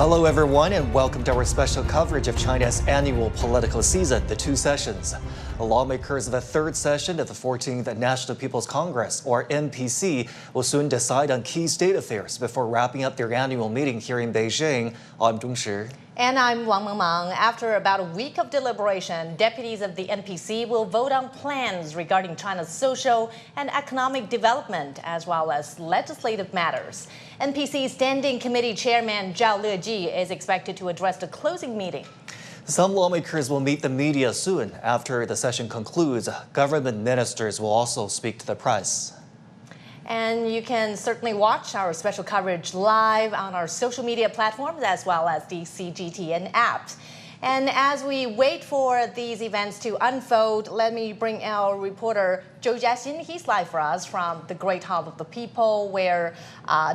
Hello everyone and welcome to our special coverage of China's annual political season, the two sessions. Lawmakers of the third session of the 14th National People's Congress, or NPC, will soon decide on key state affairs before wrapping up their annual meeting here in Beijing. I'm Zhong Shi. And I'm Wang Mengmang. After about a week of deliberation, deputies of the NPC will vote on plans regarding China's social and economic development, as well as legislative matters. NPC Standing Committee Chairman Zhao Leji is expected to address the closing meeting. Some lawmakers will meet the media soon. After the session concludes, government ministers will also speak to the press. And you can certainly watch our special coverage live on our social media platforms as well as the CGTN app. And as we wait for these events to unfold, let me bring our reporter Zhou Jiaxin. He's live for us from the Great Hall of the People, where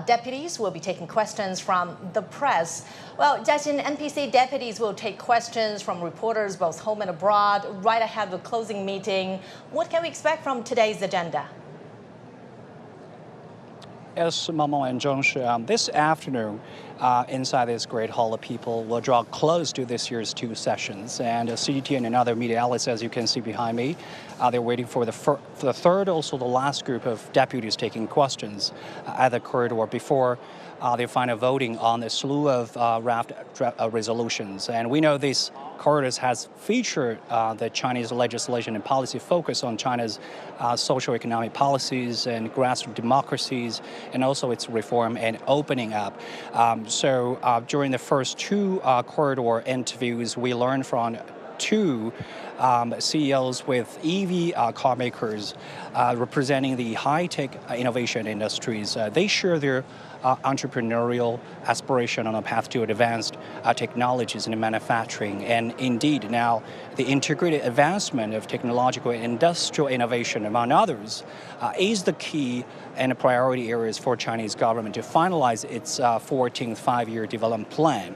deputies will be taking questions from the press. Well, Jiaxin, NPC deputies will take questions from reporters both home and abroad right ahead of the closing meeting. What can we expect from today's agenda? Yes, Mamo and Zhong, this afternoon, inside this Great Hall of People, will draw close to this year's two sessions. And CGTN and other media outlets, as you can see behind me, they're waiting for the third, also the last group of deputies taking questions at the corridor before they final voting on a slew of draft resolutions. And we know this corridors has featured the Chinese legislation and policy focus on China's socio-economic policies and grassroots democracies, and also its reform and opening up. So during the first two corridor interviews, we learned from two CEOs with EV car makers representing the high-tech innovation industries. They share their entrepreneurial aspiration on a path to advanced technologies in manufacturing. And indeed, now the integrated advancement of technological and industrial innovation, among others, is the key and priority areas for Chinese government to finalize its 14th five-year development plan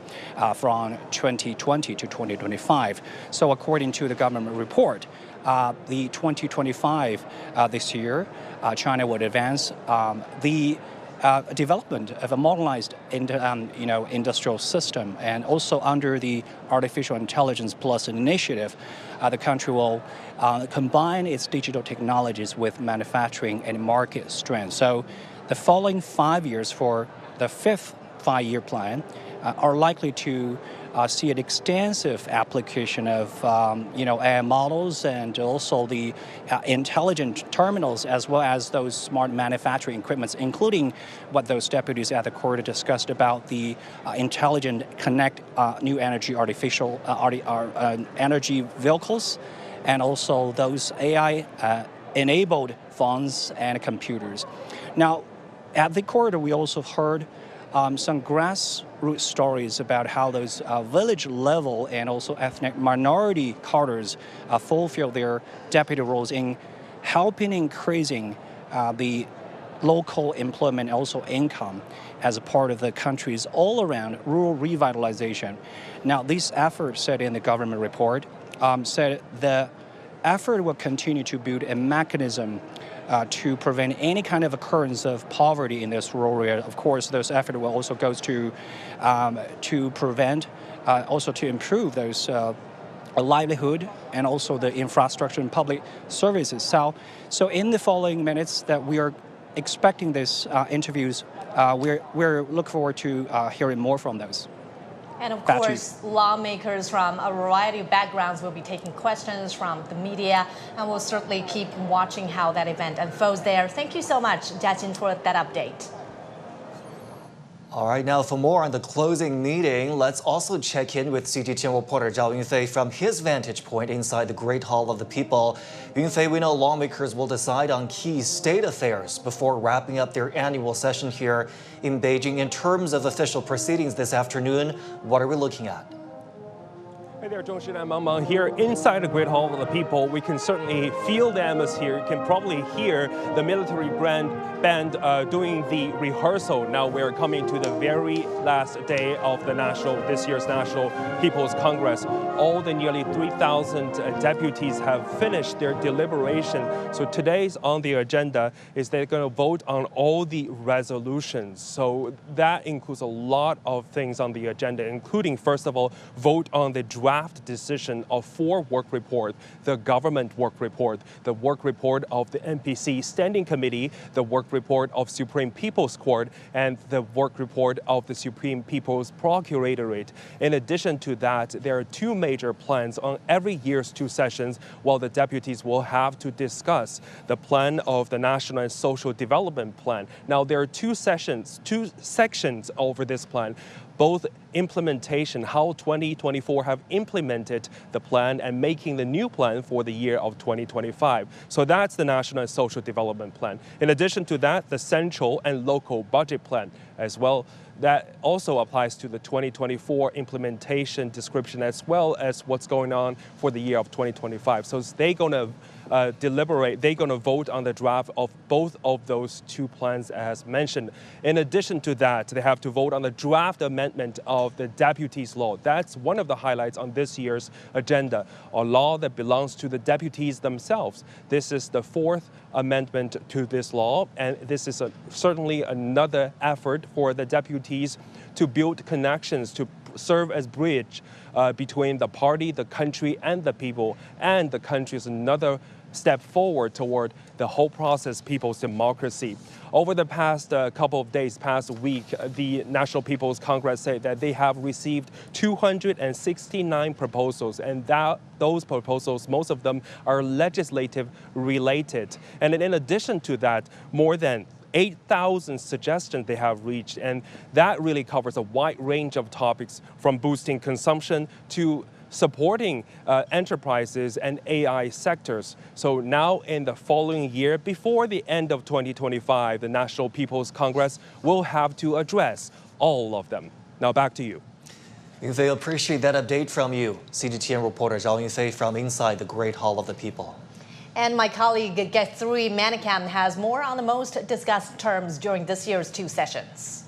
from 2020 to 2025. So according to the government report, the 2025 this year, China would advance the development of a modernized industrial system, and also under the Artificial Intelligence Plus initiative, the country will combine its digital technologies with manufacturing and market strength. So the following 5 years for the fifth five-year plan are likely to see an extensive application of AI models and also the intelligent terminals, as well as those smart manufacturing equipments, including what those deputies at the corridor discussed about the intelligent connect new energy energy vehicles, and also those AI enabled phones and computers. Now, at the corridor, we also heard some grassroots stories about how those village level and also ethnic minority cadres fulfill their deputy roles in helping increasing the local employment and also income as a part of the country's all-around rural revitalization. Now, this effort, said in the government report, said the effort will continue to build a mechanism to prevent any kind of occurrence of poverty in this rural area. Of course, those efforts will also go to prevent, also to improve those livelihood and also the infrastructure and public services. So in the following minutes that we are expecting these interviews, we're looking forward to hearing more from those. And of course, lawmakers from a variety of backgrounds will be taking questions from the media, and we'll certainly keep watching how that event unfolds there. Thank you so much, Jiaxin, for that update. All right, now for more on the closing meeting, let's also check in with CGTN reporter Zhao Yunfei from his vantage point inside the Great Hall of the People. Yunfei, we know lawmakers will decide on key state affairs before wrapping up their annual session here in Beijing. In terms of official proceedings this afternoon, what are we looking at? Hey there, Zhongshin and Meng Meng here inside the Great Hall of the People. We can certainly feel the atmosphere. You can probably hear the military band doing the rehearsal. Now we're coming to the very last day of this year's National People's Congress. All the nearly 3,000 deputies have finished their deliberation. So today's on the agenda is they're going to vote on all the resolutions. So that includes a lot of things on the agenda, including, first of all, vote on the draft decision of 4 work reports: the government work report, the work report of the NPC Standing Committee, the work report of Supreme People's Court, and the work report of the Supreme People's Procuratorate. In addition to that, there are 2 major plans on every year's 2 sessions, while the deputies will have to discuss the plan of the National and Social Development Plan. Now, there are 2 sections over this plan. Both implementation, how 2024 have implemented the plan and making the new plan for the year of 2025. So that's the National and Social Development Plan. In addition to that, the central and local budget plan as well. That also applies to the 2024 implementation description as well as what's going on for the year of 2025. So they're going to they're going to vote on the draft of both of those 2 plans as mentioned. In addition to that, they have to vote on the draft amendment of the Deputies Law. That's one of the highlights on this year's agenda, a law that belongs to the deputies themselves. This is the 4th amendment to this law, and this is certainly another effort for the deputies to build connections, to serve as bridge between the party, the country, and the people. And the country is another step forward toward the whole process, people's democracy. Over the past couple of days, past week, the National People's Congress said that they have received 269 proposals, and those proposals, most of them are legislative related. And in addition to that, more than 8,000 suggestions they have reached, and that really covers a wide range of topics, from boosting consumption to supporting enterprises and AI sectors. So now in the following year, before the end of 2025, the National People's Congress will have to address all of them. Now back to you. Yunfei, appreciate that update from you. CGTN reporter Zhao Yunfei from inside the Great Hall of the People. And my colleague Guthrie Manikan has more on the most discussed terms during this year's 2 sessions.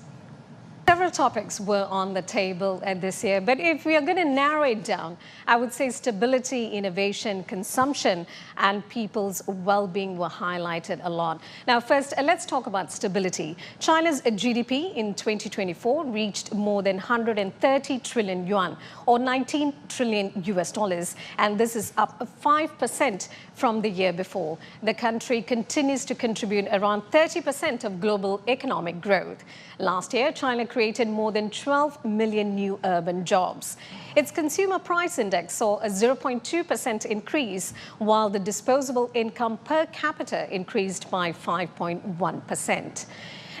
Several topics were on the table this year, but if we are going to narrow it down, I would say stability, innovation, consumption, and people's well-being were highlighted a lot. Now, first, let's talk about stability. China's GDP in 2024 reached more than 130 trillion yuan, or 19 trillion US dollars, and this is up 5% from the year before. The country continues to contribute around 30% of global economic growth. Last year, China created more than 12 million new urban jobs. Its consumer price index saw a 0.2% increase, while the disposable income per capita increased by 5.1%.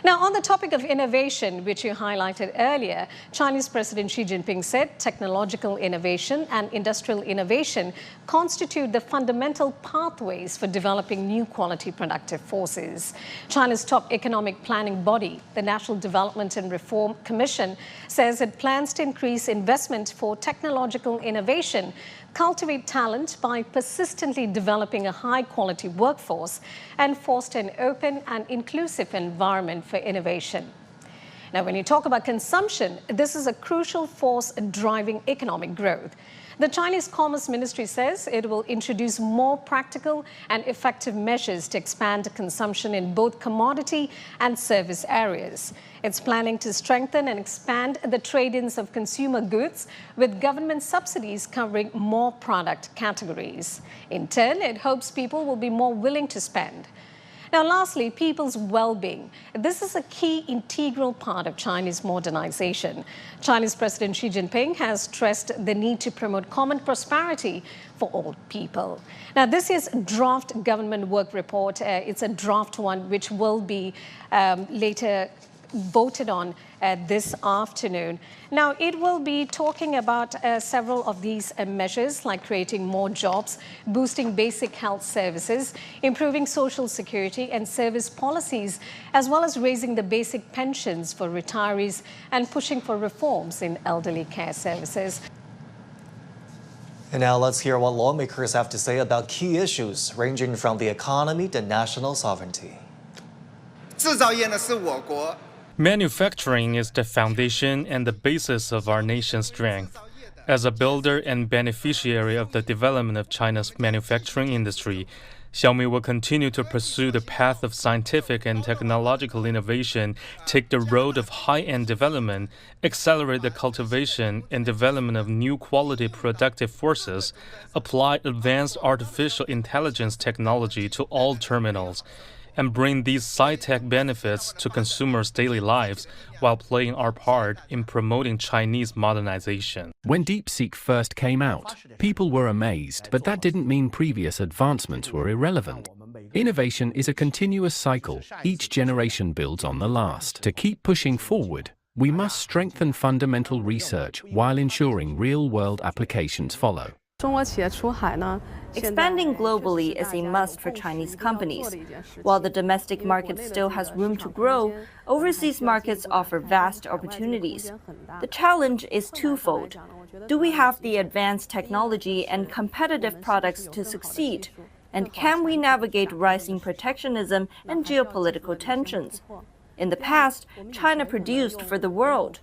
Now, on the topic of innovation, which you highlighted earlier, Chinese President Xi Jinping said technological innovation and industrial innovation constitute the fundamental pathways for developing new quality productive forces. China's top economic planning body, the National Development and Reform Commission, says it plans to increase investment for technological innovation, cultivate talent by persistently developing a high-quality workforce, and foster an open and inclusive environment for innovation. Now, when you talk about consumption, this is a crucial force driving economic growth. The Chinese Commerce Ministry says it will introduce more practical and effective measures to expand consumption in both commodity and service areas. It's planning to strengthen and expand the trade-ins of consumer goods, with government subsidies covering more product categories. In turn, it hopes people will be more willing to spend. Now, lastly, people's well-being. This is a key integral part of Chinese modernization. Chinese President Xi Jinping has stressed the need to promote common prosperity for all people. Now, this is draft government work report. It's a draft one which will be later voted on this afternoon. Now, it will be talking about several of these measures, like creating more jobs, boosting basic health services, improving social security and service policies, as well as raising the basic pensions for retirees and pushing for reforms in elderly care services. And now let's hear what lawmakers have to say about key issues ranging from the economy to national sovereignty. Manufacturing is the foundation and the basis of our nation's strength. As a builder and beneficiary of the development of China's manufacturing industry, Xiaomi will continue to pursue the path of scientific and technological innovation, take the road of high-end development, accelerate the cultivation and development of new quality productive forces, apply advanced artificial intelligence technology to all terminals, and bring these sci-tech benefits to consumers' daily lives while playing our part in promoting Chinese modernization. When DeepSeek first came out, people were amazed, but that didn't mean previous advancements were irrelevant. Innovation is a continuous cycle. Each generation builds on the last. To keep pushing forward, we must strengthen fundamental research while ensuring real-world applications follow. Expanding globally is a must for Chinese companies. While the domestic market still has room to grow, overseas markets offer vast opportunities. The challenge is twofold. Do we have the advanced technology and competitive products to succeed? And can we navigate rising protectionism and geopolitical tensions? In the past, China produced for the world.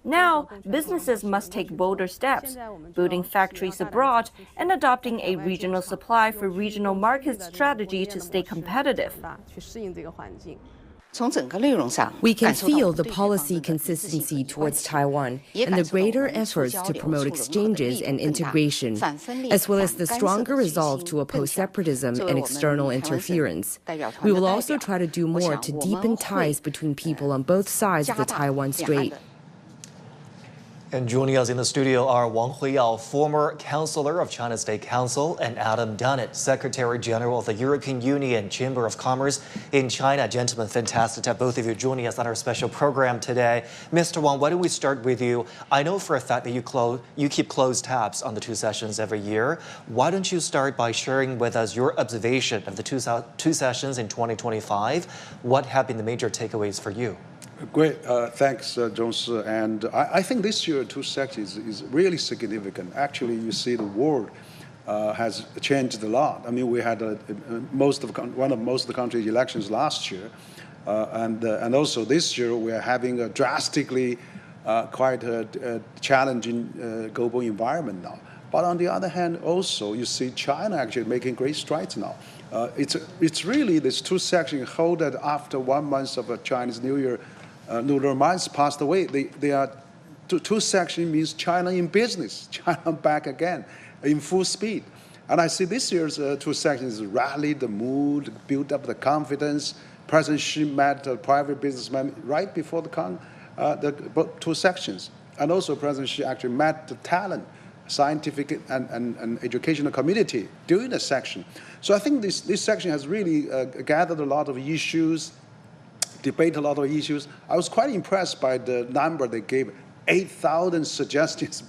Now, businesses must take bolder steps, building factories abroad and adopting a regional supply for regional market strategy to stay competitive. We can feel the policy consistency towards Taiwan and the greater efforts to promote exchanges and integration, as well as the stronger resolve to oppose separatism and external interference. We will also try to do more to deepen ties between people on both sides of the Taiwan Strait. And joining us in the studio are Wang Huiyao, former Counselor of China State Council, and Adam Dunnett, Secretary General of the European Union Chamber of Commerce in China. Gentlemen, fantastic to have both of you joining us on our special program today. Mr. Wang, why don't we start with you? I know for a fact that you keep closed tabs on the two sessions every year. Why don't you start by sharing with us your observation of the two sessions in 2025? What have been the major takeaways for you? Great, thanks, Jones. And I think this year, two sessions is really significant. Actually, you see the world has changed a lot. I mean, we had most of the country's elections last year, and also this year we are having a drastically quite a challenging global environment now. But on the other hand, also you see China actually making great strides now. It's really these two sections hold that after 1 month of a Chinese New Year. Lunar months passed away. They are two sections means China in business, China back again, in full speed. And I see this year's two sections rallied the mood, built up the confidence. President Xi met private businessmen right before the two sections, and also President Xi actually met the talent, scientific and educational community during the section. So I think this section has really gathered a lot of issues. Debate a lot of issues. I was quite impressed by the number they gave, 8,000 suggestions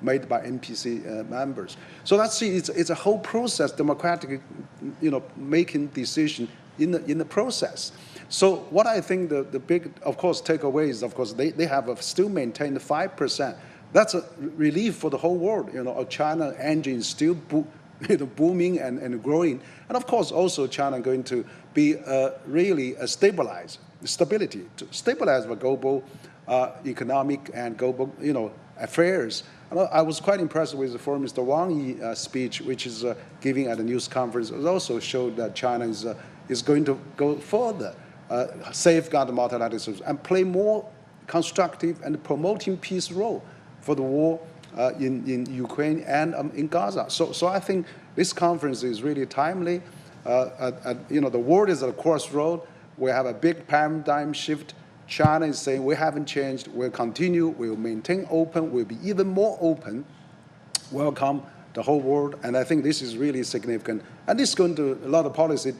made by NPC members. So that's it's a whole process, democratic, making decision in the process. So what I think the big, of course, takeaway is, of course, they have still maintained 5%. That's a relief for the whole world. China engine is still booming and growing, and of course also China going to be really stability to stabilize the global economic and global affairs. And I was quite impressed with the foreign Mr. Wang speech, which is giving at a news conference. It also showed that China is going to go further, safeguard multilateralism, and play more constructive and promoting peace role for the war in Ukraine and in Gaza. So I think this conference is really timely. The world is at a crossroad. We have a big paradigm shift. China is saying we haven't changed. We'll continue. We'll maintain open. We'll be even more open. Welcome the whole world. And I think this is really significant. And this is going to a lot of policy,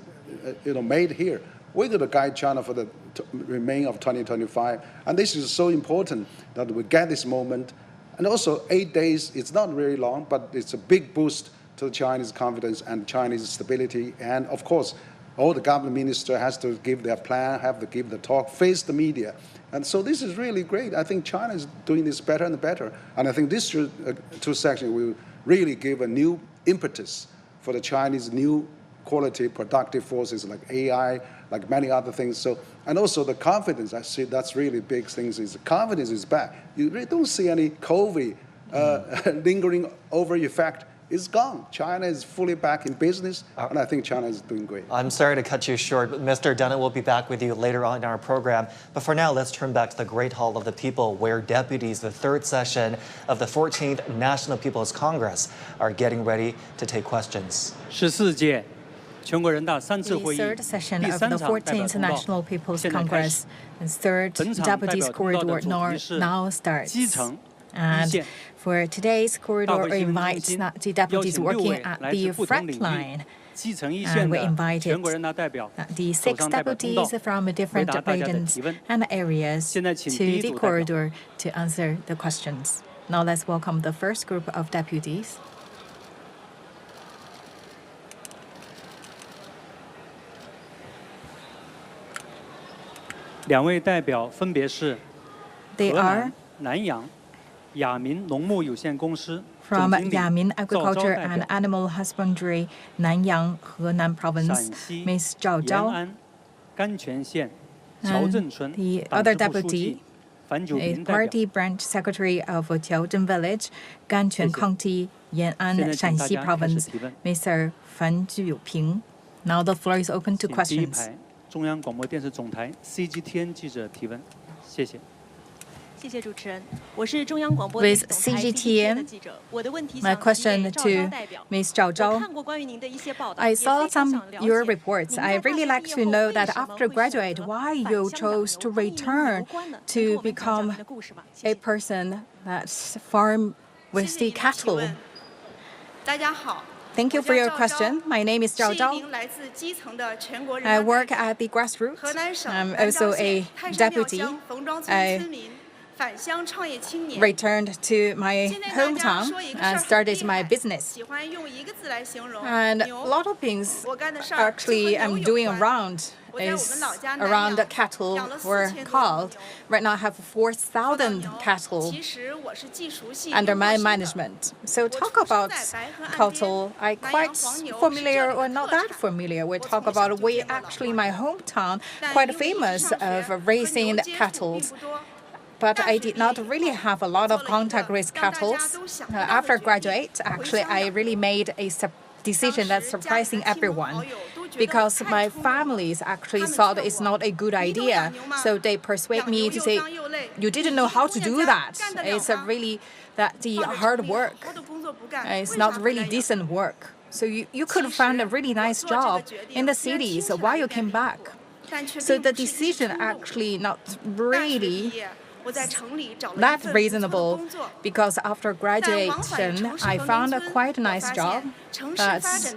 made here. We're going to guide China for the remainder of 2025. And this is so important that we get this moment. And also 8 days, it's not very long, but it's a big boost to the Chinese confidence and Chinese stability. And of course, all the government minister has to give their plan, have to give the talk, face the media. And so this is really great. I think China is doing this better and better. And I think this two sections will really give a new impetus for the Chinese new quality productive forces like AI, like many other things. So, and also the confidence, I see that's really big things, is the confidence is back. You really don't see any COVID lingering over effect. It's gone. China is fully back in business, and I think China is doing great. I'm sorry to cut you short, but Mr. Dennett will be back with you later on in our program. But for now, let's turn back to the Great Hall of the People, where deputies, the third session of the 14th National People's Congress, are getting ready to take questions. 14届全国人大3次 The 会议 third session 第 of 3 the 场代表 14th 通道 National People's 现在开 Congress, 始。 the third 本场代 Deputies 表通道的 Corridor 主题是 now starts. 基层一 And 线 for today's 大 corridor 会新闻中 invites 心 the 邀 deputies 请6 working 位 at 来 the 自不同领 front 域 line. 基层一 And 线 we 的 invited 全国人大代表 the 走 6 上代表通道 deputies from 回 different 答大家的 regions 提问。 and areas 现在请 to 第一 the 组代表 corridor to answer the questions. Now let's welcome the first group of deputies. 2位代表分别是 They 河 are 南南阳雅民农牧有限公司 from 总经理 Yamin 赵昭 Agriculture 代 and 表 Animal Husbandry, Nanyang, Henan 陕 Province, 西 Ms. Zhao 延 Zhao. 安甘泉县乔 And 镇村 the 党 other 支部书 deputy 记樊九 is 平代表 Party Branch Secretary of Tiaozhen Village, Ganquan County, Yan'an, 现在请大 Shanxi 家开始 Province, 提问。 Mr. Fan Jiuping. Now the floor is open to 请第一 questions. 排中央广播电视总台 CGTN 记者提问，谢谢。谢谢主持人，我是中央广播 With 总台 CGTN, 的记者。我的问题 My 想提 question 给赵 to 昭代表。 Ms. Zhao 我 Zhao. 看过关于您的一些报道， I 也 saw 非常 some 想了 your 解 reports. 您 I 在大 really 学 like 毕业 to 后 know 为 that 什么 after 会选 graduate, 择 why 返 you 乡 chose 打 to 牛，跟运营 return 无关的，能 to 跟我们讲讲 become 您的故事吗？谢 a 谢。 person that's farm with the cattle. 大家好。 Thank you for your question. My name is Zhao 是一 Zhao. 名来自基层的全国人 I 大 work 代表 at the grassroots. 河南省 I'm 南昭 also 县 a 泰山庙 deputy. 乡冯庄村 I 村民，返乡创业青年。 returned to my 今天大家 hometown 说一个事 and 儿很 started 厉 my 害， business. 喜欢用一个字来形容 And a 牛。 lot of things 我干的事儿就和 actually 牛 I'm 有 doing 关。 around 我在我们 is 老家南 around 阳 cattle 养了 were 4000多头 called. 牛。 Right now I have 4,000 牛 cattle 其实我是既熟悉 under 又陌 my 生的。 management. So 我 talk 出生 about 在白河岸边， cattle, I 南 quite 阳黄牛是 familiar 这里 or 的 not 特 that 产。 familiar. We 我 talk 从小 about 就 we 见过老 actually 黄 my 牛。 hometown 但 quite 因为一直 famous 上 of 学，和 raising 牛接触 cattle. 并不多。 But 大 I 学 did 毕业 not 以 really 后， have a lot 做 of 了一 contact 个 with 让大家 cattle. 都想不到的 After 决定， graduate, 回 actually 乡 I 养 really 牛。 made a decision that's surprising everyone because my families actually thought it's not a good idea. So they persuade me to say, you didn't know how to do that. It's a really that the hard work. It's not really decent work. So you could have found a really nice job in the city. So why you came back? So the decision actually not really that reasonable because after graduation I found a quite nice job. That's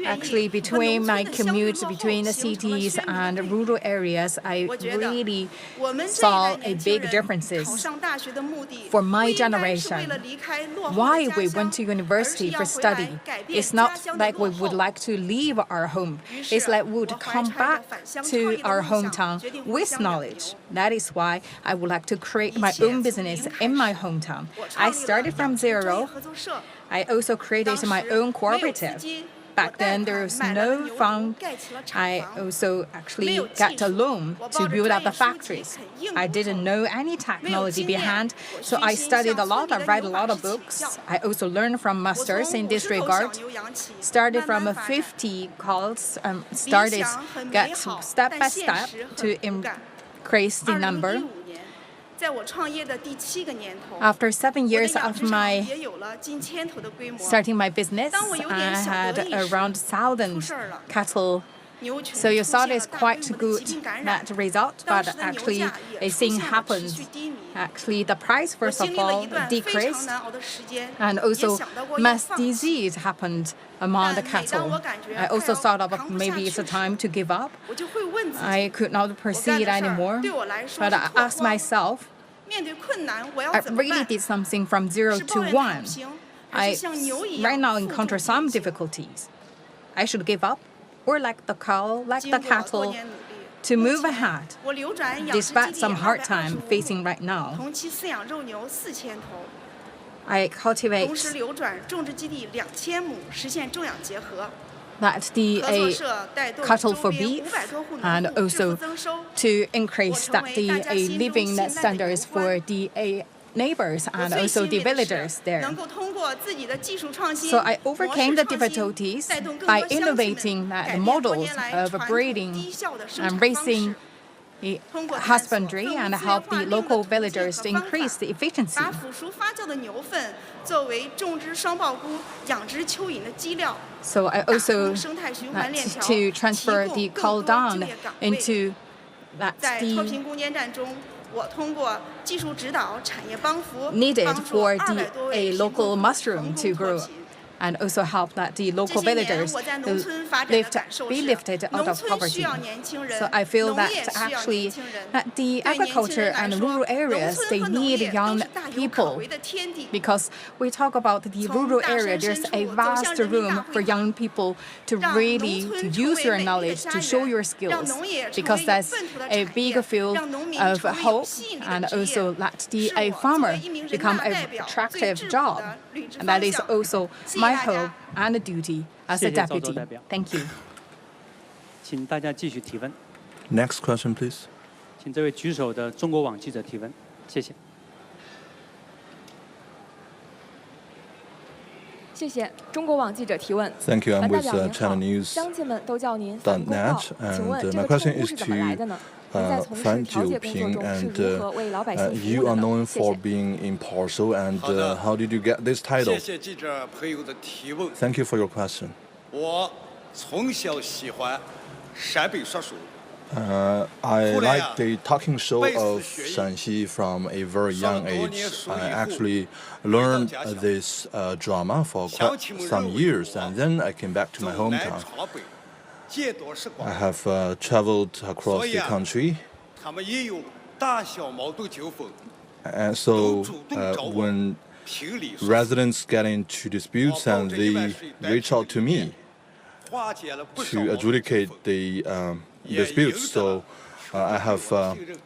actually between my commute between the cities and rural areas, I really saw a big differences for my generation. Why we went to university for study? It's not like we would like to leave our home. It's like we would come back to our hometown with knowledge. That is why I would like to create my own business in my hometown. I started from zero. I also created my own cooperative. Back then, there was no fund. I also actually got a loan to build up the factories. I didn't know any technology behind, so I studied a lot. I read a lot of books. I also learned from masters in this regard. Started from 50 calls, started get step by step to increase the number. After 7 years of my starting my business, I had around 1,000 cattle. So you saw this quite good net result, but actually a thing happened. Actually, the price first of all decreased, and also mass disease happened among the cattle. I also thought of maybe it's a time to give up. I could not proceed anymore, but I asked myself, I really did something from 0 to 1. I right now encounter some difficulties. I should give up, or like the cow, like the cattle, to move ahead, despite some hard time facing right now. I 同 cultivate 时流转种植基地2000亩，实现种养结合。 that the 合作社带动 cattle 周 for 边 beef 500多户 and 农户致富 also 增收。 to increase that the living standards for the neighbors and also the villagers there. 能够通过自己的技术创新， So I overcame the 模式创新 difficulties 带动更 by 多乡亲们 innovating 改 that 变多 models 年来 of 传统 breeding 低效的生 and 产方 raising 式。 the 通过探索 husbandry 作物 and 资源 help 化 the 利用的 local 途径 villagers 和 to 方法 increase the efficiency. 把腐熟发酵的牛粪作为种植双苞菇、养殖蚯蚓的基料。 So I 打 also 通生态循环链条， to transfer 提 the 供 cow 更多 dung 就业岗位。 into that 在脱 the 贫攻坚战中，我通过技术指导、产业帮扶， needed 帮助 for 200 the 多位 a 贫 local 困户 mushroom 成 to 功脱 grow 贫。 and also help that the 这 local 些年 villagers 我在 who 农村发展的感受 be 是， lifted out 农 of 村需 poverty. 要年轻人， So I feel 农 that 业需要 actually 年轻人。 that the 对年轻 agriculture 人来 and 说， rural 农 areas 村 they 和农 need 业都 young 是大有可 people 为的天地。 because we talk about the 从 rural 大 area 山 there's 深 a 处走向 vast 人民大 room 会 for 堂， young people to 让 really 农 to 村成 use 为 your 美丽的 knowledge 家 to show 园， your 让 skills 农业成 because 为有 that's 奔头的 a 产 big 业， field 让农民 of 成为有 hope 吸引力 and 的职业。 also let the 是 a 我作 farmer 为一名人 become 大 a 代表最 attractive 质朴 job 的履职 and 方 that is 向。 also 谢谢 my 大 hope 家。 and a duty as 谢 a 谢赵州 deputy. 代表。 Thank you. 请大家继续提问。 Next question, please. 请这位举手的中国网记者提问，谢谢。 谢谢中国网记者提问。 Thank you. I'm 樊代 with 表您 China 好， News. 乡亲们都叫您樊公报。 .net 请问 and 这 my 个称 question 呼 is 是怎么来的呢？您在从事 Fan 调解工作 Jiuping 中是 and 如何为老百姓服 you 务的 are 呢？ known 谢 for 谢。 being impartial and how did you get this title? 谢谢记者朋友的提问。 Thank you for your question. 我从小喜欢陕北说书。 I like the talking show of Shanxi from a very young age. I actually learned this drama for quite some years, and then I came back to my hometown. I have traveled across the country. 他们也有大小矛盾纠纷。 And so when residents get into disputes and they reach out to me to adjudicate the disputes. So I have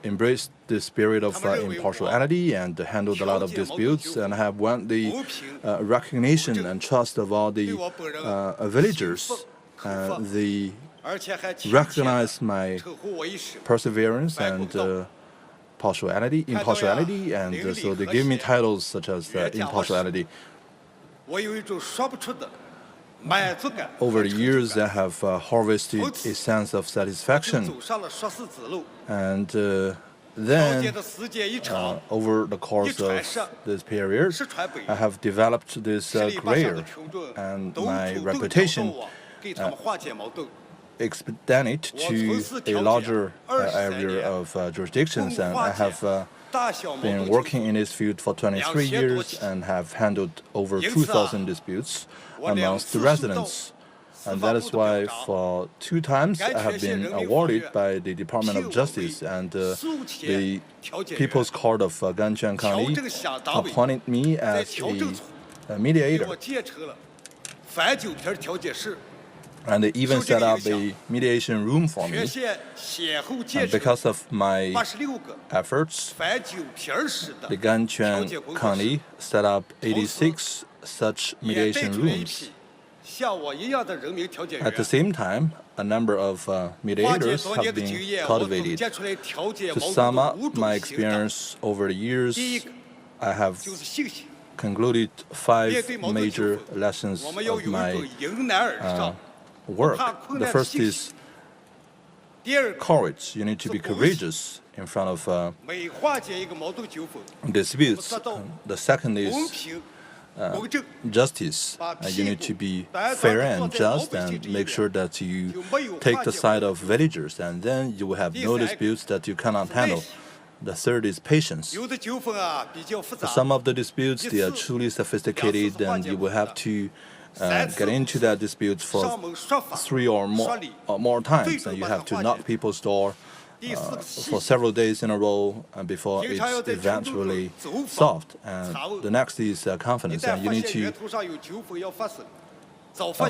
embraced the spirit of impartiality and handled a lot of disputes, and I have won the recognition and trust of all the villagers. They recognize my perseverance and impartiality, and so they give me titles such as impartiality. Over the years, I have harvested a sense of satisfaction, and then over the course of this period, I have developed this career, and my reputation expanded to a larger area of jurisdictions, and I have been working in this field for 23 years and have handled over 2,000 disputes amongst the residents. And that is why for 2 times I have been awarded by the Department of Justice, and the People's Court of Ganjuan County appointed me as a mediator. And they even set up a mediation room for me. And because of my efforts, the Ganjuan County set up 86 such mediation rooms. At the same time, a number of mediators have been cultivated. To sum up my experience over the years, I have concluded 5 major lessons of my work. The first is courage. You need to be courageous in front of disputes. The second is justice. You need to be fair and just and make sure that you take the side of villagers, and then you will have no disputes that you cannot handle. The third is patience. Some of the disputes, they are truly sophisticated, and you will have to get into that dispute for 3 or more times, and you have to knock people's door for several days in a row before it's eventually solved. And the next is confidence, and you need to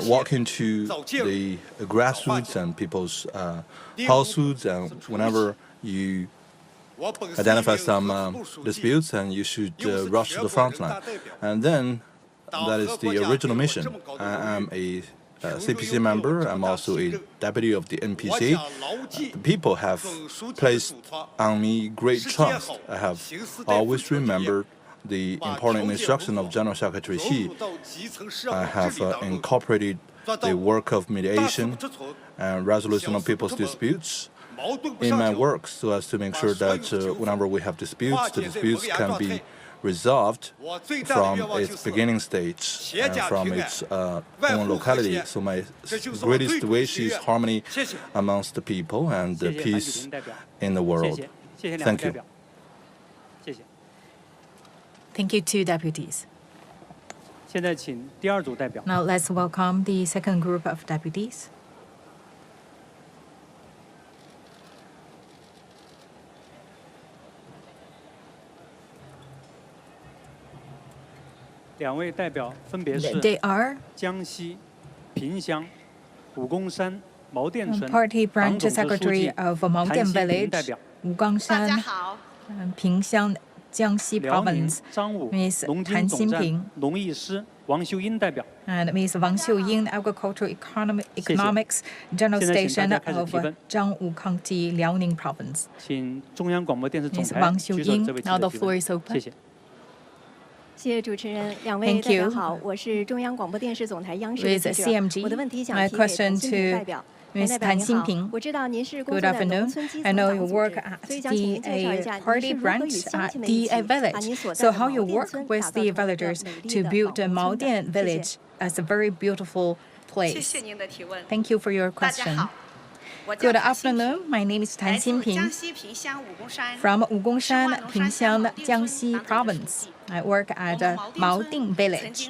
walk into the grassroots and people's households, and whenever you identify some disputes, and you should rush to the front line. And then that is the original mission. I'm a CPC member. I'm also a deputy of the NPC. The people have placed on me great trust. I have always remembered the important instruction of General Secretary Xi. I have incorporated the work of mediation and resolution of people's disputes in my work so as to make sure that whenever we have disputes, the disputes can be resolved from its beginning stage and from its own locality. So my greatest wish is harmony amongst the people and peace in the world. Thank you. Thank you to deputies. Now let's welcome the second group of deputies. They are Party Branch Secretary of Maodian Village, Wugangshan, Pingxiang, Jiangxi Province, Ms. Tan Xinping, and Ms. Wang Xiuying, Agricultural Economics General Station of Zhangwu County, Liaoning Province. Ms. Wang Xiuying, now the floor is open. Thank you. With CMG, my question to Ms. Tan Xinping. Good afternoon. I know you work at the party branch at the village. So how you work with the villagers to build the Maodian village as a very beautiful place? Thank you for your question. Good afternoon. My name is Tan Xinping from Wugongshan, Pingxiang, Jiangxi Province. I work at Maoding Village.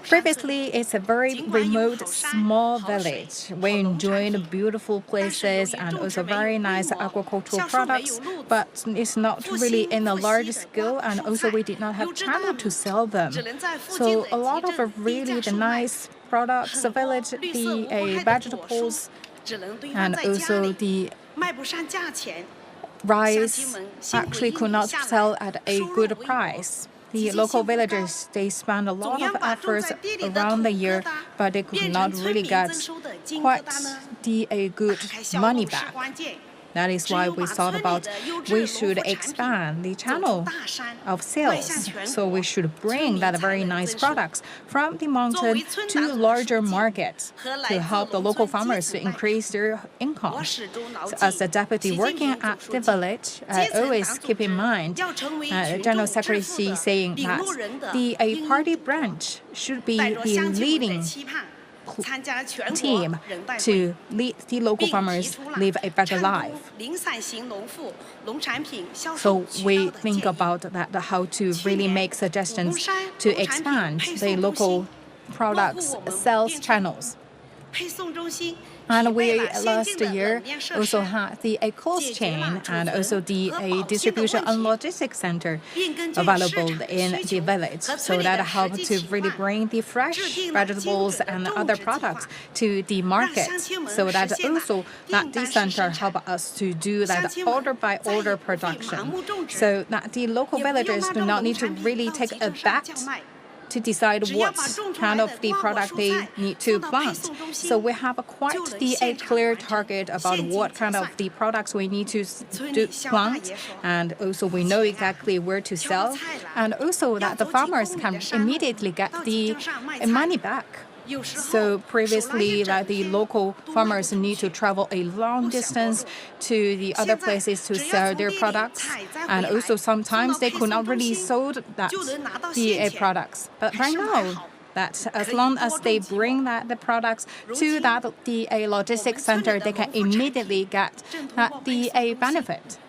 Previously, it's a very remote, small village. We enjoy the beautiful places and also very nice agricultural products, but it's not really in a large scale, and also we did not have channel to sell them. So a lot of really the nice products, the village, the vegetables, and also the rice actually could not sell at a good price. The local villagers, they spend a lot of efforts around the year, but they could not really get quite a good money back. That is why we thought about we should expand the channel of sales. So we should bring that very nice products from the mountain to larger markets to help the local farmers to increase their income. So as a deputy working at the village, I always keep in mind General Secretary Xi saying that the party branch should be the leading team to lead the local farmers live a better life. So we think about that, how to really make suggestions to expand the local products sales channels. And we last year also had the cold chain and also the distribution and logistics center available in the village. So that helped to really bring the fresh vegetables and other products to the market. So that also that this center help us to do that order by order production. So that the local villagers do not need to really take a bet to decide what kind of the product they need to plant. So we have quite a clear target about what kind of the products we need to plant, and also we know exactly where to sell, and also that the farmers can immediately get the money back. So previously, that the local farmers need to travel a long distance to the other places to sell their products, and also sometimes they could not really sell that the products. But right now, that as long as they bring the products to the logistics center, they can immediately get the benefit.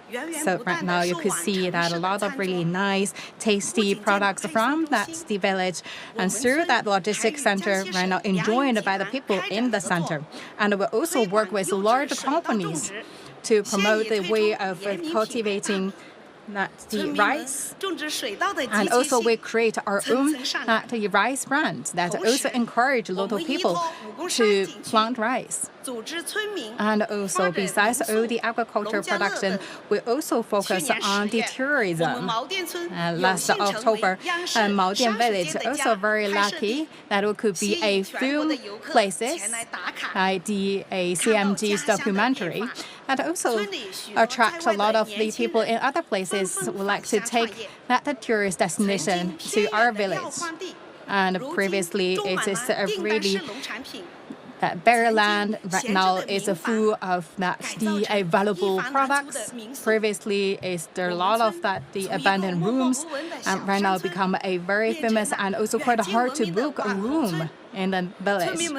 So right now you could see that a lot of really nice, tasty products from the village and through that logistics center right now enjoyed by the people in the center. And we also work with large companies to promote the way of cultivating the rice, and also we create our own the rice brand that also encourage local people to plant rice. And also, besides all the agricultural production, we also focus on the tourism. Last October, Maodian Village also very lucky that it could be a few places, the CMG's documentary, and also attract a lot of the people in other places who would like to take that tourist destination to our village. And previously, it is a really bare land right now is full of the valuable products. Previously, there are a lot of the abandoned rooms, and right now become a very famous and also quite hard to book a room in the village.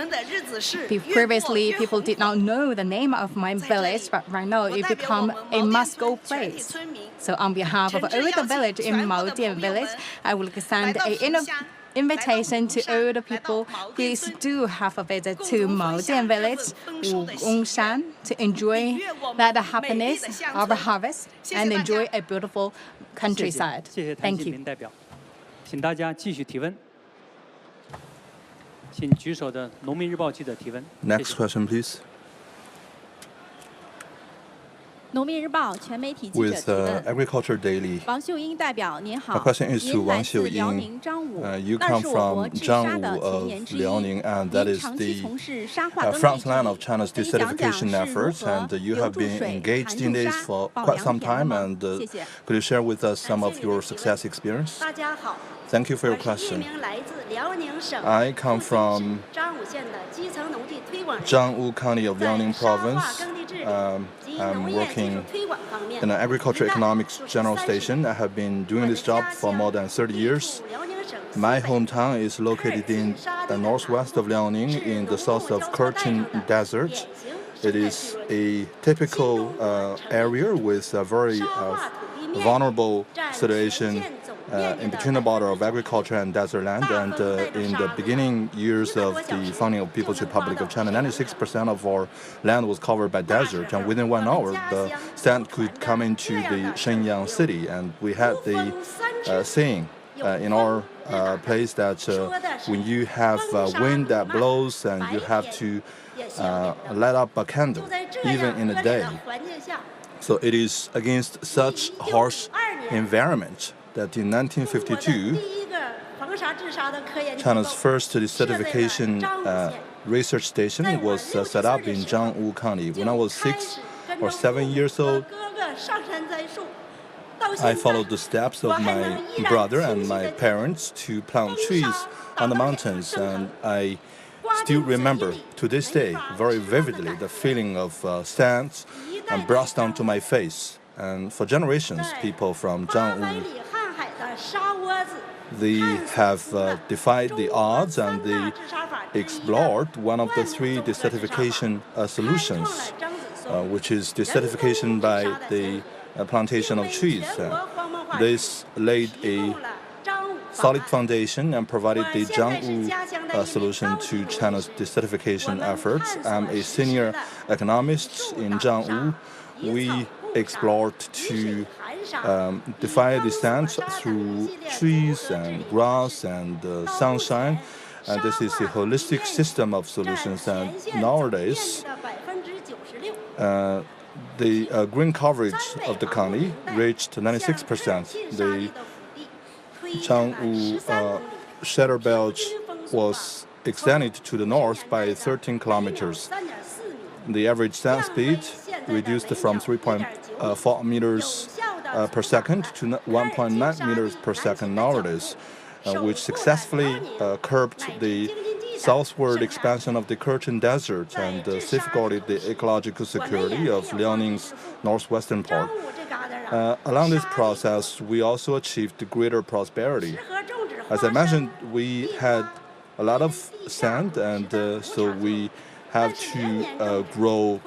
Previously, people did not know the name of my village, but right now it become a must-go place. So on behalf of all the village in Maodian Village, I would send an invitation to all the people. Please do have a visit to Maodian Village, Wogongshan, to enjoy that happiness of a harvest and enjoy a beautiful countryside. Thank you. 请大家继续提问。请举手的农民日报记者提问。Next question, please. 农民日报全媒体记者 With 提问。 Agriculture Daily. 王秀英代表您好。 My question is to 您来 Wang 自辽 Xiuying. 宁张武， You 那 come 是我国 from 治沙的 Zhangwu 前 of 沿之一。 Liaoning, and that 您 is 长期 the 从事沙化耕 front 地 line of 体， China's 可以讲讲 desertification 是如 efforts, 何 and you 留 have 住 been 水、 engaged 缠 in 住 this 沙、 for 保 quite 良 some 田了 time. 吗？ And 谢谢。 could you share with us some 感 of 谢你的 your 提问。 success experience? 大家好， Thank you for 我 your 是一 question. 名来自辽宁省 I come 富锦市 from 张武县的基层农地推广人员， Zhangwu County of 在 Liaoning 沙化 Province. 耕地治理及 I'm 农业技术 working 推广方面， in an agriculture 您的 economics 就是 general 30 station. I have been doing this job for more than 30 years. 辽宁省 My hometown is located in the northwest of Liaoning in the south of Kurchin Desert. It is a typical area with a very vulnerable situation in between the border of agriculture and desert land. And in the beginning years of the founding of People's Republic of China, 96% of our land was covered by desert. And within 1 hour, the sand could come into the Shenyang city. And we had the saying in our place that when you have wind that blows and you have to light up a candle, even in the day. So it is against such harsh environment that in 1952, China's first desertification research station was set up in Zhangwu County. When I was 6 or 7 years old, I followed the steps of my brother and my parents to plant trees on the mountains, and I still remember to this day very vividly the feeling of sand and brushed onto my face. And for generations, people from Zhangwu, they have defied the odds and they explored one of the 3 desertification solutions, which is desertification by the plantation of trees. This laid a solid foundation and provided the Zhangwu solution to China's desertification efforts. I'm a senior economist in Zhangwu. We explored to defy the sand through trees and grass and sunshine. And this is a holistic system of solutions. And nowadays, the green coverage of the county reached 96%. The Zhangwu shadow belt was extended to the north by 13 kilometers. The average sand speed reduced from 3.4 meters per second to 1.9 meters per second nowadays, which successfully curbed the southward expansion of the Kurchin Desert and safeguarded the ecological security of Liaoning's northwestern part. Along this process, we also achieved greater prosperity. As I mentioned, we had a lot of sand, and so we have to grow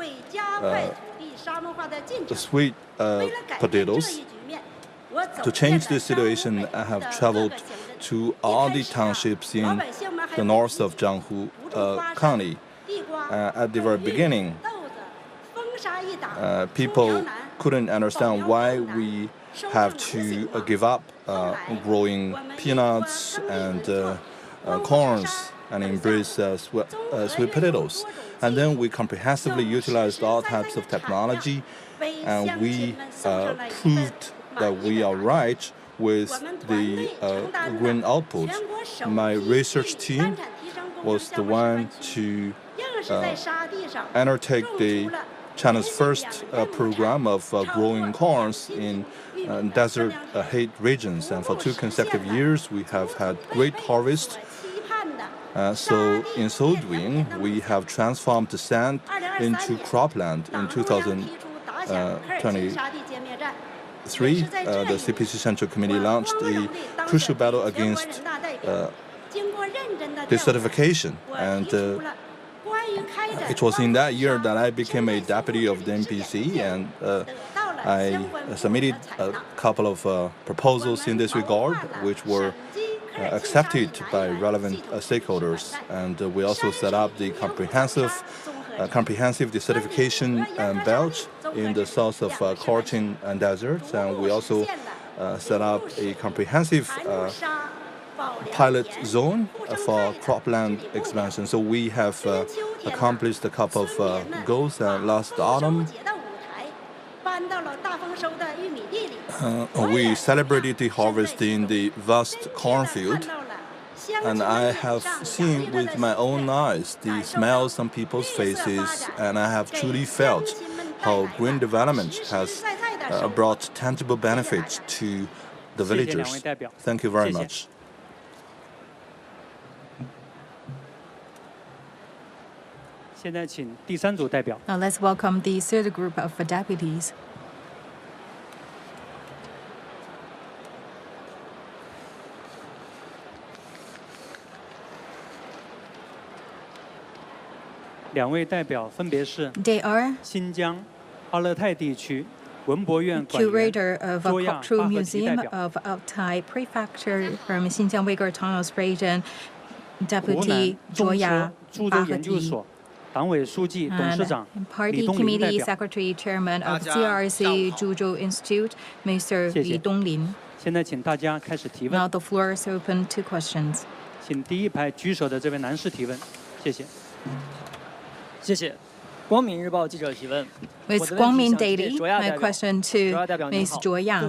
sweet potatoes. To change this situation, I have traveled to all the townships in the north of Zhangwu County. At the very beginning, people couldn't understand why we have to give up growing peanuts and corns and embrace sweet potatoes. And then we comprehensively utilized all types of technology, and we proved that we are right with the grain output. My research team was the one to undertake China's first program of growing corns in desert heat regions, and for 2 consecutive years we have had great harvest. So in so doing, we have transformed the sand into cropland. In 2023, the CPC Central Committee launched a crucial battle against desertification, and it was in that year that I became a deputy of the NPC, and I submitted a couple of proposals in this regard, which were accepted by relevant stakeholders. And we also set up the comprehensive desertification belt in the south of Cochin Desert, and we also set up a comprehensive pilot zone for cropland expansion. So we have accomplished a couple of goals last autumn. We celebrated the harvest in the vast cornfield, and I have seen with my own eyes the smiles on people's faces, and I have truly felt how green development has brought tangible benefits to the villagers. Thank you very much. Now let's welcome the third group of deputies. They are Curator of a Cultural Museum of Altai Prefecture from Xinjiang Uyghur Autonomous Region, Deputy Zhuoya Bahati, and Party Committee Secretary Chairman of CRC Zhuzhou Institute, Mr. Li Donglin. Now the floor is open to questions. With Guangmin Daily, my question to Ms. Zhuo Yang.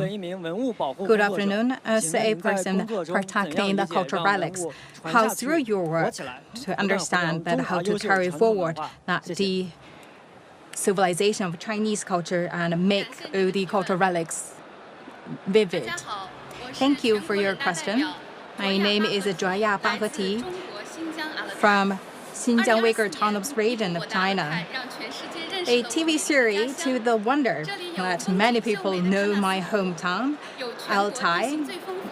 Good afternoon. As a person protecting the cultural relics, how through your work to understand that how to carry forward that the civilization of Chinese culture and make the cultural relics vivid? Thank you for your question. My name is Zhuoya Bahati from Xinjiang Uyghur Autonomous Region of China. A TV series to the wonder that many people know my hometown, Altai,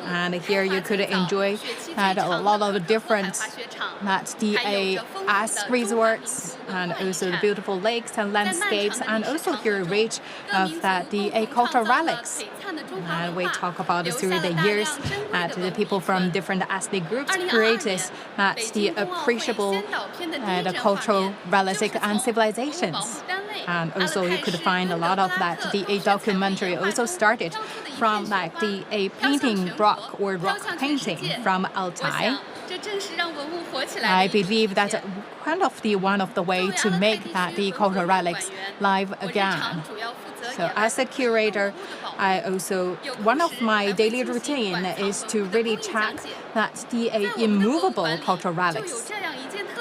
and here you could enjoy a lot of different ice resorts and also the beautiful lakes and landscapes, and also here reach of the cultural relics. And we talk about it through the years that the people from different ethnic groups created the appreciable the cultural relics and civilizations. And also you could find a lot of the documentary also started from a painting rock or rock painting from Altai. I believe that's one of the way to make the cultural relics live again. So as a curator, one of my daily routine is to really check that the immovable cultural relics.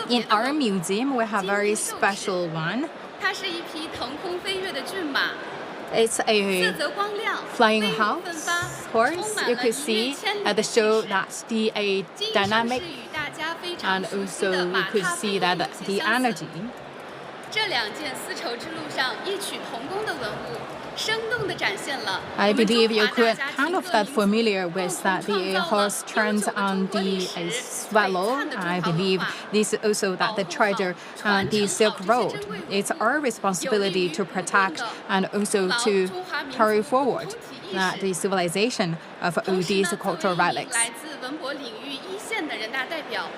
In our museum, we have a very special one. It's a flying horse. You could see at the show that the dynamic, and also you could see that the energy. I believe you could kind of get familiar with that the horse turns on the swallow. I believe this is also the treasure on the Silk Road. It's our responsibility to protect and also to carry forward the civilization of all these cultural relics.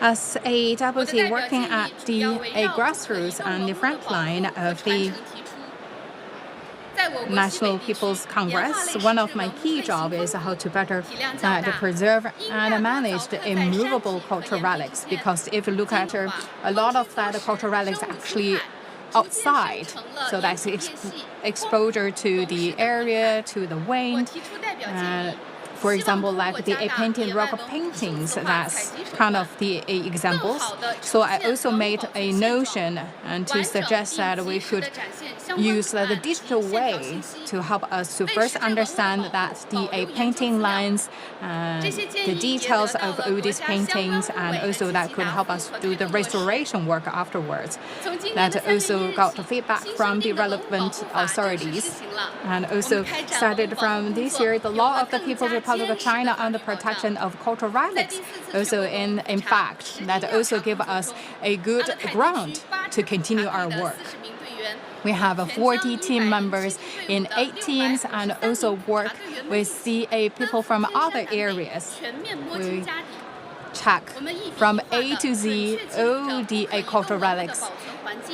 As a deputy working at a grassroots and the front line of the National People's Congress, one of my key jobs is how to better preserve and manage the immovable cultural relics. Because if you look at a lot of that cultural relics actually outside, so that's exposure to the area, to the wind. For example, like the painted rock paintings, that's kind of the examples. So I also made a notion and to suggest that we could use the digital way to help us to first understand that the painting lines, the details of all these paintings, and also that could help us do the restoration work afterwards. That also got the feedback from the relevant authorities, and also started from this year, the law of the People's Republic of China on the protection of cultural relics. Also, in fact, that also give us a good ground to continue our work. We have 40 team members in 8 teams and also work with the people from other areas. We check from A to Z all the cultural relics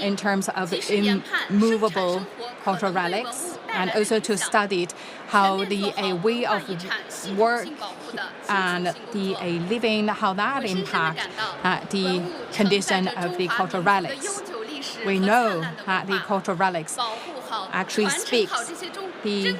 in terms of immovable cultural relics, and also to study how the way of work and the living, how that impact the condition of the cultural relics. We know that the cultural relics actually speaks the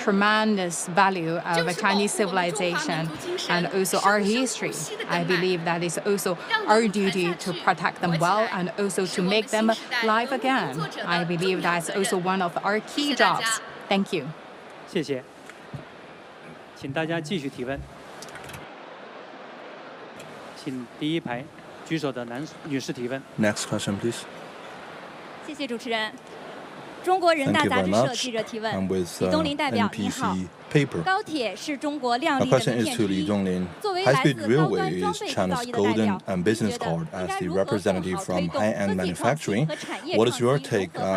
tremendous value of Chinese civilization and also our history. I believe that is also our duty to protect them well and also to make them live again. I believe that's also one of our key jobs. Thank you. 谢谢，请大家继续提问。请第一排举手的女士提问。 Next question, please. 谢谢主持人。中国人大杂志社记者提问，李东林代表您好。高铁是中国亮丽的名片之一。作为来自高端装备制造业的代表，你觉得应该如何更好推动科技创新和产业创新融合发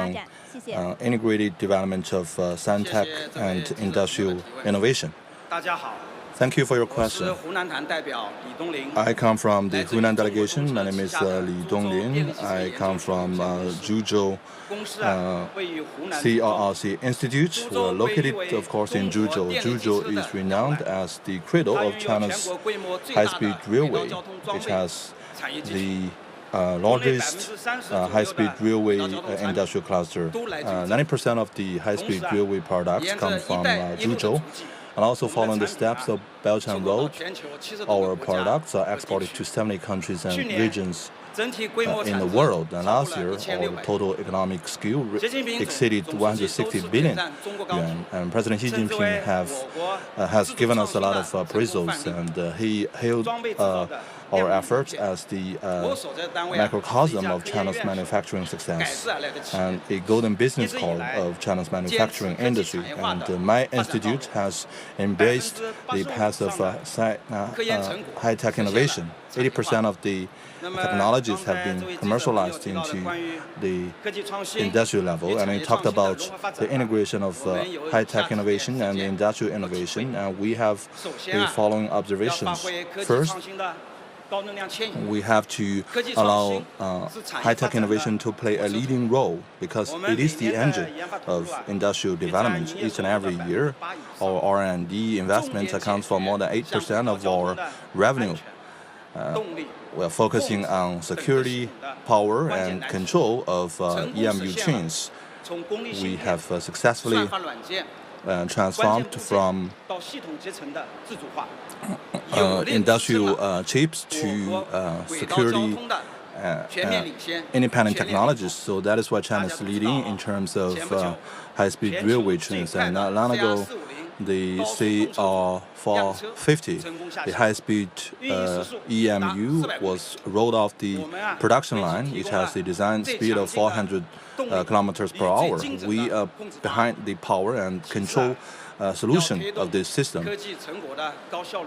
展？谢谢。 Integrated development of science-tech and industrial innovation. 大家好。 Thank you for your question. I come from the Hunan delegation. My name is Li Donglin. I come from Zhuzhou CRRC Institute. We're located, of course, in Zhuzhou. Zhuzhou is renowned as the cradle of China's high-speed railway. It has the largest high-speed railway industrial cluster. 90% of the high-speed railway products come from Zhuzhou. And also following the steps of Belt and Road, our products are exported to 70 countries and regions in the world. And last year, our total economic scale exceeded 160 billion yuan. And President Xi Jinping has given us a lot of appraisals, and he hailed our efforts as the microcosm of China's manufacturing success and a golden business card of China's manufacturing industry. And my institute has embraced the path of high-tech innovation. 80% of the technologies have been commercialized into the industrial level, and we talked about the integration of high-tech innovation and industrial innovation, and we have the following observations. First, we have to allow high-tech innovation to play a leading role because it is the engine of industrial development. Each and every year, our R&D investments account for more than 8% of our revenue. We are focusing on security, power, and control of EMU chains. We have successfully transformed from industrial chips to security independent technologies. So that is why China is leading in terms of high-speed railway trains. And not long ago, the CR450, the high-speed EMU, was rolled off the production line. It has a design speed of 400 kilometers per hour. We are behind the power and control solution of this system.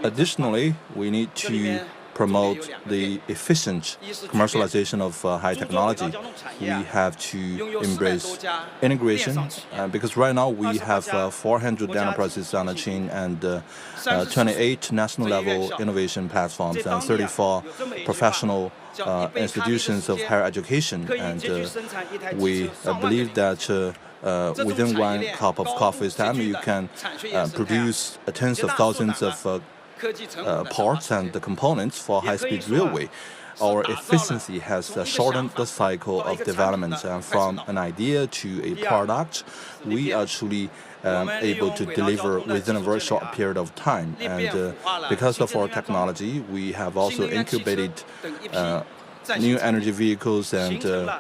Additionally, we need to promote the efficient commercialization of high technology. We have to embrace integration because right now we have 400 enterprises on the chain and 28 national level innovation platforms and 34 professional institutions of higher education. And we believe that within one cup of coffee's time, you can produce tens of thousands of parts and the components for high-speed railway. Our efficiency has shortened the cycle of development, and from an idea to a product, we are truly able to deliver within a very short period of time. And because of our technology, we have also incubated new energy vehicles and the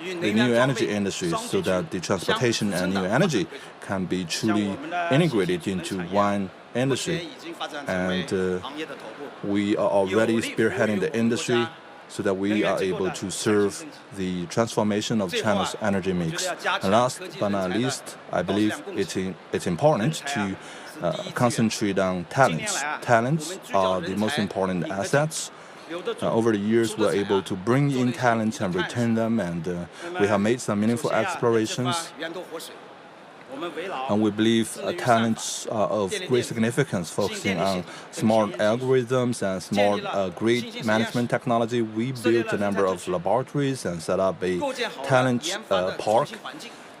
new energy industry, so that the transportation and new energy can be truly integrated into one industry. And we are already spearheading the industry so that we are able to serve the transformation of China's energy mix. And last but not least, I believe it's important to concentrate on talents. Talents are the most important assets. Over the years, we're able to bring in talents and retain them, and we have made some meaningful explorations. And we believe talents are of great significance, focusing on smart algorithms and smart grid management technology. We built a number of laboratories and set up a talent park.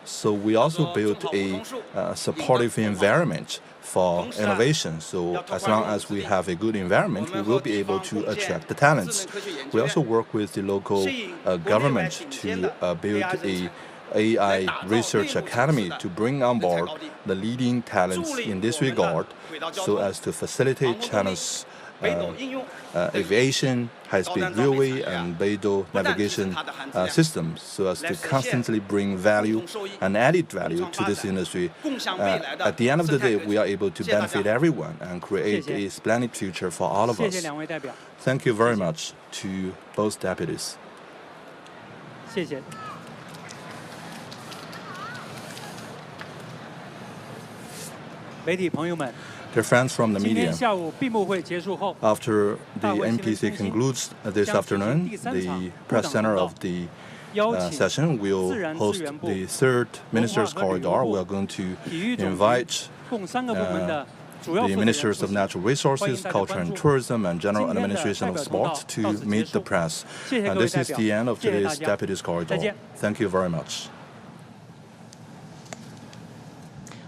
So we also built a supportive environment for innovation. So as long as we have a good environment, we will be able to attract the talents. We also work with the local government to build a AI Research Academy to bring on board the leading talents in this regard, so as to facilitate China's aviation, high-speed railway, and Beidou navigation systems, so as to constantly bring value and added value to this industry. At the end of the day, we are able to benefit everyone and create a splendid future for all of us. Thank you very much to both deputies. Dear friends from the media, after the NPC concludes this afternoon, the press center of the session will host the third Ministers' Corridor. We are going to invite the Ministers of Natural Resources, Culture and Tourism, and General Administration of Sports to meet the press. And this is the end of today's Deputies Corridor. Thank you very much.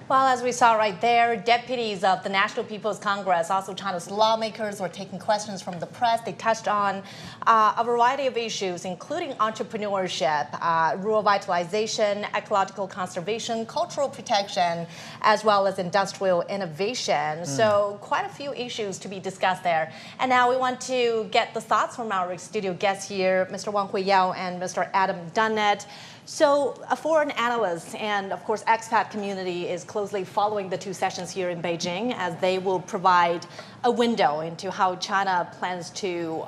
Well, as we saw right there, deputies of the National People's Congress, also China's lawmakers, were taking questions from the press. They touched on a variety of issues, including entrepreneurship, rural vitalization, ecological conservation, cultural protection, as well as industrial innovation. So quite a few issues to be discussed there. And now we want to get the thoughts from our studio guests here, Mr. Wang Huiyao and Mr. Adam Dunnett. So a foreign analyst and, of course, expat community is closely following the two sessions here in Beijing, as they will provide a window into how China plans to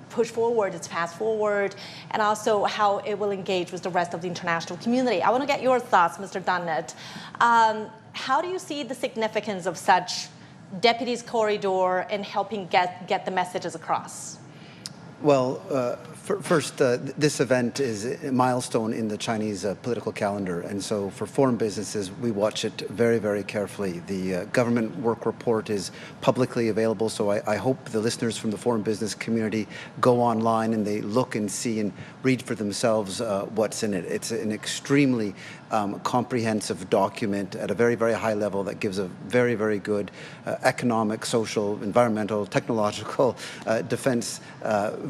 push forward its path forward, and also how it will engage with the rest of the international community. I want to get your thoughts, Mr. Dunnett. How do you see the significance of such Deputies Corridor in helping get the messages across? Well, first, this event is a milestone in the Chinese political calendar, and so for foreign businesses, we watch it very, very carefully. The government work report is publicly available, so I hope the listeners from the foreign business community go online and they look and see and read for themselves what's in it. It's an extremely comprehensive document at a very, very high level that gives a very, very good economic, social, environmental, technological defense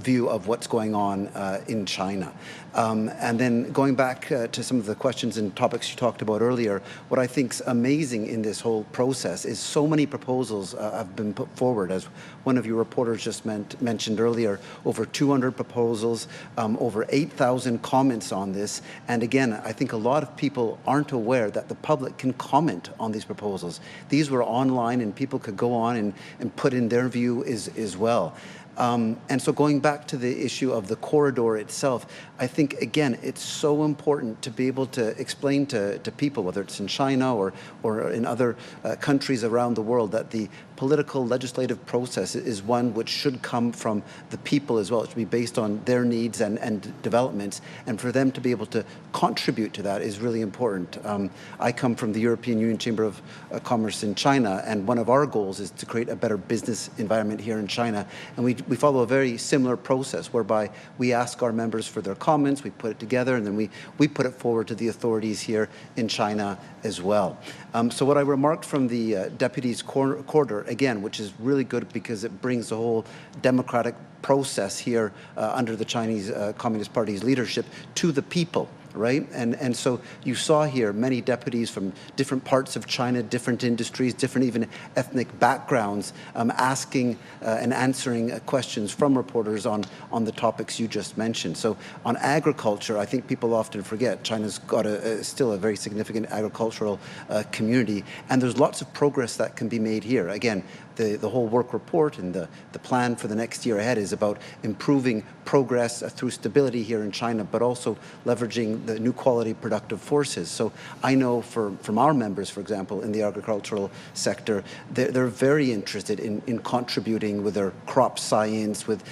view of what's going on in China. And then going back to some of the questions and topics you talked about earlier, what I think's amazing in this whole process is so many proposals have been put forward. As one of your reporters just mentioned earlier, over 200 proposals, over 8,000 comments on this. And again, I think a lot of people aren't aware that the public can comment on these proposals. These were online and people could go on and put in their view as well. And so going back to the issue of the corridor itself, I think, again, it's so important to be able to explain to people, whether it's in China or in other countries around the world, that the political legislative process is one which should come from the people as well. It should be based on their needs and developments, and for them to be able to contribute to that is really important. I come from the European Union Chamber of Commerce in China, and one of our goals is to create a better business environment here in China, and we we follow a very similar process whereby we ask our members for their comments, we put it together, and then we put it forward to the authorities here in China as well. So what I remarked from the Deputies Corridor, again, which is really good because it brings the whole democratic process here under the Chinese Communist Party's leadership to the people. Right? And so you saw here many deputies from different parts of China, different industries, different even ethnic backgrounds, asking and answering questions from reporters on the topics you just mentioned. So on agriculture, I think people often forget China's got still a very significant agricultural community, and there's lots of progress that can be made here. Again, the whole work report and the plan for the next year ahead is about improving progress through stability here in China, but also leveraging the new quality productive forces. So I know from our members, for example, in the agricultural sector, they're very interested in contributing with their crop science, with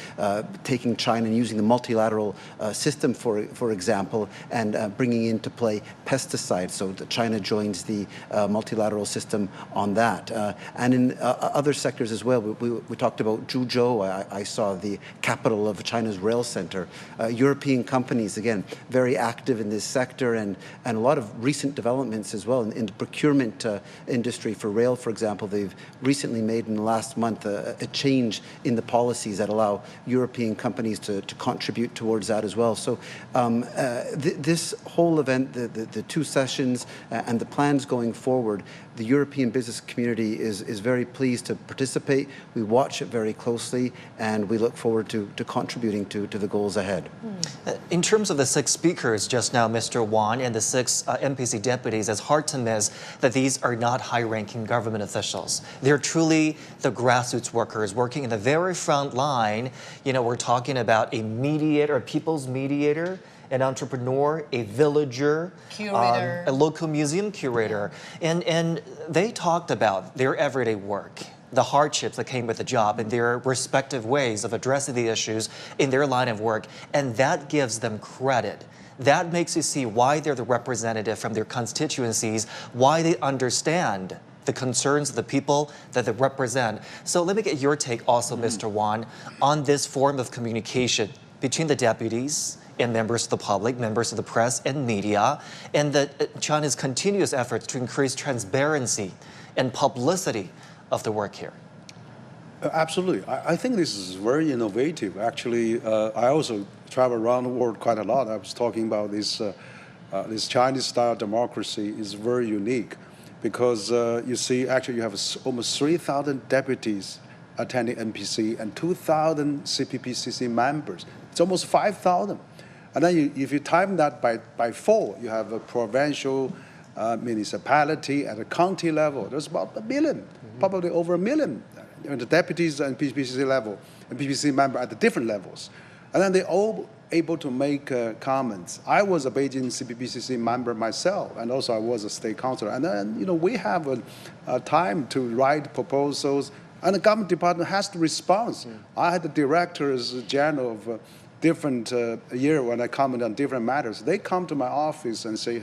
taking China and using the multilateral system, for example, and bringing into play pesticides. So that China joins the multilateral system on that. And in other sectors as well, we talked about Zhuzhou. I saw the capital of China's rail center. European companies, again, very active in this sector, and a lot of recent developments as well in the procurement industry for rail, for example. They've recently made in the last month a change in the policies that allow European companies to contribute towards that as well. So this whole event, the two sessions and the plans going forward, the European business community is very pleased to participate. We watch it very closely, and we look forward to contributing to the goals ahead. In terms of the 6 speakers just now, Mr. Wan, and the 6 NPC deputies, it's hard to miss that these are not high-ranking government officials. They're truly the grassroots workers working in the very front line. You know, we're talking about a mediator, a people's mediator, an entrepreneur, a villager, curator, a local museum curator. And they talked about their everyday work, the hardships that came with the job, and their respective ways of addressing the issues in their line of work. And that gives them credit. That makes you see why they're the representative from their constituencies, why they understand the concerns of the people that they represent. So let me get your take also, Mr. Wan, on this form of communication between the deputies and members of the public, members of the press and media, and China's continuous efforts to increase transparency and publicity of the work here. Absolutely. I think this is very innovative. Actually, I also travel around the world quite a lot. I was talking about this Chinese-style democracy is very unique because you see, actually, you have almost 3,000 deputies attending NPC and 2,000 CPPCC members. It's almost 5,000. And then if you time that by 4, you have a provincial municipality at a county level. There's about 1 million, probably over 1 million. The deputies and PPCC level, and PPCC member at the different levels. And then they all able to make comments. I was a Beijing CPPCC member myself, and also I was a state councillor. And then, we have a time to write proposals, and the government department has to respond. I had the directors general of different year when I comment on different matters. They come to my office and say,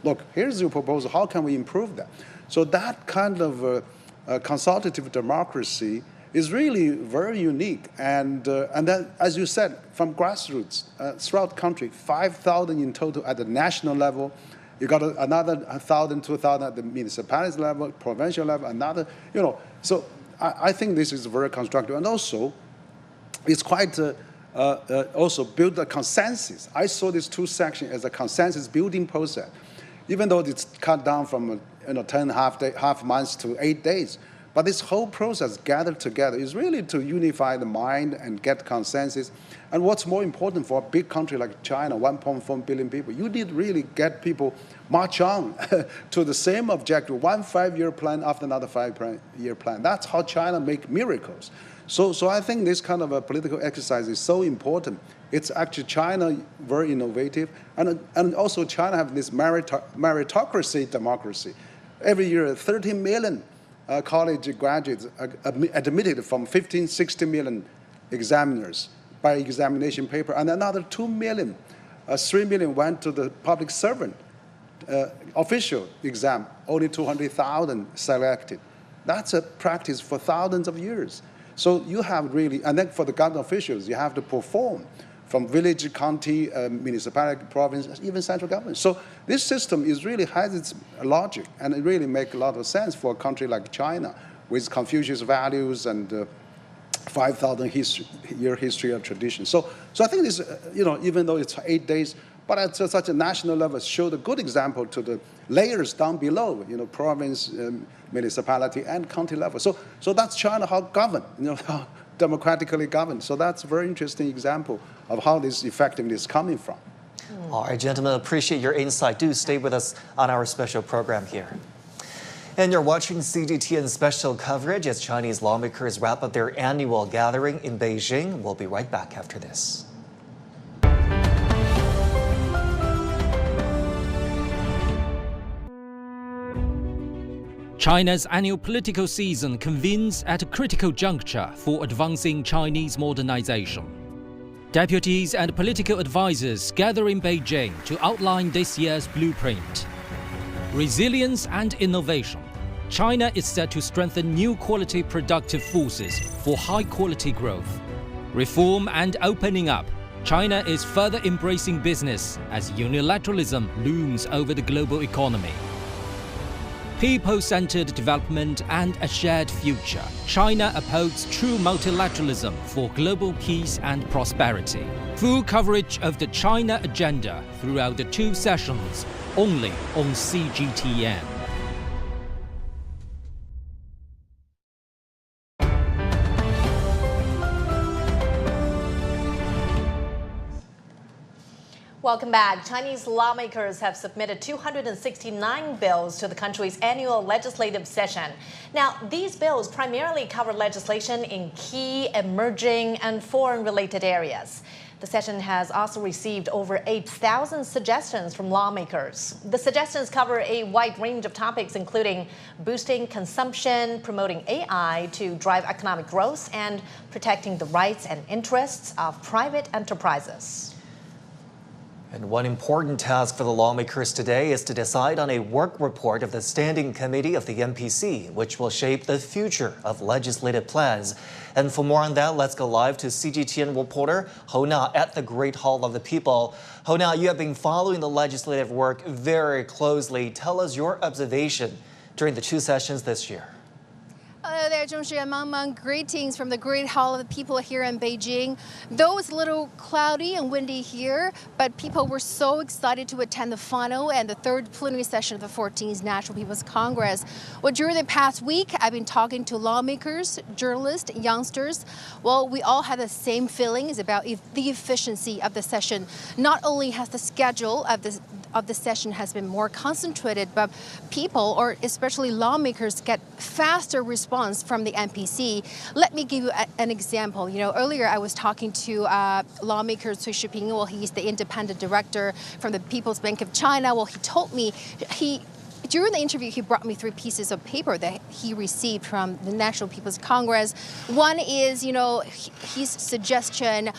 look, here's your proposal, how can we improve that? So that kind of consultative democracy is really very unique. And then, as you said, from grassroots, throughout the country, 5,000 in total at the national level. You got another 1,000, 2,000 at the municipality level, provincial level, another, So I think this is very constructive. And also, it's quite also build a consensus. I saw these 2 sections as a consensus building process, even though it's cut down from 10 half months to 8 days. But this whole process gathered together is really to unify the mind and get consensus. And what's more important for a big country like China, 1.4 billion people, you did really get people march on to the same objective, one 5-year plan after another 5-year plan. That's how China make miracles. So I think this kind of a political exercise is so important. It's actually China very innovative, and also China have this meritocracy democracy. Every year, 13 million college graduates admitted from 15, 16 million examiners by examination paper, and another 2 million, 3 million went to the public servant official exam, only 200,000 selected. That's a practice for thousands of years. So you have really, and then for the government officials, you have to perform from village, county, municipality, province, even central government. So this system is really has its logic, and it really makes a lot of sense for a country like China with Confucius values and 5,000-year history of tradition. So I think this, even though it's 8 days, but at such a national level, showed a good example to the layers down below, province, municipality, and county level. So that's China, how governed, how democratically governed. So that's a very interesting example of how this effectiveness is coming from. All right, gentlemen, appreciate your insight. Do stay with us on our special program here. And you're watching CGTN special coverage as Chinese lawmakers wrap up their annual gathering in Beijing. We'll be right back after this. China's annual political season convenes at a critical juncture for advancing Chinese modernization. Deputies and political advisors gather in Beijing to outline this year's blueprint. Resilience and innovation. China is set to strengthen new quality productive forces for high-quality growth. Reform and opening up. China is further embracing business as unilateralism looms over the global economy. People-centered development and a shared future. China upholds true multilateralism for global peace and prosperity. Full coverage of the China agenda throughout the 2 sessions, only on CGTN. Welcome back. Chinese lawmakers have submitted 269 bills to the country's annual legislative session. Now, these bills primarily cover legislation in key, emerging, and foreign-related areas. The session has also received over 8,000 suggestions from lawmakers. The suggestions cover a wide range of topics, including boosting consumption, promoting AI to drive economic growth, and protecting the rights and interests of private enterprises. And one important task for the lawmakers today is to decide on a work report of the Standing Committee of the NPC, which will shape the future of legislative plans. And for more on that, let's go live to CGTN reporter Ho Na at the Great Hall of the People. Ho Na, you have been following the legislative work very closely. Tell us your observation during the 2 sessions this year. Hello there, Zhongshi and Mangmang. Greetings from the Great Hall of the People here in Beijing. Though it's a little cloudy and windy here, but people were so excited to attend the final and the 3rd plenary session of the 14th National People's Congress. Well, during the past week, I've been talking to lawmakers, journalists, youngsters. Well, we all have the same feelings about the efficiency of the session. Not only has the schedule of the session has been more concentrated, but people, or especially lawmakers, get faster response from the NPC. Let me give you an example. Earlier I was talking to lawmaker Cui Shiping. Well, he's the independent director from the People's Bank of China. Well, he told me during the interview, he brought me 3 pieces of paper that he received from the National People's Congress. One is, his suggestion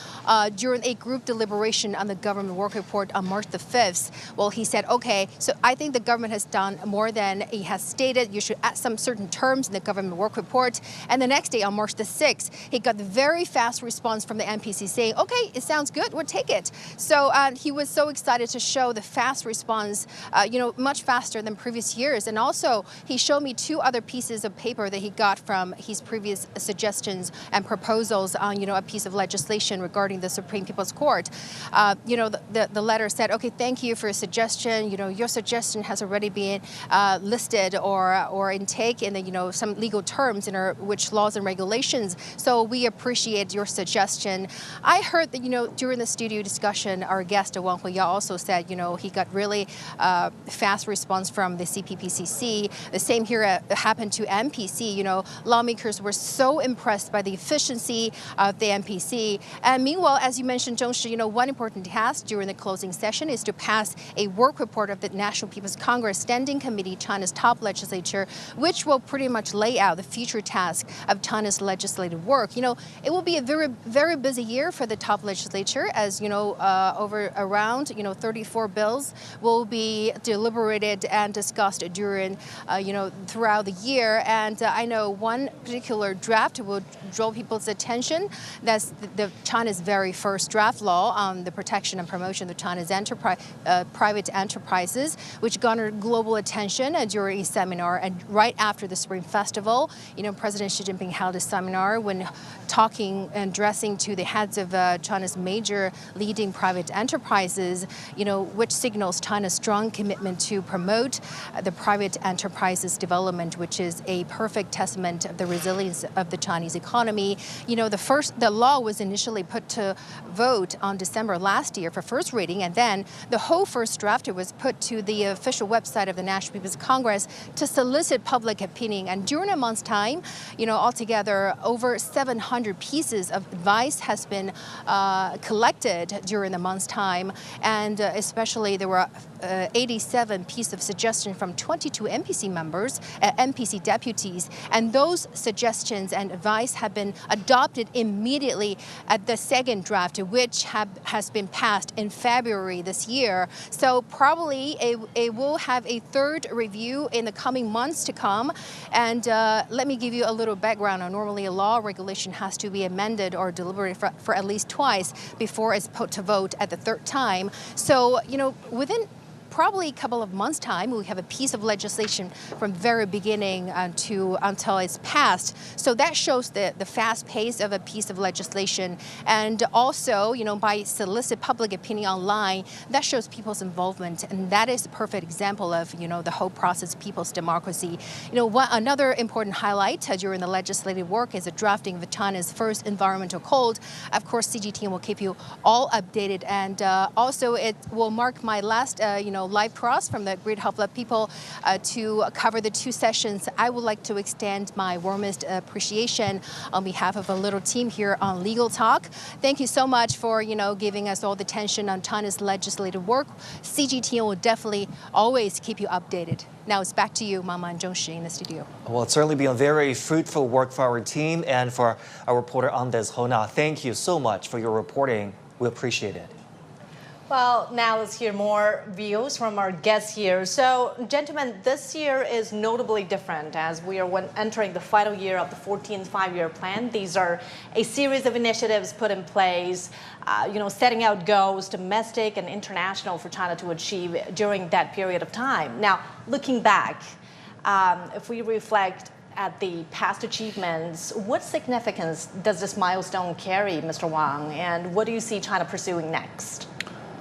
during a group deliberation on the government work report on March the 5th. Well, he said, okay, so I think the government has done more than it has stated. You should add some certain terms in the government work report. And the next day, on March the 6th, he got the very fast response from the NPC saying, okay, it sounds good, we'll take it. So he was so excited to show the fast response, much faster than previous years. And also, he showed me 2 other pieces of paper that he got from his previous suggestions and proposals on, a piece of legislation regarding the Supreme People's Court. The letter said, okay, thank you for your suggestion. Your suggestion has already been listed or intake in the, some legal terms in which laws and regulations. So we appreciate your suggestion. I heard that, during the studio discussion, our guest, Wang Huya, also said, he got really fast response from the CPPCC. The same here happened to NPC. Lawmakers were so impressed by the efficiency of the NPC. And meanwhile, as you mentioned, Zhongshi, one important task during the closing session is to pass a work report of the National People's Congress Standing Committee, China's top legislature, which will pretty much lay out the future task of China's legislative work. It will be a very, very busy year for the top legislature, as around 34 bills will be deliberated and discussed during, throughout the year. And I know one particular draft will draw people's attention. That's China's very first draft law on the protection and promotion of China's private enterprises, which garnered global attention during a seminar. And right after the Spring Festival, President Xi Jinping held a seminar when talking and addressing to the heads of China's major leading private enterprises, which signals China's strong commitment to promote the private enterprises development, which is a perfect testament of the resilience of the Chinese economy. The law was initially put to vote on December last year for first reading, and then the whole first draft was put to the official website of the National People's Congress to solicit public opinion. And during a month's time, altogether over 700 pieces of advice has been collected during the month's time, and especially there were 87 pieces of suggestions from 22 NPC members, NPC deputies, and those suggestions and advice have been adopted immediately at the second draft, which has been passed in February this year. So probably it will have a third review in the coming months to come. And let me give you a little background. Normally, a law regulation has to be amended or deliberated for at least twice before it's put to vote at the third time. So, within probably a couple of months' time, we have a piece of legislation from very beginning until it's passed. So that shows the fast pace of a piece of legislation. And also, by solicit public opinion online, that shows people's involvement. And that is a perfect example of, the whole process of people's democracy. Another important highlight during the legislative work is the drafting of China's first environmental code. Of course, CGTN will keep you all updated. And also, it will mark my last, live cross from the Great Hall of the People to cover the two sessions. I would like to extend my warmest appreciation on behalf of a little team here on Legal Talk. Thank you so much for, giving us all the attention on China's legislative work. CGTN will definitely always keep you updated. Now it's back to you, Mama and Zhongshi, in the studio. Well, it's certainly been a very fruitful work for our team and for our reporter Andes Hona. Thank you so much for your reporting. We appreciate it. Well, now let's hear more views from our guests here. So, gentlemen, this year is notably different as we are entering the final year of the 14th five-year plan. These are a series of initiatives put in place, setting out goals, domestic and international, for China to achieve during that period of time. Now, looking back, if we reflect at the past achievements, what significance does this milestone carry, Mr. Wang, and what do you see China pursuing next?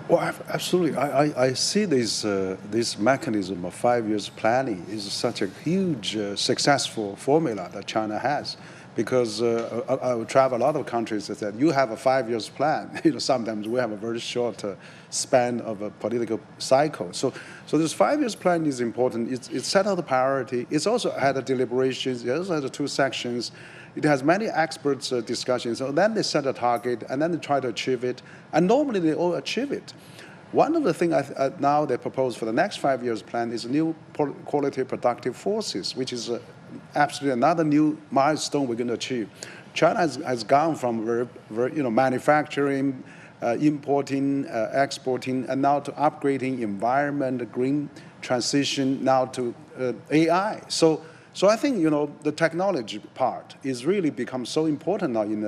Well, absolutely. I see this mechanism of 5 years planning is such a huge successful formula that China has, because I would travel a lot of countries that said, you have a 5 years plan. Sometimes we have a very short span of a political cycle. So this 5 years plan is important. It's set out the priority. It's also had a deliberations. It also has 2 sections. It has many experts' discussions. So then they set a target, and then they try to achieve it. And normally they all achieve it. One of the things now they propose for the next 5 years plan is new quality productive forces, which is absolutely another new milestone we're going to achieve. China has gone from manufacturing, importing, exporting, and now to upgrading environment, green transition, now to AI. So I think the technology part is really become so important now in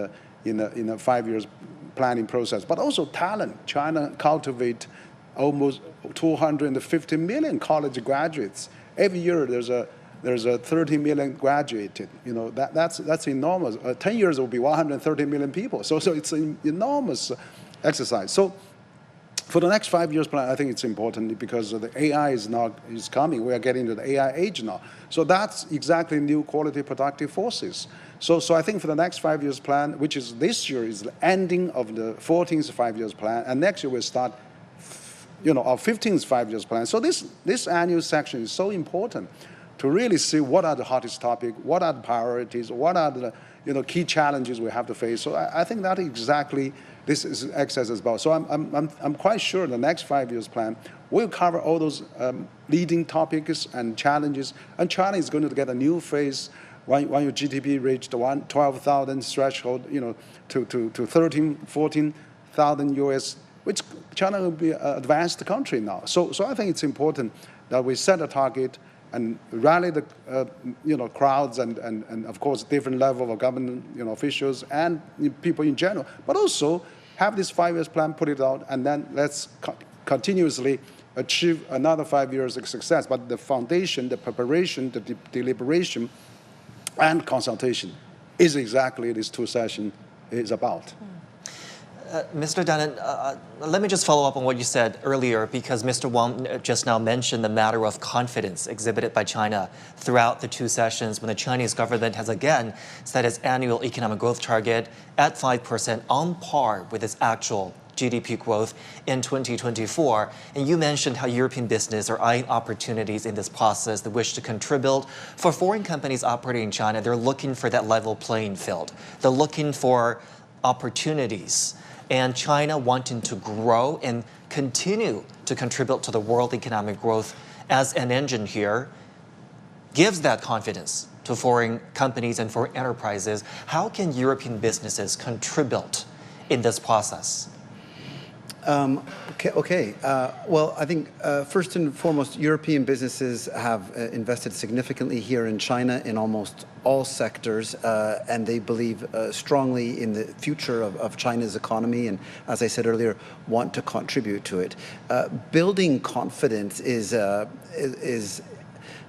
the 5 years planning process. But also talent. China cultivate almost 250 million college graduates. Every year there's a 30 million graduated. That's enormous. 10 years will be 130 million people. So it's an enormous exercise. So for the next 5 years plan, I think it's important because the AI is coming. We are getting to the AI age now. So that's exactly new quality productive forces. So I think for the next 5 years plan, which is this year, is the ending of the 14th 5 years plan, and next year we'll start, our 15th 5 years plan. So this annual section is so important to really see what are the hottest topics, what are the priorities, what are the key challenges we have to face. So I think that exactly this is exercise is about. So I'm quite sure the next 5 years plan will cover all those leading topics and challenges. And China is going to get a new phase when your GDP reached the 12,000 threshold, to 13, 14,000 US which China will be an advanced country now. So I think it's important that we set a target and rally the crowds and of course different level of government officials and people in general, but also have this 5 years plan, put it out, and then let's continuously achieve another 5 years of success. But the foundation, the preparation, the deliberation, and consultation is exactly this 2 sessions is about. Mr. Dannon, let me just follow up on what you said earlier, because Mr. Wang just now mentioned the matter of confidence exhibited by China throughout the 2 sessions when the Chinese government has again set its annual economic growth target at 5%, on par with its actual GDP growth in 2024. And you mentioned how European business are eyeing opportunities in this process that wish to contribute. For foreign companies operating in China, they're looking for that level playing field. They're looking for opportunities. And China wanting to grow and continue to contribute to the world economic growth as an engine here gives that confidence to foreign companies and foreign enterprises. How can European businesses contribute in this process? Well, I think first and foremost, European businesses have invested significantly here in China in almost all sectors, and they believe strongly in the future of China's economy, and as I said earlier, want to contribute to it. Building confidence is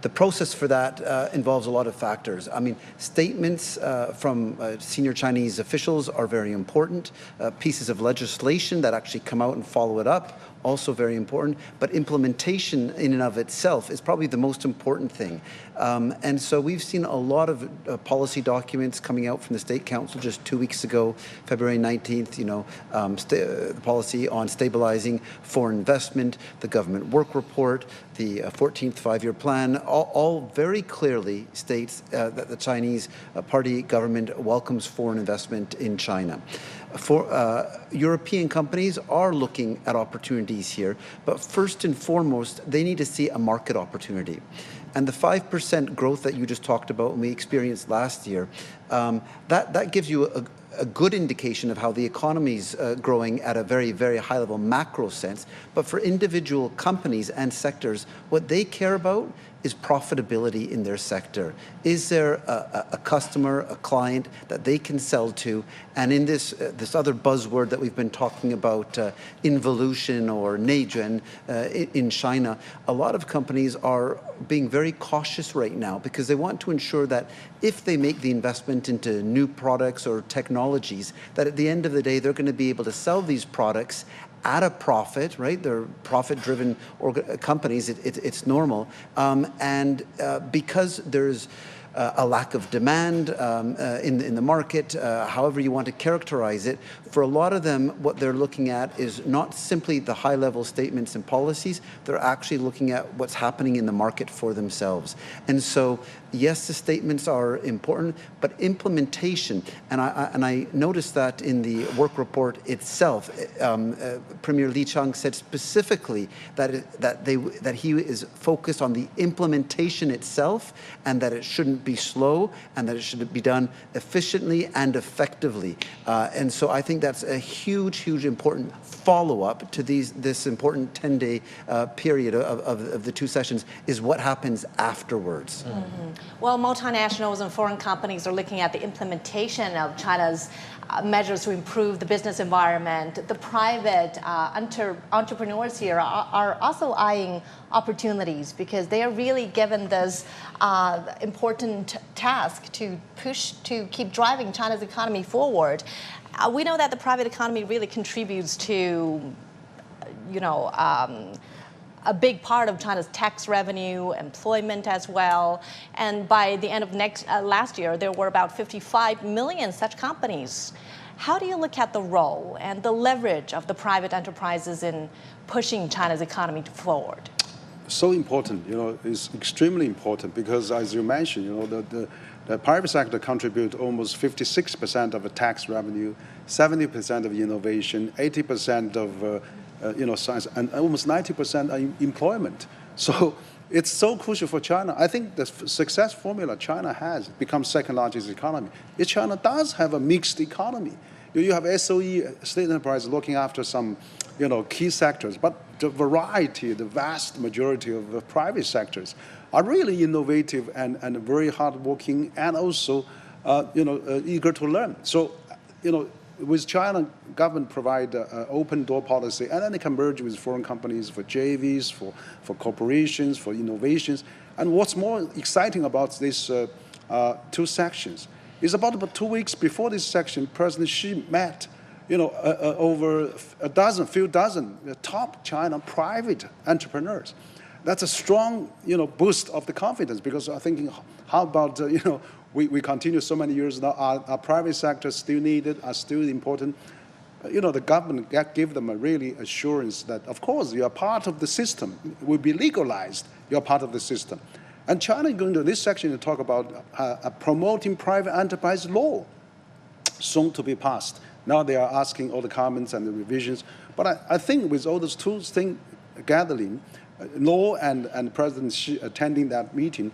the process for that involves a lot of factors. I mean, statements from senior Chinese officials are very important. Pieces of legislation that actually come out and follow it up, also very important. But implementation in and of itself is probably the most important thing. And so we've seen a lot of policy documents coming out from the State Council just 2 weeks ago, February 19th, the policy on stabilizing foreign investment, the government work report, the 14th five-year plan, all very clearly states that the Chinese party government welcomes foreign investment in China. European companies are looking at opportunities here, but first and foremost, they need to see a market opportunity. And the 5% growth that you just talked about and we experienced last year, that gives you a good indication of how the economy's growing at a very, very high level macro sense. But for individual companies and sectors, what they care about is profitability in their sector. Is there a customer, a client that they can sell to? And in this other buzzword that we've been talking about, involution or neizhen in China, a lot of companies are being very cautious right now because they want to ensure that if they make the investment into new products or technologies, that at the end of the day, they're going to be able to sell these products at a profit, right? They're profit-driven companies. It's normal. And because there's a lack of demand in the market, however you want to characterize it, for a lot of them, what they're looking at is not simply the high-level statements and policies. They're actually looking at what's happening in the market for themselves. And so, yes, the statements are important, but implementation, and I noticed that in the work report itself, Premier Li Qiang said specifically that he is focused on the implementation itself, and that it shouldn't be slow, and that it should be done efficiently and effectively. And so I think that's a huge important follow-up to this important 10-day period of the 2 sessions is what happens afterwards. Mm-hmm. Well, multinationals and foreign companies are looking at the implementation of China's measures to improve the business environment. The private entrepreneurs here are also eyeing opportunities because they are really given this important task to keep driving China's economy forward. We know that the private economy really contributes to, a big part of China's tax revenue, employment as well. And by the end of last year, there were about 55 million such companies. How do you look at the role and the leverage of the private enterprises in pushing China's economy forward? So important, it's extremely important because, as you mentioned, the private sector contributes almost 56% of the tax revenue, 70% of innovation, 80% of science, and almost 90% employment. So it's so crucial for China. I think the success formula China has become second largest economy. China does have a mixed economy. You have SOE, state enterprise, looking after some key sectors, but the variety, the vast majority of the private sectors are really innovative and very hardworking and also, eager to learn. So, with China, government provide open door policy, and then they can merge with foreign companies for JVs, for corporations, for innovations. And what's more exciting about these two sections is about 2 weeks before this section, President Xi met, over few dozen top China private entrepreneurs. That's a strong, boost of the confidence, because I'm thinking, how about, we continue so many years now, our private sector still needed, are still important. The government give them a really assurance that, of course, you are part of the system, will be legalized, you're part of the system. And China is going to this section to talk about promoting private enterprise law, soon to be passed. Now they are asking all the comments and the revisions. But I think with all those two things gathering, law and President Xi attending that meeting,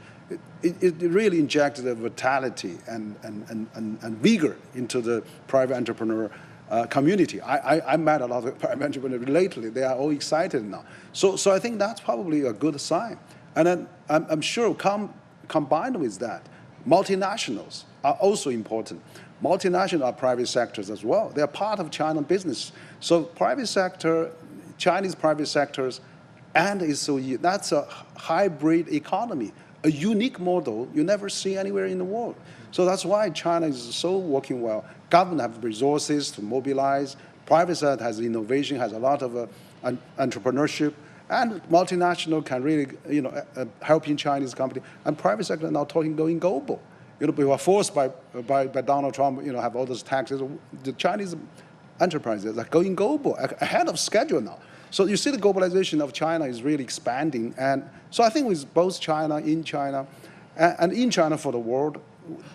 it really injected a vitality and vigor into the private entrepreneur community. I met a lot of private entrepreneurs lately. They are all excited now. So I think that's probably a good sign. And then I'm sure combined with that, multinationals are also important. Multinational are private sectors as well. They are part of China business. So private sector, Chinese private sectors, and SOE, that's a hybrid economy, a unique model you never see anywhere in the world. So that's why China is so working well. Government have resources to mobilize. Private sector has innovation, has a lot of entrepreneurship. And multinational can really, helping Chinese company. And private sector now going global. We were forced by Donald Trump, have all those taxes. The Chinese enterprises are going global ahead of schedule now. So you see the globalization of China is really expanding. And so I think with both China, in China, and in China for the world,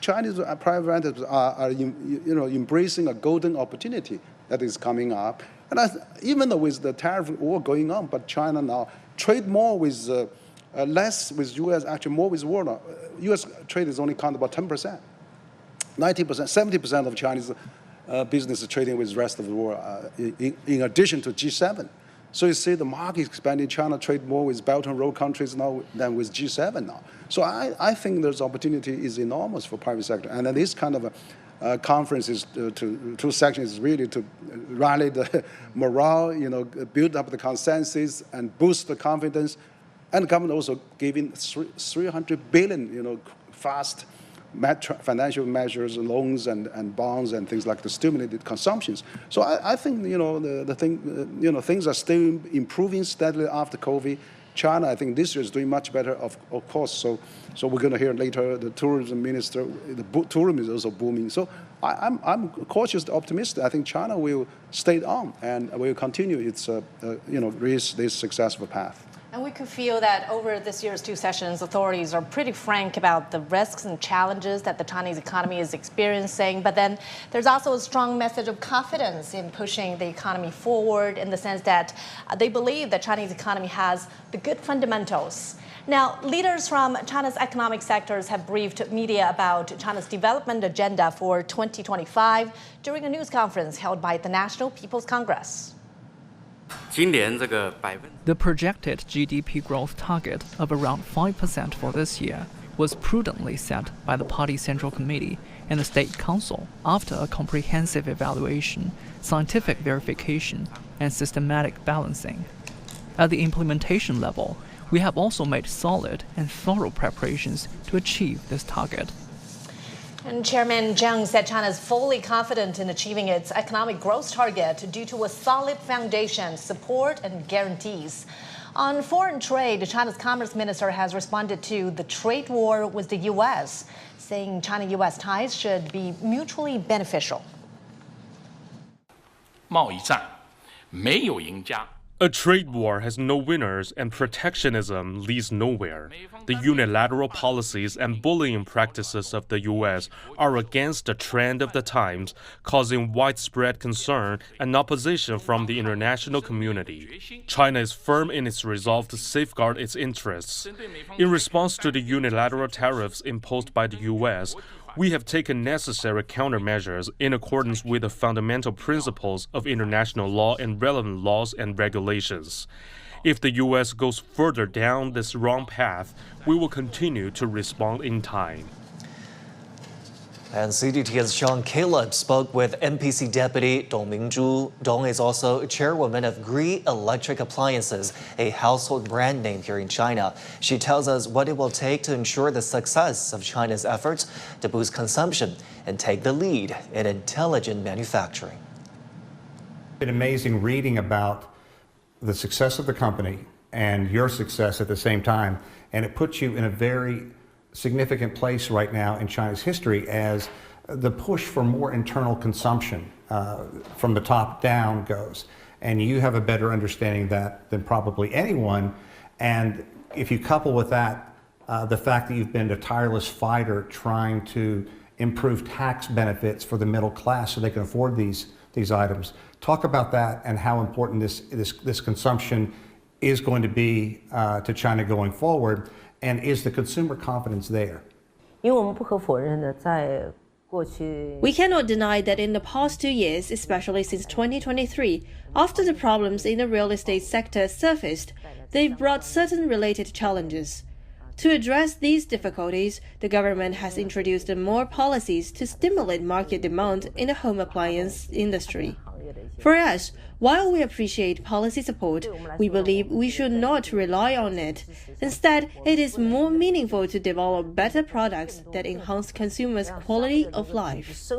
Chinese private enterprises are embracing a golden opportunity that is coming up. And even though with the tariff war going on, but China now trade more with, less with U.S., actually more with world now. U.S. trade is only count about 10%. 90%, 70% of Chinese business is trading with the rest of the world, in addition to G7. So you see the market expanding. China trade more with Belt and Road countries now than with G7 now. So I think there's opportunity is enormous for private sector. And this kind of conferences two sections is really to rally the morale, build up the consensus and boost the confidence. And the government also giving 300 billion, fast financial measures, loans and bonds and things like the stimulated consumptions. So I think things are still improving steadily after COVID. China, I think this year is doing much better, of course. So we're going to hear later the tourism minister. The tourism is also booming. So I'm cautiously optimistic. I think China will stay on and will continue its reach this successful path. And we could feel that over this year's two sessions, authorities are pretty frank about the risks and challenges that the Chinese economy is experiencing. But then there's also a strong message of confidence in pushing the economy forward, in the sense that they believe the Chinese economy has the good fundamentals. Now, leaders from China's economic sectors have briefed media about China's development agenda for 2025 during a news conference held by the National People's Congress. The projected GDP growth target of around 5% for this year was prudently set by the Party Central Committee and the State Council after a comprehensive evaluation, scientific verification, and systematic balancing. At the implementation level, we have also made solid and thorough preparations to achieve this target. And Chairman Zhang said China is fully confident in achieving its economic growth target due to a solid foundation, support, and guarantees. On foreign trade, China's Commerce Minister has responded to the trade war with the U.S., saying China-U.S. ties should be mutually beneficial. 贸易战没有赢家。 A trade war has no winners and protectionism leads nowhere. The unilateral policies and bullying practices of the U.S. are against the trend of the times, causing widespread concern and opposition from the international community. China is firm in its resolve to safeguard its interests. In response to the unilateral tariffs imposed by the U.S., We have taken necessary countermeasures in accordance with the fundamental principles of international law and relevant laws and regulations. If the U.S. goes further down this wrong path, we will continue to respond in time. And CGTN's Sean Caleb spoke with NPC Deputy Dong Mingzhu. Dong is also chairwoman of Gree Electric Appliances, a household brand name here in China. She tells us what it will take to ensure the success of China's efforts to boost consumption and take the lead in intelligent manufacturing. It's been amazing reading about the success of the company and your success at the same time, and it puts you in a very significant place right now in China's history as the push for more internal consumption from the top down goes. And you have a better understanding of that than probably anyone. And if you couple with that the fact that you've been a tireless fighter trying to improve tax benefits for the middle class so they can afford these items, talk about that and how important this consumption is going to be to China going forward. And is the consumer confidence there? We cannot deny that in the past 2 years, especially since 2023, after the problems in the real estate sector surfaced, they've brought certain related challenges. To address these difficulties, the government has introduced more policies to stimulate market demand in the home appliance industry. For us, while we appreciate policy support, we believe we should not rely on it. Instead, it is more meaningful to develop better products that enhance consumers' quality of life.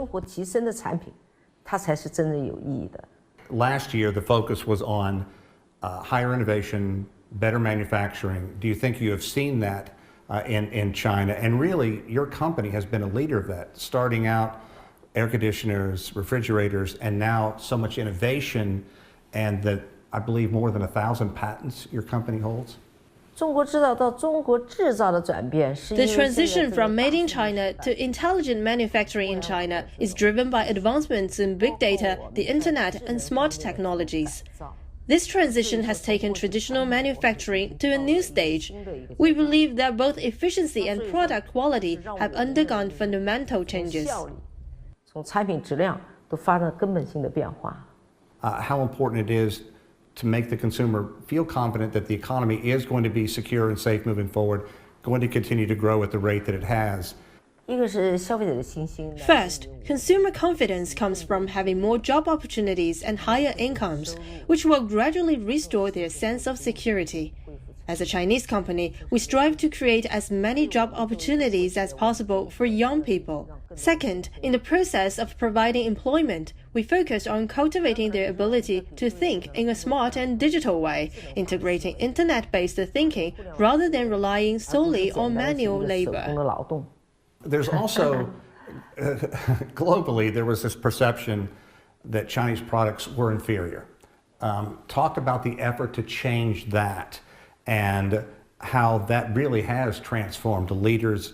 Last year, the focus was on higher innovation, better manufacturing. Do you think you have seen that in China? And really, your company has been a leader of that, starting out air conditioners, refrigerators, and now so much innovation, and that I believe more than 1,000 patents your company holds? The transition from made in China to intelligent manufacturing in China is driven by advancements in big data, the internet, and smart technologies. This transition has taken traditional manufacturing to a new stage. We believe that both efficiency and product quality have undergone fundamental changes. How important it is to make the consumer feel confident that the economy is going to be secure and safe moving forward, going to continue to grow at the rate that it has. First, consumer confidence comes from having more job opportunities and higher incomes, which will gradually restore their sense of security. As a Chinese company, we strive to create as many job opportunities as possible for young people. Second, in the process of providing employment, we focus on cultivating their ability to think in a smart and digital way, integrating internet-based thinking rather than relying solely on manual labor. There's also, globally, there was this perception that Chinese products were inferior. Talk about the effort to change that and how that really has transformed leaders.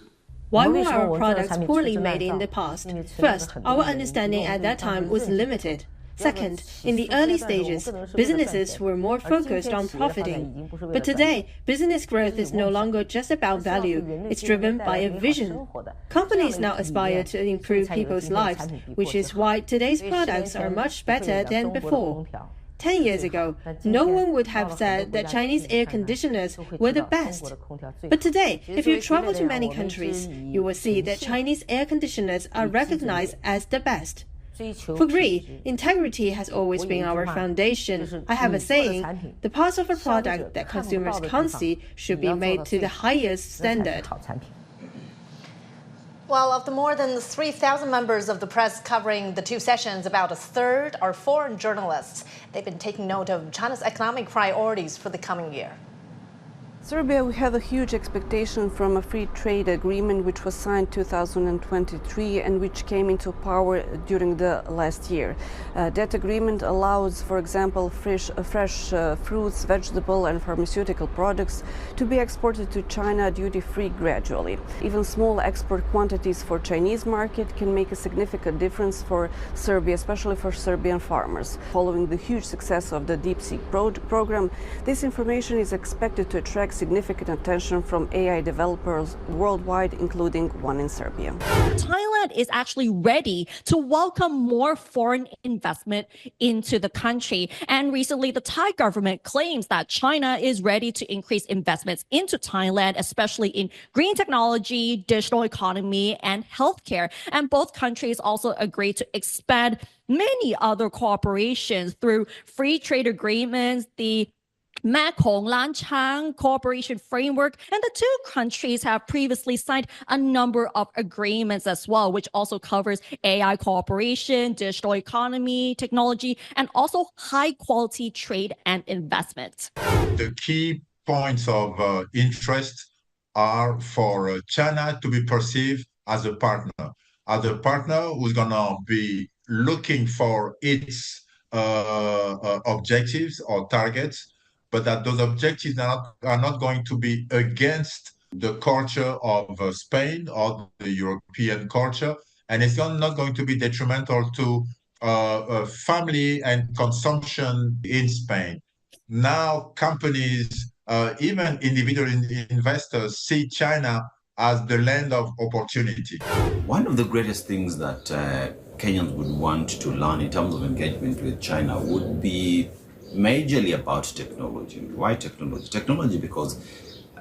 Why were our products poorly made in the past? First, our understanding at that time was limited. Second, in the early stages, businesses were more focused on profiting. But today, business growth is no longer just about value, it's driven by a vision. Companies now aspire to improve people's lives, which is why today's products are much better than before. 10 years ago, no one would have said that Chinese air conditioners were the best. But today, if you travel to many countries, you will see that Chinese air conditioners are recognized as the best. For Gree, integrity has always been our foundation. I have a saying, the parts of a product that consumers can't see should be made to the highest standard. Well, of the more than 3,000 members of the press covering the two sessions, about a third are foreign journalists. They've been taking note of China's economic priorities for the coming year. Serbia, we have a huge expectation from a free trade agreement which was signed 2023 and which came into power during the last year. That agreement allows, for example, fresh fruits, vegetable and pharmaceutical products to be exported to China duty-free gradually. Even small export quantities for Chinese market can make a significant difference for Serbia, especially for Serbian farmers. Following the huge success of the Deep Sea program, this information is expected to attract significant attention from AI developers worldwide, including one in Serbia. Thailand is actually ready to welcome more foreign investment into the country. And recently, the Thai government claims that China is ready to increase investments into Thailand, especially in green technology, digital economy, and healthcare. And both countries also agreed to expand many other cooperations through free trade agreements, the Mekong Lanchang Cooperation Framework, and the two countries have previously signed a number of agreements as well, which also covers AI cooperation, digital economy, technology, and also high-quality trade and investment. The key points of interest are for China to be perceived as a partner who's going to be looking for its objectives or targets, but that those objectives are not going to be against the culture of Spain or the European culture, and it's not going to be detrimental to family and consumption in Spain. Now, companies, even individual investors, see China as the land of opportunity. One of the greatest things that Kenyans would want to learn in terms of engagement with China would be majorly about technology. Why technology? Technology because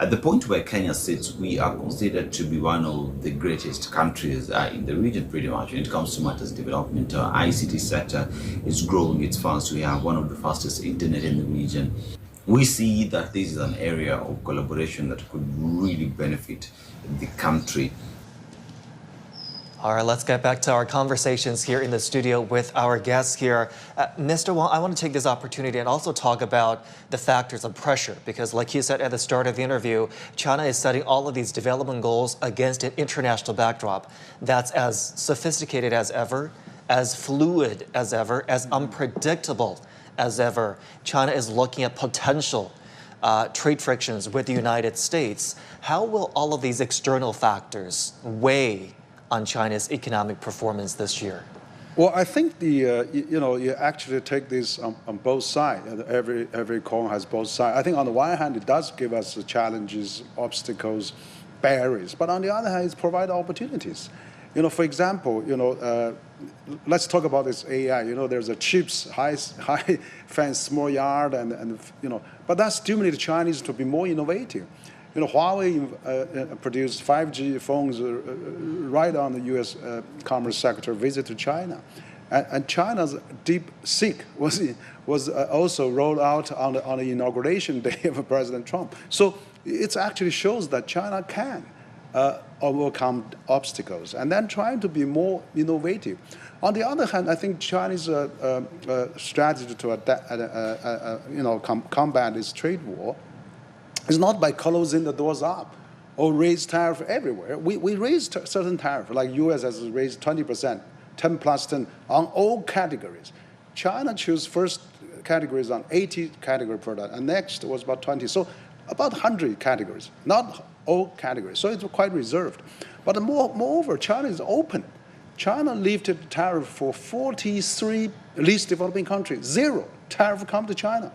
at the point where Kenya sits, we are considered to be one of the greatest countries in the region, pretty much. When it comes to matters development, our ICT sector is growing its fast. We have one of the fastest internet in the region. We see that this is an area of collaboration that could really benefit the country. All right, let's get back to our conversations here in the studio with our guests here. Mr. Wang, I want to take this opportunity and also talk about the factors of pressure, because like you said at the start of the interview, China is setting all of these development goals against an international backdrop that's as sophisticated as ever, as fluid as ever, as unpredictable as ever. China is looking at potential trade frictions with the United States. How will all of these external factors weigh on China's economic performance this year? Well, I think you actually take this on both sides. Every coin has both sides. I think on the one hand, it does give us challenges, obstacles, barriers, but on the other hand, it provides opportunities. For example, let's talk about this AI. There's a chips, high fence, small yard, and but that stimulates Chinese to be more innovative. Huawei produced 5G phones right on the U.S. Commerce Secretary visit to China. And China's DeepSeek was also rolled out on the inauguration day of President Trump. So it actually shows that China can overcome obstacles and then trying to be more innovative. On the other hand, I think China's strategy to combat this trade war is not by closing the doors up or raise tariff everywhere. We raised certain tariff, like U.S. has raised 20%, 10 plus 10 on all categories. China chose first categories on 80 category product, and next was about 20. So about 100 categories, not all categories. So it's quite reserved. But moreover, China is open. China lifted tariff for 43 least developing countries. 0 tariff come to China.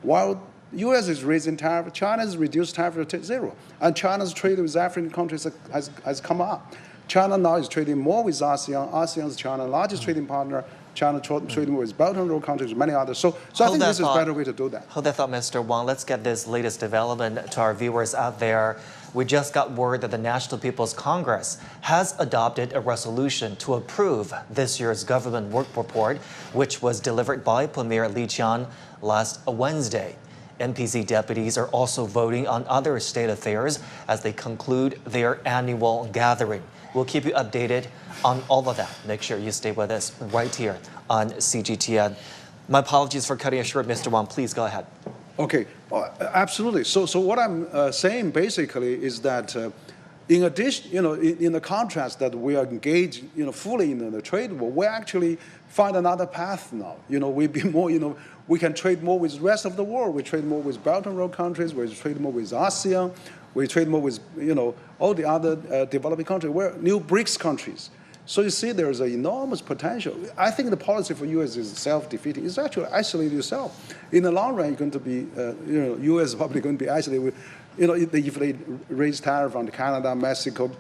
While U.S. is raising tariff, China has reduced tariff to 0. And China's trade with African countries has come up. China now is trading more with ASEAN. ASEAN is China's largest trading partner. China trading with Belt and Road countries, many others. So I think this is a better way to do that. Hold that thought, Mr. Wang. Let's get this latest development to our viewers out there. We just got word that the National People's Congress has adopted a resolution to approve this year's government work report, which was delivered by Premier Li Qiang last Wednesday. NPC deputies are also voting on other state affairs as they conclude their annual gathering. We'll keep you updated on all of that. Make sure you stay with us right here on CGTN. My apologies for cutting it short, Mr. Wang. Please go ahead. Okay, absolutely. So what I'm saying basically is that in addition, in the contrast that we are engaged, fully in the trade war, we actually find another path now. We be more, we can trade more with the rest of the world. We trade more with Belt and Road countries. We trade more with ASEAN. We trade more with, all the other developing countries. We're new BRICS countries. So you see there's an enormous potential. I think the policy for U.S. is self-defeating. It's actually isolate yourself. In the long run, you're going to be, U.S. is probably going to be isolated. If they raise tariff on Canada, Mexico,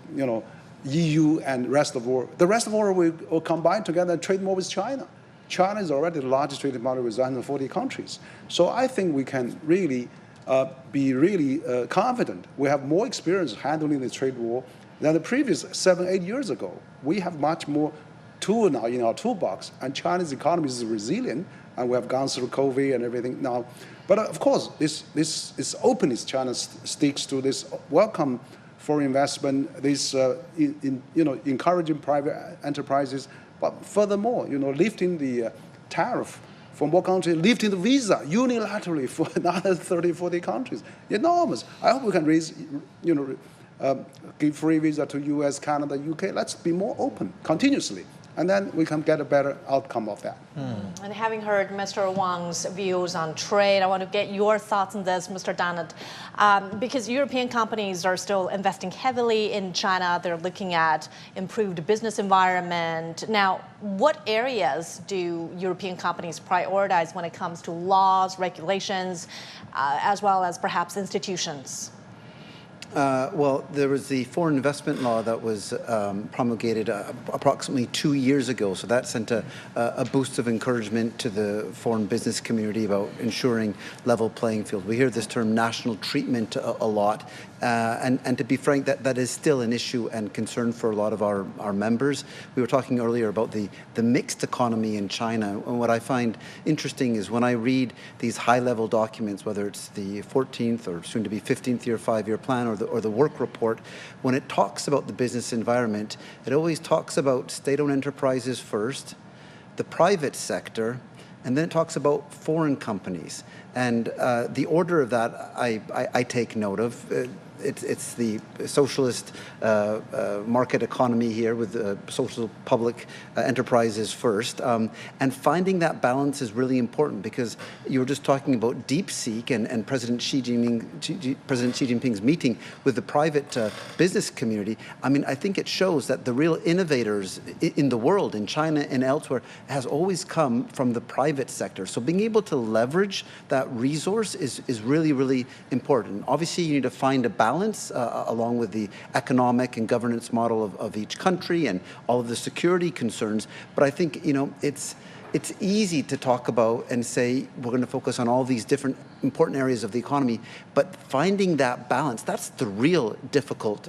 EU and rest of the world, the rest of the world will combine together and trade more with China. China is already the largest trading partner with 140 countries. So I think we can really be really confident. We have more experience handling the trade war than the previous 7-8 years ago. We have much more tool now in our toolbox, and China's economy is resilient, and we have gone through COVID and everything now. But of course, this openness China sticks to, this welcome foreign investment, this encouraging private enterprises, but furthermore, lifting the tariff for more countries, lifting the visa unilaterally for another 30, 40 countries. Enormous. I hope we can raise, give free visa to US, Canada, UK. Let's be more open continuously. And then we can get a better outcome of that. And having heard Mr. Wang's views on trade, I want to get your thoughts on this, Mr. Donald, because European companies are still investing heavily in China. They're looking at improved business environment. Now, what areas do European companies prioritize when it comes to laws, regulations, as well as perhaps institutions? Well, there was the foreign investment law that was promulgated approximately 2 years ago. So that sent a boost of encouragement to the foreign business community about ensuring level playing field. We hear this term national treatment a lot. And to be frank, that is still an issue and concern for a lot of our members. We were talking earlier about the mixed economy in China. And what I find interesting is when I read these high-level documents, whether it's the 14th or soon to be 15th year, 5-year plan or the work report, when it talks about the business environment, it always talks about state-owned enterprises first, the private sector, and then it talks about foreign companies. And the order of that I take note of. It's the socialist market economy here with social public enterprises first. And finding that balance is really important because you were just talking about DeepSeek and President Xi Jinping's meeting with the private business community. I mean, I think it shows that the real innovators in the world, in China and elsewhere, has always come from the private sector. So being able to leverage that resource is really, really important. Obviously, you need to find a balance along with the economic and governance model of each country and all of the security concerns. But I think, it's easy to talk about and say we're going to focus on all these different important areas of the economy, but finding that balance, that's the real difficult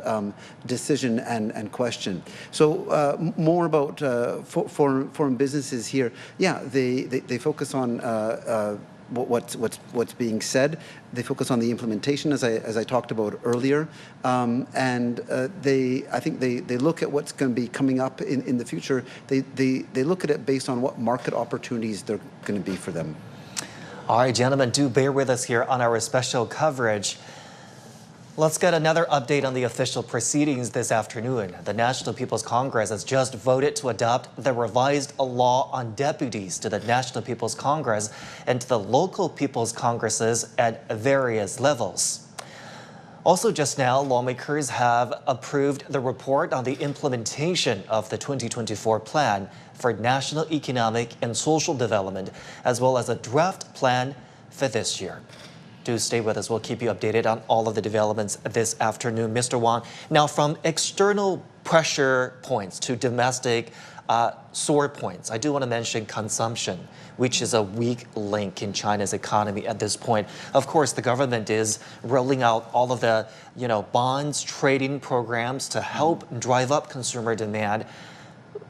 decision and question. So more about foreign businesses here. Yeah, they focus on what's being said. They focus on the implementation, as I talked about earlier, and I think they look at what's going to be coming up in the future. They look at it based on what market opportunities they're going to be for them. All right, gentlemen, do bear with us here on our special coverage. Let's get another update on the official proceedings this afternoon. The National People's Congress has just voted to adopt the revised law on deputies to the National People's Congress and to the local People's Congresses at various levels. Also just now, lawmakers have approved the report on the implementation of the 2024 Plan for National Economic and Social Development, as well as a draft plan for this year. Do stay with us. We'll keep you updated on all of the developments this afternoon. Mr. Wang, now from external pressure points to domestic sore points, I do want to mention consumption, which is a weak link in China's economy at this point. Of course, the government is rolling out all of the bonds trading programs to help drive up consumer demand.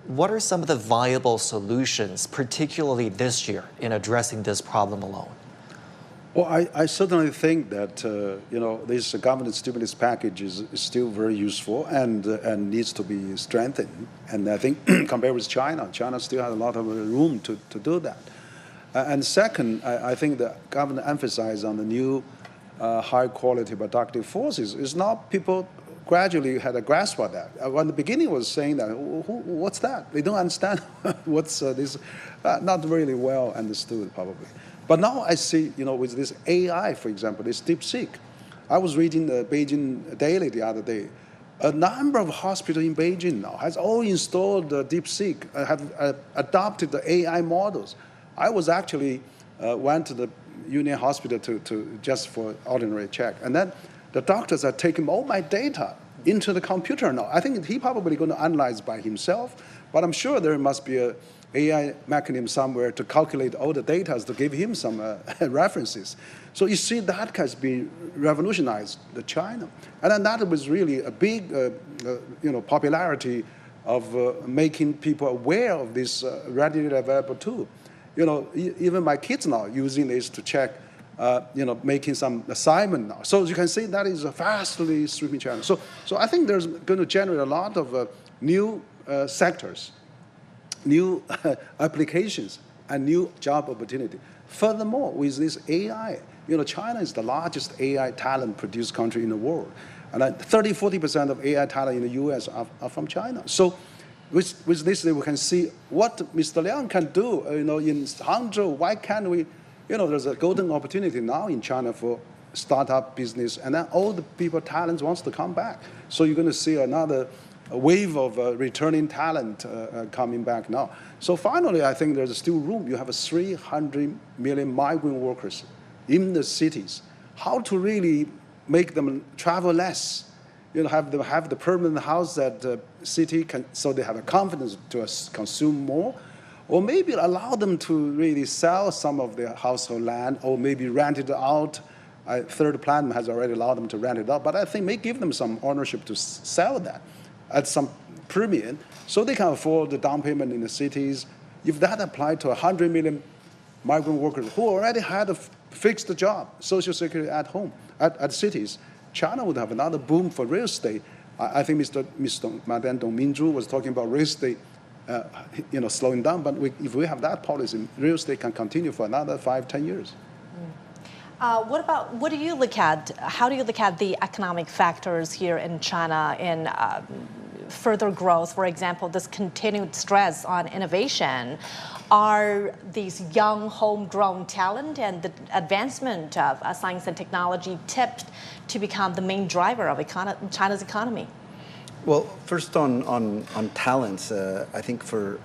What are some of the viable solutions, particularly this year, in addressing this problem alone? Well, I certainly think that this government stimulus package is still very useful and needs to be strengthened. And I think compared with China still has a lot of room to do that. And second, I think the government emphasized on the new high-quality productive forces is now people gradually had a grasp of that. When the beginning was saying that, what's that? They don't understand what's this, not really well understood probably. But now I see, with this AI, for example, this DeepSeek. I was reading the Beijing Daily the other day. A number of hospitals in Beijing now has all installed DeepSeek, have adopted the AI models. I was actually went to the Union Hospital to just for ordinary check, and then the doctors are taking all my data into the computer now. I think he probably going to analyze by himself, but I'm sure there must be a AI mechanism somewhere to calculate all the data to give him some references. So you see that has been revolutionized China, and then that was really a big, popularity of making people aware of this readily available tool. Even my kids now using this to check, making some assignment now. So you can see that is a fastly sweeping channel. So I think there's going to generate a lot of new sectors, new applications, and new job opportunity. Furthermore, with this AI, China is the largest AI talent produced country in the world. And 30–40% of AI talent in the US are from China. So with this, we can see what Mr. Liang can do, in Hangzhou. Why can't we, there's a golden opportunity now in China for startup business, and then all the people, talents wants to come back. So you're going to see another wave of returning talent coming back now. So finally, I think there's still room. You have 300 million migrant workers in the cities. How to really make them travel less? Have them have the permanent house at the city, so they have a confidence to consume more, or maybe allow them to really sell some of their household land, or maybe rent it out. Third Platinum has already allowed them to rent it out, but I think may give them some ownership to sell that at some premium, so they can afford the down payment in the cities. If that applied to 100 million migrant workers who already had a fixed job, social security at home, at cities, China would have another boom for real estate. I think Madame Dong Minzhu was talking about real estate, slowing down. But if we have that policy, real estate can continue for another 5–10 years. What do you look at? How do you look at the economic factors here in China in further growth? For example, this continued stress on innovation. Are these young, homegrown talent and the advancement of science and technology tipped to become the main driver of China's economy? Well, first on talents, I think for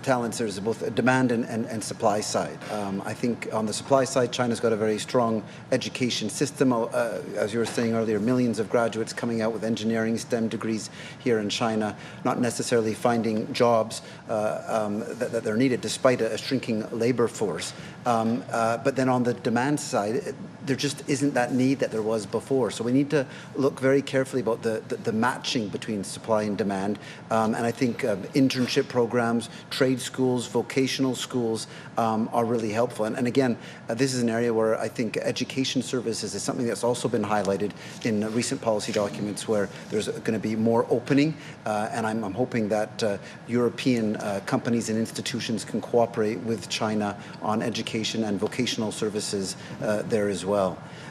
talents, there's both a demand and supply side. I think on the supply side, China's got a very strong education system. As you were saying earlier, millions of graduates coming out with engineering, STEM degrees here in China, not necessarily finding jobs that they're needed despite a shrinking labor force. But then on the demand side, there just isn't that need that there was before. So we need to look very carefully about the matching between supply and demand. And I think internship programs, trade schools, vocational schools are really helpful. And again, this is an area where I think education services is something that's also been highlighted in recent policy documents, where there's going to be more opening. And I'm hoping that European companies and institutions can cooperate with China on education and vocational services there as well.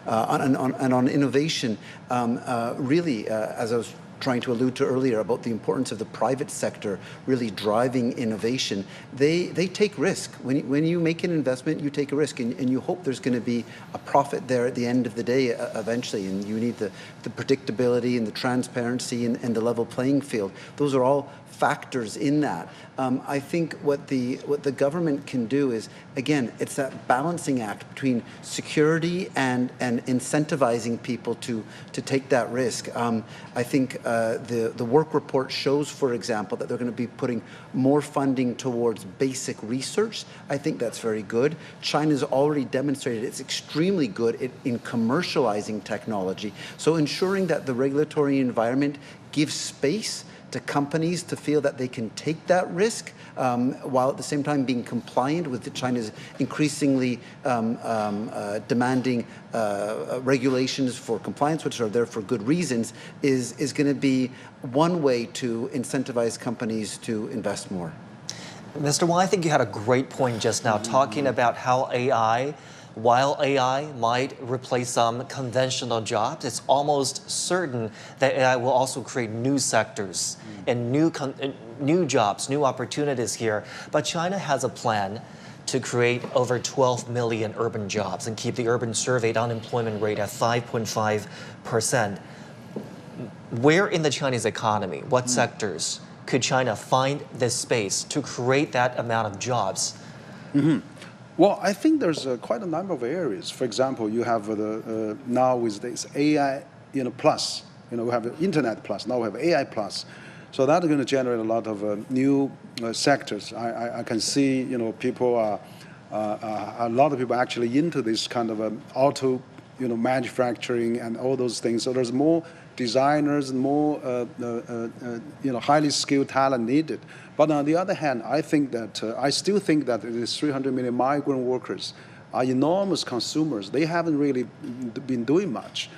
And on innovation, really, as I was trying to allude to earlier about the importance of the private sector really driving innovation, they take risk. When you make an investment, you take a risk, and you hope there's going to be a profit there at the end of the day eventually, and you need the predictability and the transparency and the level playing field. Those are all factors in that. I think what the government can do is, again, it's that balancing act between security and incentivizing people to take that risk. I think the work report shows, for example, that they're going to be putting more funding towards basic research. I think that's very good. China's already demonstrated it's extremely good in commercializing technology. So ensuring that the regulatory environment gives space to companies to feel that they can take that risk, while at the same time being compliant with China's increasingly demanding regulations for compliance, which are there for good reasons, is going to be one way to incentivize companies to invest more. Mr. Wang, I think you had a great point just now, talking about how while AI might replace some conventional jobs, it's almost certain that AI will also create new sectors and new jobs, new opportunities here. But China has a plan to create over 12 million urban jobs and keep the urban surveyed unemployment rate at 5.5%. where in the Chinese economy, what sectors could China find this space to create that amount of jobs? Well, I think there's quite a number of areas. For example, you have now with this AI, plus, we have the Internet plus, now we have AI plus. So that's going to generate a lot of new sectors. I can see, people are, a lot of people actually into this kind of auto, manufacturing and all those things. So there's more designers, more, highly skilled talent needed. But on the other hand, I still think that these 300 million migrant workers are enormous consumers. They haven't really been doing much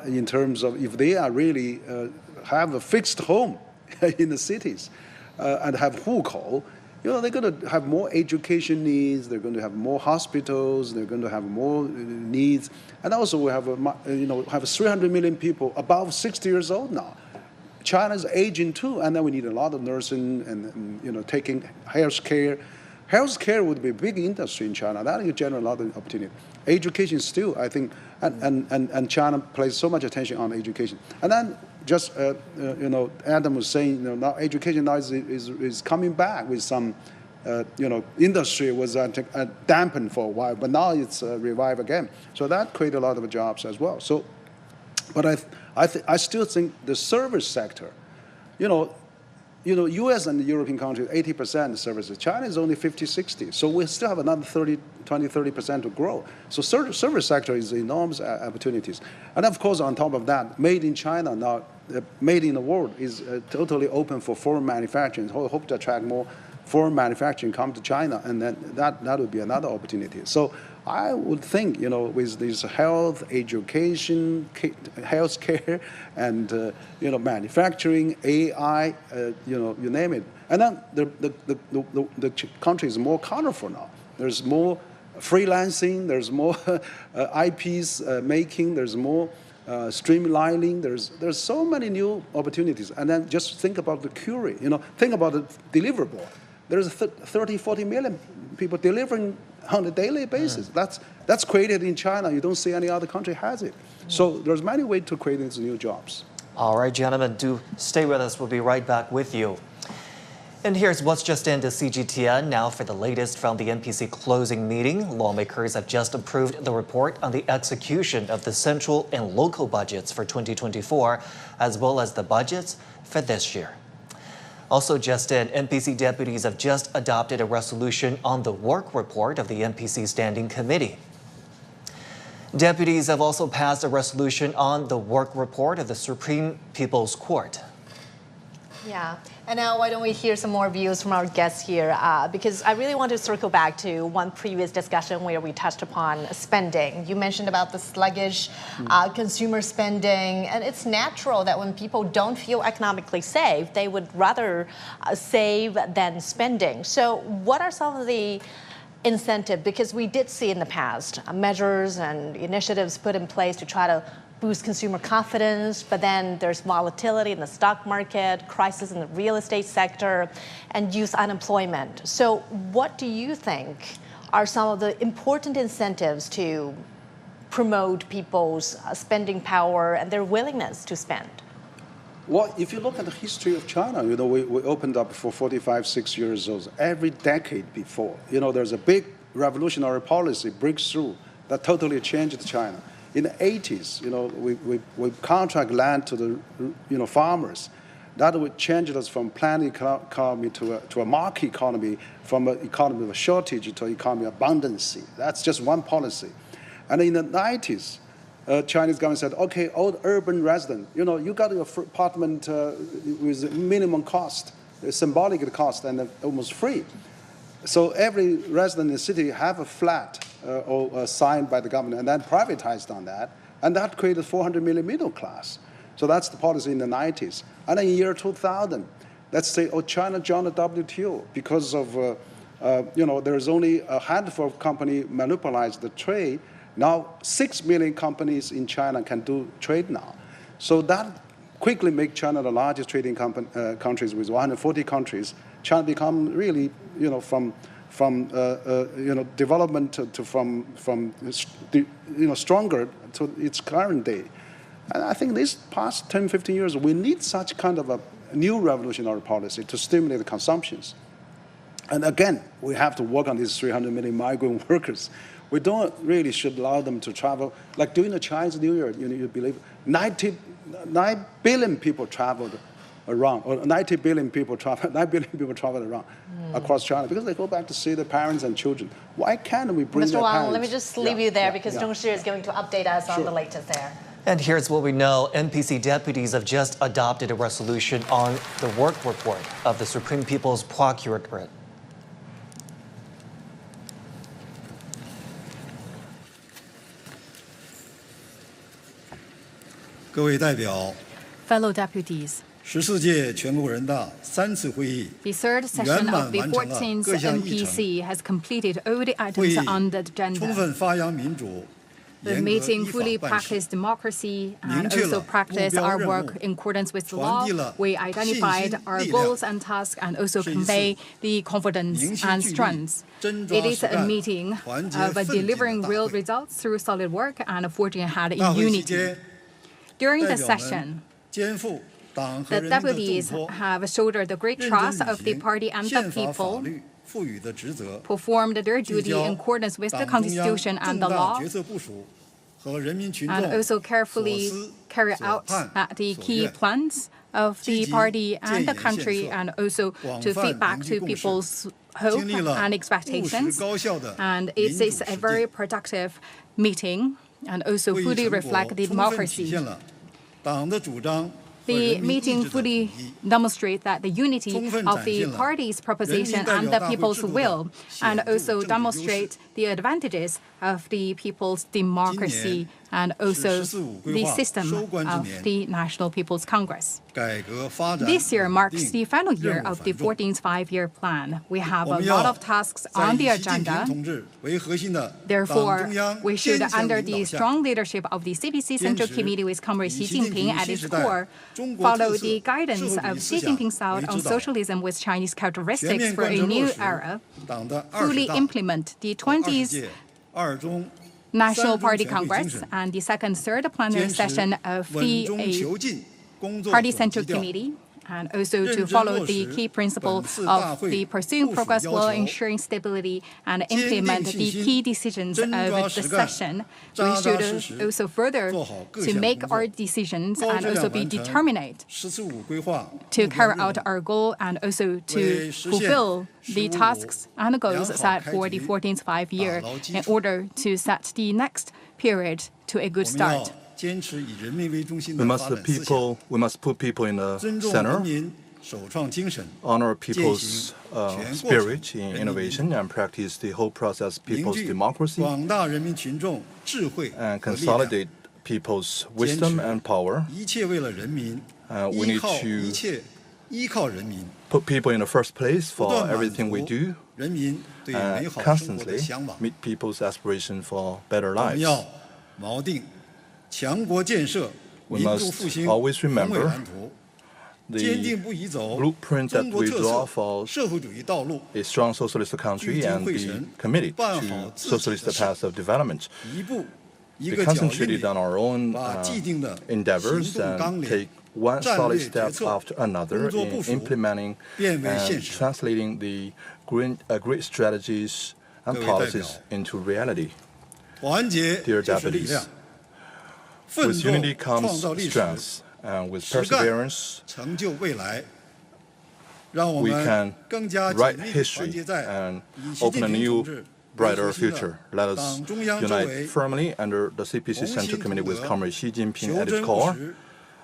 in terms of if they are really have a fixed home in the cities and have hukou, they're going to have more education needs, they're going to have more hospitals, they're going to have more needs. And also we have, have 300 million people above 60 years old now. China's aging too, and then we need a lot of nursing and taking health care. Health care would be a big industry in China. That would generate a lot of opportunity. Education still, I think, and China plays so much attention on education. And then just, Adam was saying, now education now is coming back with some, industry was dampened for a while, but now it's revived again. So that created a lot of jobs as well. So, but I still think the service sector, U.S. and European countries, 80% services. China is only 50, 60. So we still have another 30% to grow. So service sector is enormous opportunities. And of course, on top of that, made in China now, made in the world is totally open for foreign manufacturing. So we hope to attract more foreign manufacturing come to China, and then that would be another opportunity. So I would think, with this health, education, healthcare, and manufacturing, AI, you name it. And then the country is more colorful now. There's more freelancing. There's more IPs making. There's more streamlining. There's so many new opportunities. And then just think about the query. Think about the deliverable. There's 30, 40 million people delivering on a daily basis. That's created in China. You don't see any other country has it. So there's many ways to create these new jobs. All right, gentlemen, do stay with us. We'll be right back with you. And here's what's just into CGTN. Now for the latest from the NPC closing meeting. Lawmakers have just approved the report on the execution of the central and local budgets for 2024, as well as the budgets for this year. Also just in, NPC deputies have just adopted a resolution on the work report of the NPC Standing Committee. Deputies have also passed a resolution on the work report of the Supreme People's Court. Yeah, and now why don't we hear some more views from our guests here, because I really want to circle back to one previous discussion where we touched upon spending. You mentioned about the sluggish consumer spending, and it's natural that when people don't feel economically safe, they would rather save than spending. So what are some of the incentive, because we did see in the past measures and initiatives put in place to try to boost consumer confidence, but then there's volatility in the stock market, crisis in the real estate sector, and youth unemployment. So what do you think are some of the important incentives to promote people's spending power and their willingness to spend? Well, if you look at the history of China, we opened up for 45, 6 years old. Every decade before, there's a big revolutionary policy breakthrough that totally changed China. In the 80s, we contract land to the farmers. That would change us from planned economy to a market economy, from an economy of shortage to an economy of abundance. That's just one policy. And in the 90s, Chinese government said, okay, all the urban residents, you got your apartment with minimum cost, symbolic cost, and almost free. So every resident in the city have a flat or signed by the government, and then privatized on that, and that created 400 million middle class. So that's the policy in the 90s. And then in the year 2000, let's say, China joined the WTO because of, there's only a handful of companies monopolize the trade. Now 6 million companies in China can do trade now. So that quickly make China the largest trading countries with 140 countries. China become really, from development to from stronger to its current day. And I think these past 10, 15 years, we need such kind of a new revolutionary policy to stimulate the consumptions. And again, we have to work on these 300 million migrant workers. We don't really should allow them to travel. Like during the Chinese New Year, you believe 9 billion people traveled around, or 90 billion people travel, 9 billion people traveled around across China because they go back to see their parents and children. Why can't we bring their Mr. Wang, parents? let me just leave you there because Zhong Shi is going to update us on the latest there. And here's what we know. NPC deputies have just adopted a resolution on the work report of the Supreme People's Procuratorate. Fellow deputies, the third session of the 14th NPC has completed all the items on the agenda. The meeting fully practiced democracy and also practiced our work in accordance with the law. We identified our goals and tasks and also convey the confidence and strengths. It is a meeting of delivering real results through solid work and forging ahead in unity. During the session, the deputies have shouldered the great trust of the party and the people, performed their duty in accordance with the Constitution and the law, and also carefully carry out the key plans of the party and the country, and also to feed back to people's hope and expectations. And it is a very productive meeting and also fully reflect the democracy. The meeting fully demonstrates that the unity of the party's proposition and the people's will, and also demonstrate the advantages of the people's democracy and also the system of the National People's Congress. This year marks the final year of the 14th five-year plan. We have a lot of tasks on the agenda. Therefore, we should, under the strong leadership of the CPC Central Committee with Comrade Xi Jinping at its core, follow the guidance of Xi Jinping's thought on socialism with Chinese characteristics for a new era, fully implement the 20th National Party Congress and the third plenary session of the Party Central Committee, and also to follow the key principle of the pursuing progress while ensuring stability and implement the key decisions of the session. We should also further to make our decisions and also be determined to carry out our goal and also to fulfill the tasks and goals set for the 14th five-year in order to set the next period to a good start. We must put people in the center, honor people's spirit in innovation, and practice the whole process people's democracy, and consolidate people's wisdom and power. We need to put people in the first place for everything we do, and constantly meet people's aspiration for better lives. We must always remember the blueprint that we draw for a strong socialist country and be committed to socialist path of development. Be concentrated on our own endeavors and take one solid step after another in implementing and translating the great strategies and policies into reality. Dear deputies, with unity comes strength, and with perseverance, we can write history and open a new, brighter future. Let us unite firmly under the CPC Central Committee with Comrade Xi Jinping at its core,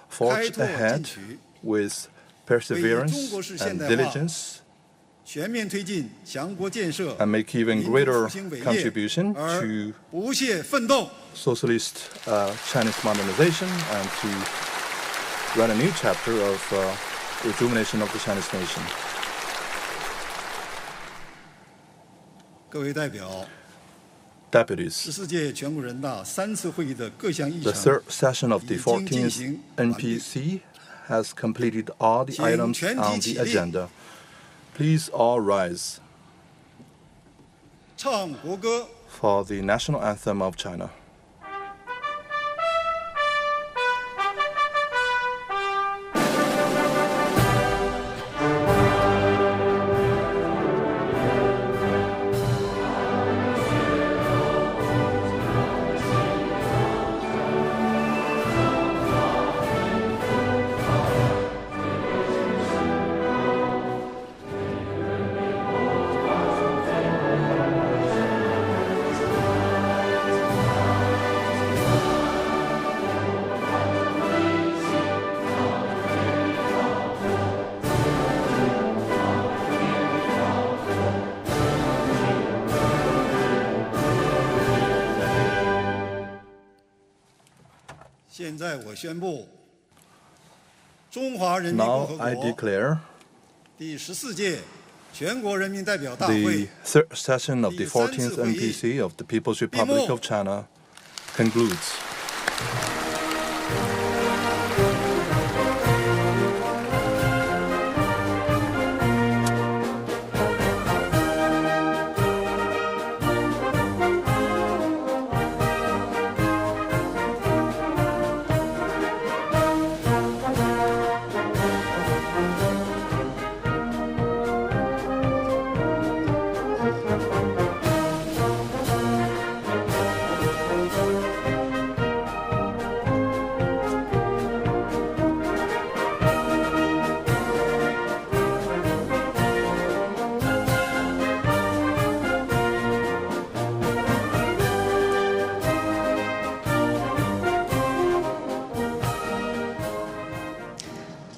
forge ahead with perseverance and diligence, and make even greater contribution to socialist Chinese modernization and to write a new chapter of rejuvenation of the Chinese nation. Deputies, the third session of the 14th NPC has completed all the items on the agenda. Please all rise for the national anthem of China. Now I declare the third session of the 14th NPC of the People's Republic of China concludes.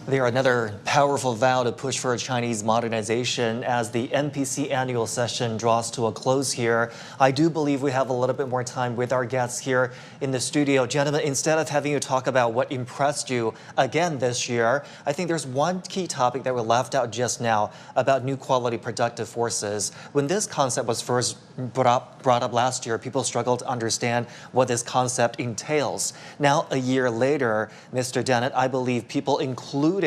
They are another powerful vow to push for Chinese modernization as the NPC annual session draws to a close here. I do believe we have a little bit more time with our guests here in the studio. Gentlemen, instead of having you talk about what impressed you again this year, I think there's one key topic that we left out just now about new quality productive forces. When this concept was first brought up last year, people struggled to understand what this concept entails. Now, a year later, Mr. Dennett, I believe people, including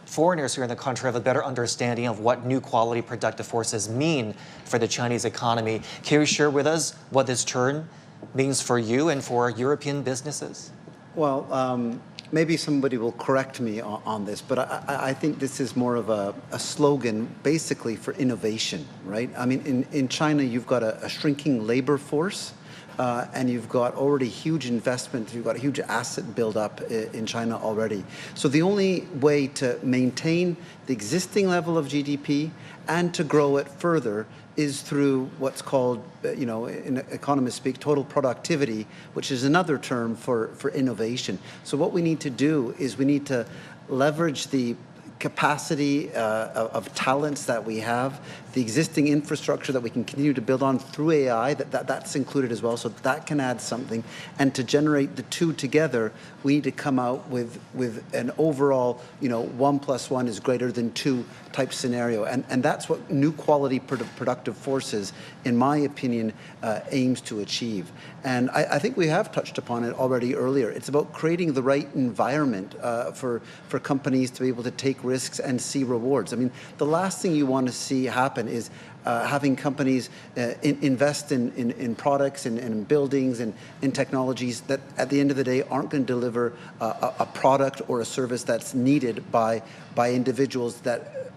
foreigners here in the country, have a better understanding of what new quality productive forces mean for the Chinese economy. Can you share with us what this term means for you and for European businesses? Well, maybe somebody will correct me on this, but I think this is more of a slogan basically for innovation, right? I mean, in China, you've got a shrinking labor force. And you've got already huge investment, you've got a huge asset build up in China already. So the only way to maintain the existing level of GDP and to grow it further is through what's called, in economists speak, total productivity, which is another term for innovation. So what we need to do is we need to leverage the capacity of talents that we have, the existing infrastructure that we can continue to build on through AI, that's included as well, so that can add something. And to generate the two together, we need to come out with an overall, 1 + 1 is greater than 2 type scenario. And that's what new quality productive forces, in my opinion, aims to achieve. And I think we have touched upon it already earlier. It's about creating the right environment for companies to be able to take risks and see rewards. I mean, the last thing you want to see happen is having companies invest in products and in buildings and in technologies that at the end of the day aren't going to deliver a product or a service that's needed by individuals that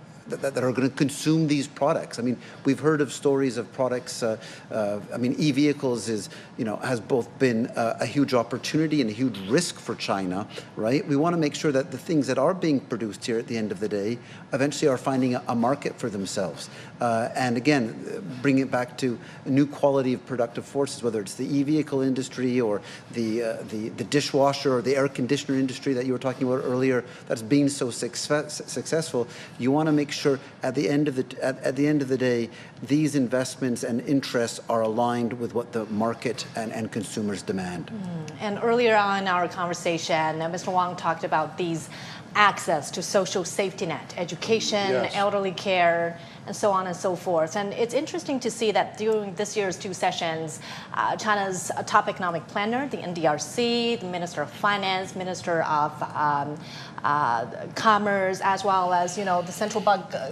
are going to consume these products. I mean, we've heard of stories of products. E-vehicles has both been a huge opportunity and a huge risk for China, right? We want to make sure that the things that are being produced here at the end of the day eventually are finding a market for themselves. And again, bring it back to a new quality of productive forces, whether it's the e-vehicle industry or the dishwasher or the air conditioner industry that you were talking about earlier that's been so successful. You want to make sure at the end of the day, these investments and interests are aligned with what the market and consumers demand. And earlier on in our conversation, Mr. Wang talked about these access to social safety net, education, yes, elderly care, and so on and so forth. And it's interesting to see that during this year's 2 sessions, China's top economic planner, the NDRC, the Minister of Finance, Minister of Commerce, as well as the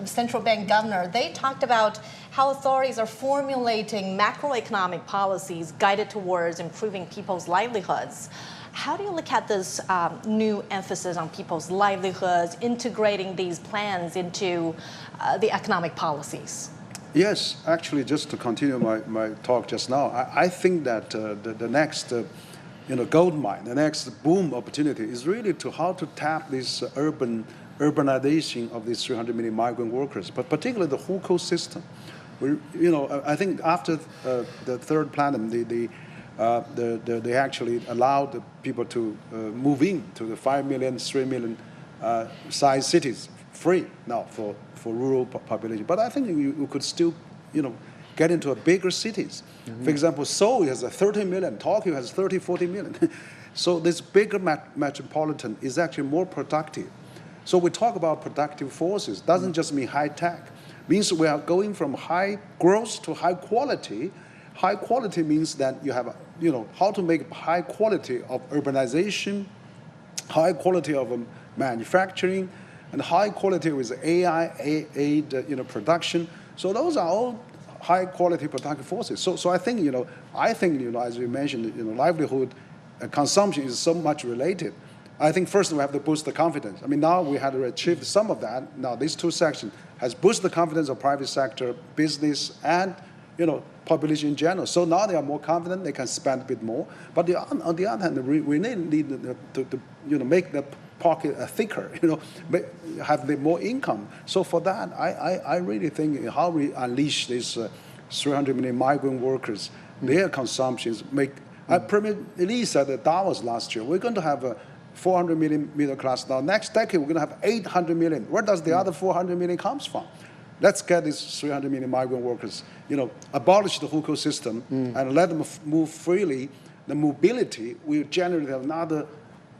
central bank governor, they talked about how authorities are formulating macroeconomic policies guided towards improving people's livelihoods. How do you look at this new emphasis on people's livelihoods, integrating these plans into the economic policies? Yes, actually, just to continue my talk just now, I think that the next gold mine, the next boom opportunity is really to how to tap this urbanization of these 300 million migrant workers, but particularly the hukou system. I think after the third platinum, they actually allowed the people to move in to the 5 million, 3 million size cities free now for rural population. But I think you could still, get into bigger cities. For example, Seoul has 30 million, Tokyo has 30, 40 million. So this bigger metropolitan is actually more productive. So we talk about productive forces, doesn't just mean high tech. Means we are going from high growth to high quality. High quality means that you have, how to make high quality of urbanization, high quality of manufacturing, and high quality with AI aid, production. So those are all high quality productive forces. So I think, as you mentioned, livelihood and consumption is so much related. I think first we have to boost the confidence. I mean, now we had achieved some of that. Now these two sections has boosted the confidence of private sector, business, and population in general. So now they are more confident. They can spend a bit more. But on the other hand, we need to make the pocket thicker. Have the more income. So for that, I really think how we unleash these 300 million migrant workers, their consumptions make. I Premier Lee said at Davos last year, we're going to have 400 million middle class now. Next decade, we're going to have 800 million. Where does the other 400 million comes from? Let's get these 300 million migrant workers, abolish the hukou system and let them move freely. The mobility will generate another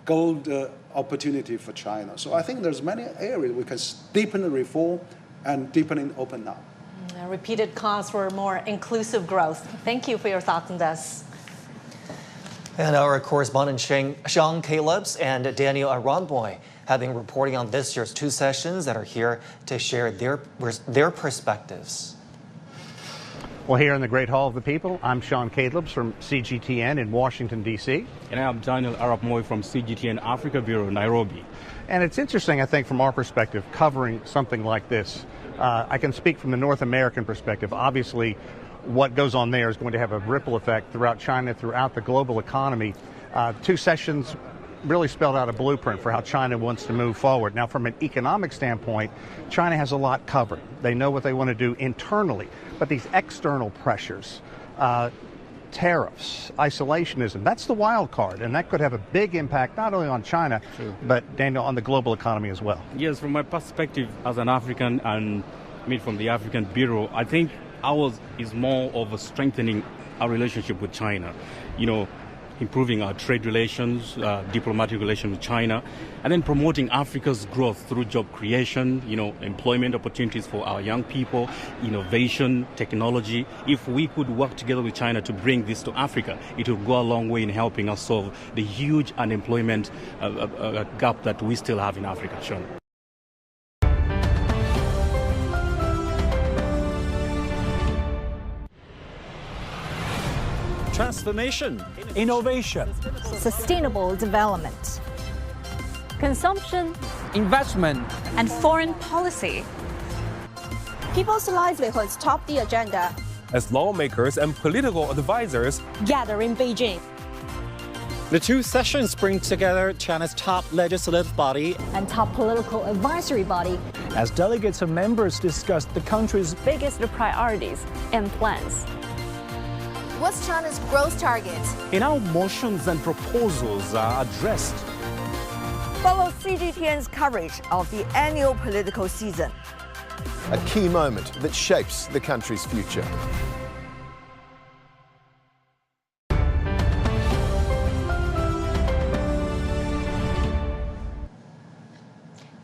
gold opportunity for China. So I think there's many areas we can deepen the reform and deepen and open up. Repeated calls for more inclusive growth. Thank you for your thoughts on this. And our correspondents Sean Calebs and Daniel Aronboy have been reporting on this year's two sessions that are here to share their perspectives. Well, here in the Great Hall of the People, I'm Sean Calebs from CGTN in Washington, D.C. And I'm Daniel Aronboy from CGTN Africa Bureau, Nairobi. And it's interesting, I think, from our perspective, covering something like this. I can speak from the North American perspective. Obviously, what goes on there is going to have a ripple effect throughout China, throughout the global economy. Two sessions really spelled out a blueprint for how China wants to move forward. Now, from an economic standpoint, China has a lot covered. They know what they want to do internally, but these external pressures, tariffs, isolationism, that's the wild card, and that could have a big impact not only on China, but, Daniel, on the global economy as well. Yes, from my perspective as an African and from the African Bureau, I think ours is more of a strengthening our relationship with China, improving our trade relations, diplomatic relations with China, and then promoting Africa's growth through job creation, employment opportunities for our young people, innovation, technology. If we could work together with China to bring this to Africa, it will go a long way in helping us solve the huge unemployment gap that we still have in Africa. Sean. Transformation, innovation, sustainable development, consumption, investment, and foreign policy. People's livelihoods top the agenda as lawmakers and political advisors gather in Beijing. The two sessions bring together China's top legislative body and top political advisory body as delegates and members discuss the country's biggest priorities and plans. What's China's growth targets? And how motions and proposals are addressed. Follow CGTN's coverage of the annual political season. A key moment that shapes the country's future.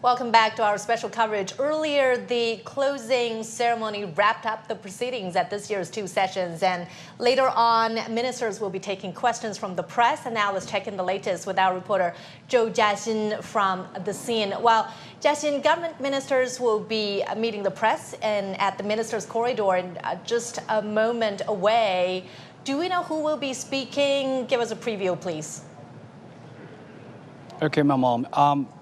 Welcome back to our special coverage. Earlier, the closing ceremony wrapped up the proceedings at this year's two sessions. And later on, ministers will be taking questions from the press. And now let's check in the latest with our reporter, Zhou Jiaxin from the scene. Well, Jiaxin, government ministers will be meeting the press and at the Ministers' Corridor in just a moment away. Do we know who will be speaking? Give us a preview, please. Okay, my mom.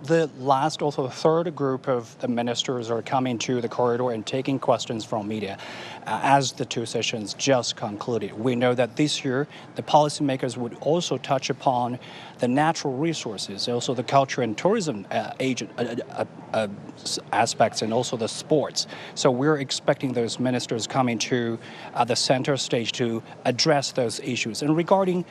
The last, also the third group of the ministers are coming to the corridor and taking questions from media as the two sessions just concluded. We know that this year the policymakers would also touch upon the natural resources, also the culture and tourism aspects, and also the sports. So we're expecting those ministers coming to the center stage to address those issues. And regarding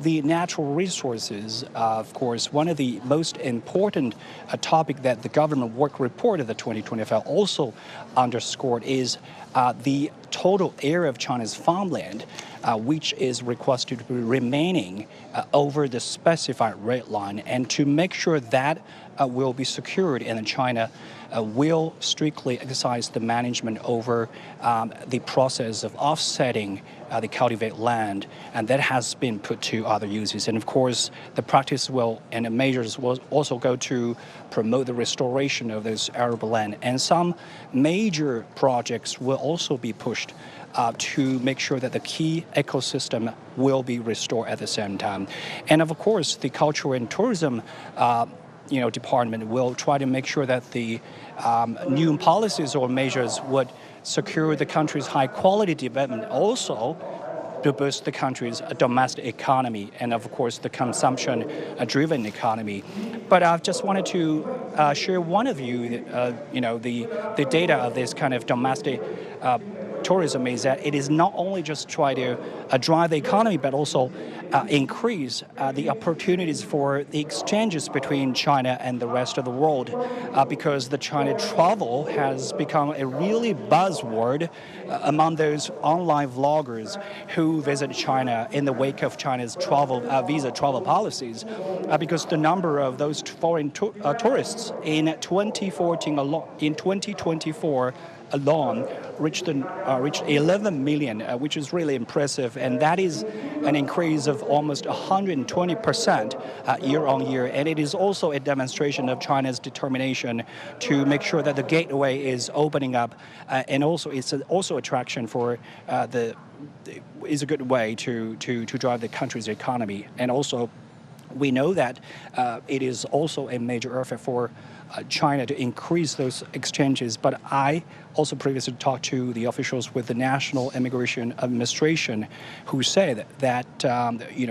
the natural resources, of course, one of the most important topic that the government work report of the 2025 also underscored is the total area of China's farmland, which is requested to be remaining over the specified red line, and to make sure that will be secured, and China will strictly exercise the management over the process of offsetting the cultivated land, and that has been put to other uses. And of course, the practice will and the measures will also go to promote the restoration of those arable land. And some major projects will also be pushed to make sure that the key ecosystem will be restored at the same time. And of course, the Culture and Tourism department will try to make sure that the new policies or measures would secure the country's high quality development, also to boost the country's domestic economy and of course the consumption driven economy. But I just wanted to share one of the data of this kind of domestic tourism is that it is not only just try to drive the economy, but also increase the opportunities for the exchanges between China and the rest of the world, because the China travel has become a really buzzword among those online vloggers who visit China in the wake of China's visa travel policies, because the number of those foreign tourists in 2024 alone reached 11 million, which is really impressive, and that is an increase of almost 120% year on year. And it is also a demonstration of China's determination to make sure that the gateway is opening up, and also it's also attraction for is a good way to drive the country's economy. And also, we know that it is also a major effort for China to increase those exchanges. But I also previously talked to the officials with the National Immigration Administration, who said that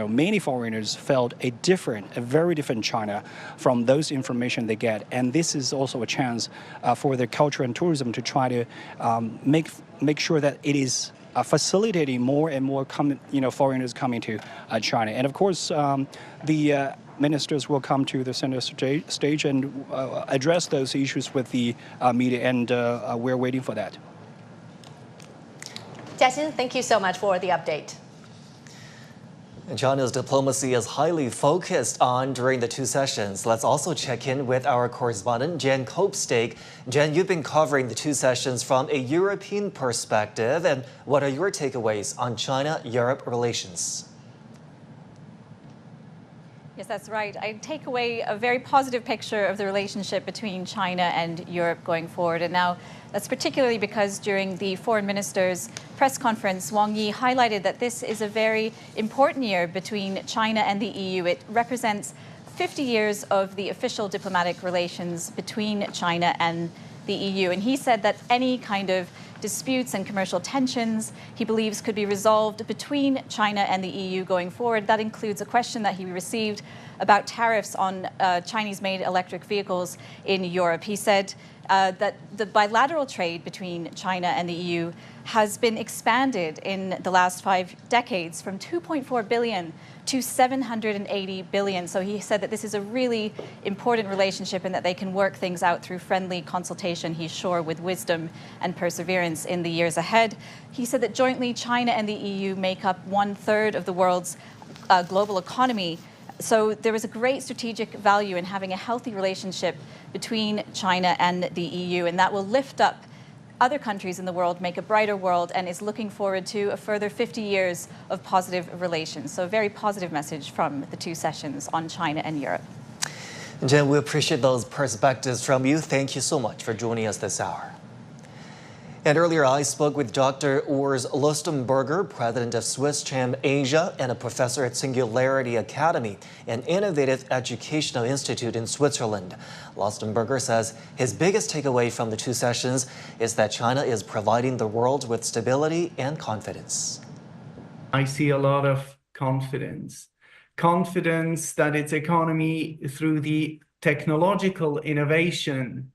many foreigners felt a very different China from those information they get, and this is also a chance for the culture and tourism to try to make sure that it is facilitating more and more foreigners coming to China. And of course, the ministers will come to the center stage and address those issues with the media, and we're waiting for that. Jiaxin, thank you so much for the update. China's diplomacy is highly focused on during the two sessions. Let's also check in with our correspondent, Jen Copestake. Jen, you've been covering the two sessions from a European perspective, and what are your takeaways on China-Europe relations? Yes, that's right. I take away a very positive picture of the relationship between China and Europe going forward. And now that's particularly because during the foreign ministers' press conference, Wang Yi highlighted that this is a very important year between China and the EU. It represents 50 years of the official diplomatic relations between China and the EU. And he said that any kind of disputes and commercial tensions he believes could be resolved between China and the EU going forward. That includes a question that he received about tariffs on Chinese-made electric vehicles in Europe. He said that the bilateral trade between China and the EU has been expanded in the last 5 decades from 2.4 billion to 780 billion. So he said that this is a really important relationship and that they can work things out through friendly consultation, he's sure, with wisdom and perseverance in the years ahead. He said that jointly China and the EU make up 1/3 of the world's global economy. So there is a great strategic value in having a healthy relationship between China and the EU, and that will lift up other countries in the world, make a brighter world, and is looking forward to a further 50 years of positive relations. So a very positive message from the two sessions on China and Europe. Jen, we appreciate those perspectives from you. Thank you so much for joining us this hour. And earlier, I spoke with Dr. Urs Lustenberger, president of Swiss Cham Asia and a professor at Singularity Academy, an innovative educational institute in Switzerland. Lustenberger says his biggest takeaway from the two sessions is that China is providing the world with stability and confidence. I see a lot of confidence that its economy, through the technological innovation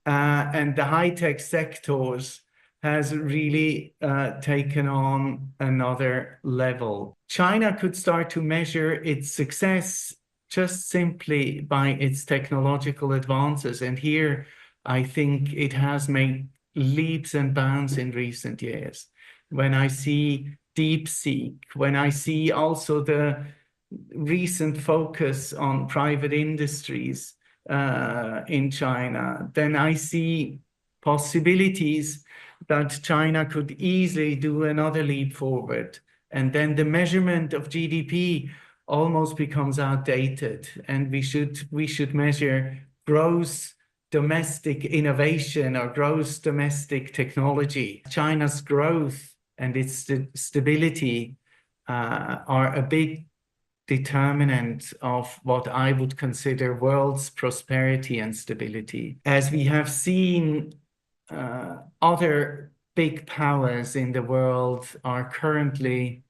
and the high-tech sectors, has really taken on another level. China could start to measure its success just simply by its technological advances. And here, I think it has made leaps and bounds in recent years. When I see DeepSeek, when I see also the recent focus on private industries in China, then I see possibilities that China could easily do another leap forward. And then the measurement of GDP almost becomes outdated, and we should measure gross domestic innovation or gross domestic technology. China's growth and its stability are a big determinant of what I would consider world's prosperity and stability. As we have seen, other big powers in the world are currently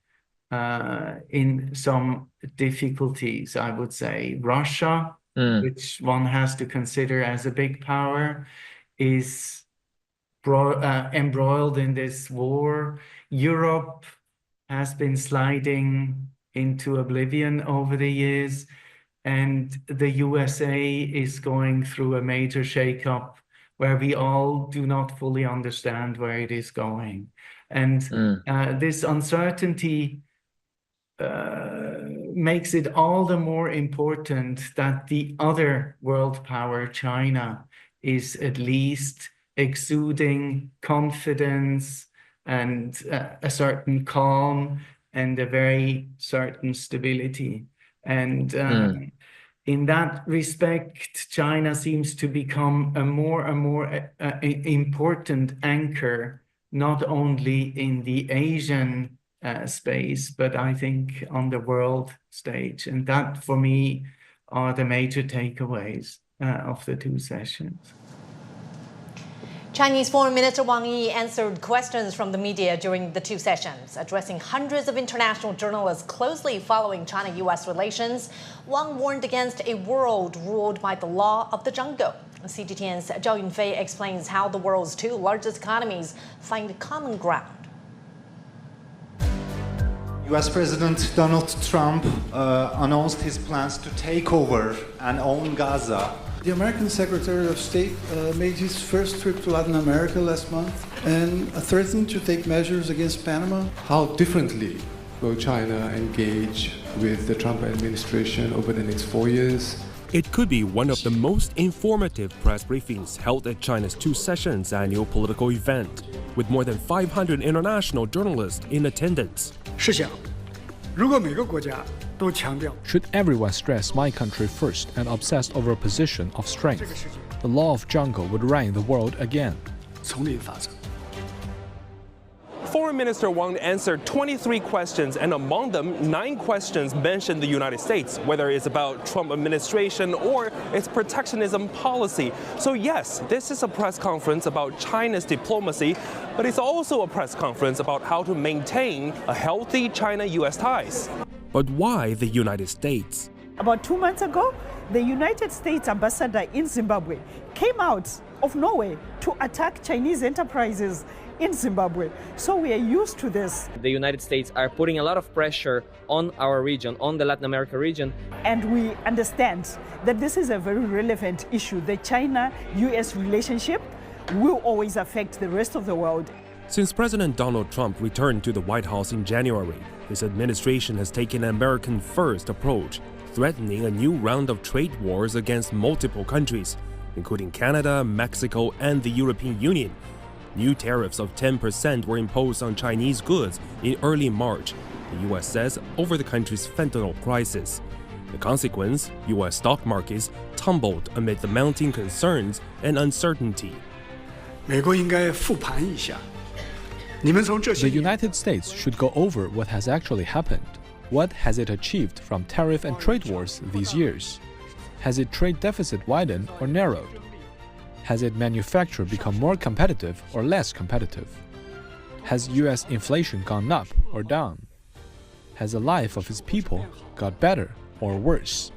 in some difficulties, I would say. Russia, which one has to consider as a big power, is embroiled in this war. Europe has been sliding into oblivion over the years, and the USA is going through a major shakeup where we all do not fully understand where it is going. And this uncertainty makes it all the more important that the other world power, China, is at least exuding confidence and a certain calm and a very certain stability. And in that respect, China seems to become a more and more important anchor, not only in the Asian space, but I think on the world stage. And that, for me, are the major takeaways of the two sessions. Chinese Foreign Minister Wang Yi answered questions from the media during the two sessions. Addressing hundreds of international journalists closely following China-U.S. relations, Wang warned against a world ruled by the law of the jungle. CGTN's Zhao Yunfei explains how the world's two largest economies find common ground. U.S. President Donald Trump announced his plans to take over and own Gaza. The American Secretary of State made his first trip to Latin America last month and threatened to take measures against Panama. How differently will China engage with the Trump administration over the next 4 years? It could be one of the most informative press briefings held at China's Two Sessions annual political event, with more than 500 international journalists in attendance. Should everyone stress my country first and obsess over a position of strength, the law of jungle would reign the world again. Foreign Minister Wang answered 23 questions, and among them, 9 questions mentioned the United States, whether it's about Trump administration or its protectionism policy. So yes, this is a press conference about China's diplomacy, but it's also a press conference about how to maintain a healthy China-U.S. ties. But why the United States? About 2 months ago, the United States ambassador in Zimbabwe came out of nowhere to attack Chinese enterprises in Zimbabwe. So we are used to this. The United States are putting a lot of pressure on our region, on the Latin America region. And we understand that this is a very relevant issue. The China-US relationship will always affect the rest of the world. Since President Donald Trump returned to the White House in January, his administration has taken an American-first approach, threatening a new round of trade wars against multiple countries, including Canada, Mexico, and the European Union. New tariffs of 10% were imposed on Chinese goods in early March, the U.S. says, over the country's fentanyl crisis. The consequence, U.S. stock markets tumbled amid the mounting concerns and uncertainty. The United States should go over what has actually happened. What has it achieved from tariff and trade wars these years? Has its trade deficit widened or narrowed? Has its manufacture become more competitive or less competitive? Has U.S. inflation gone up or down? Has the life of its people got better or worse?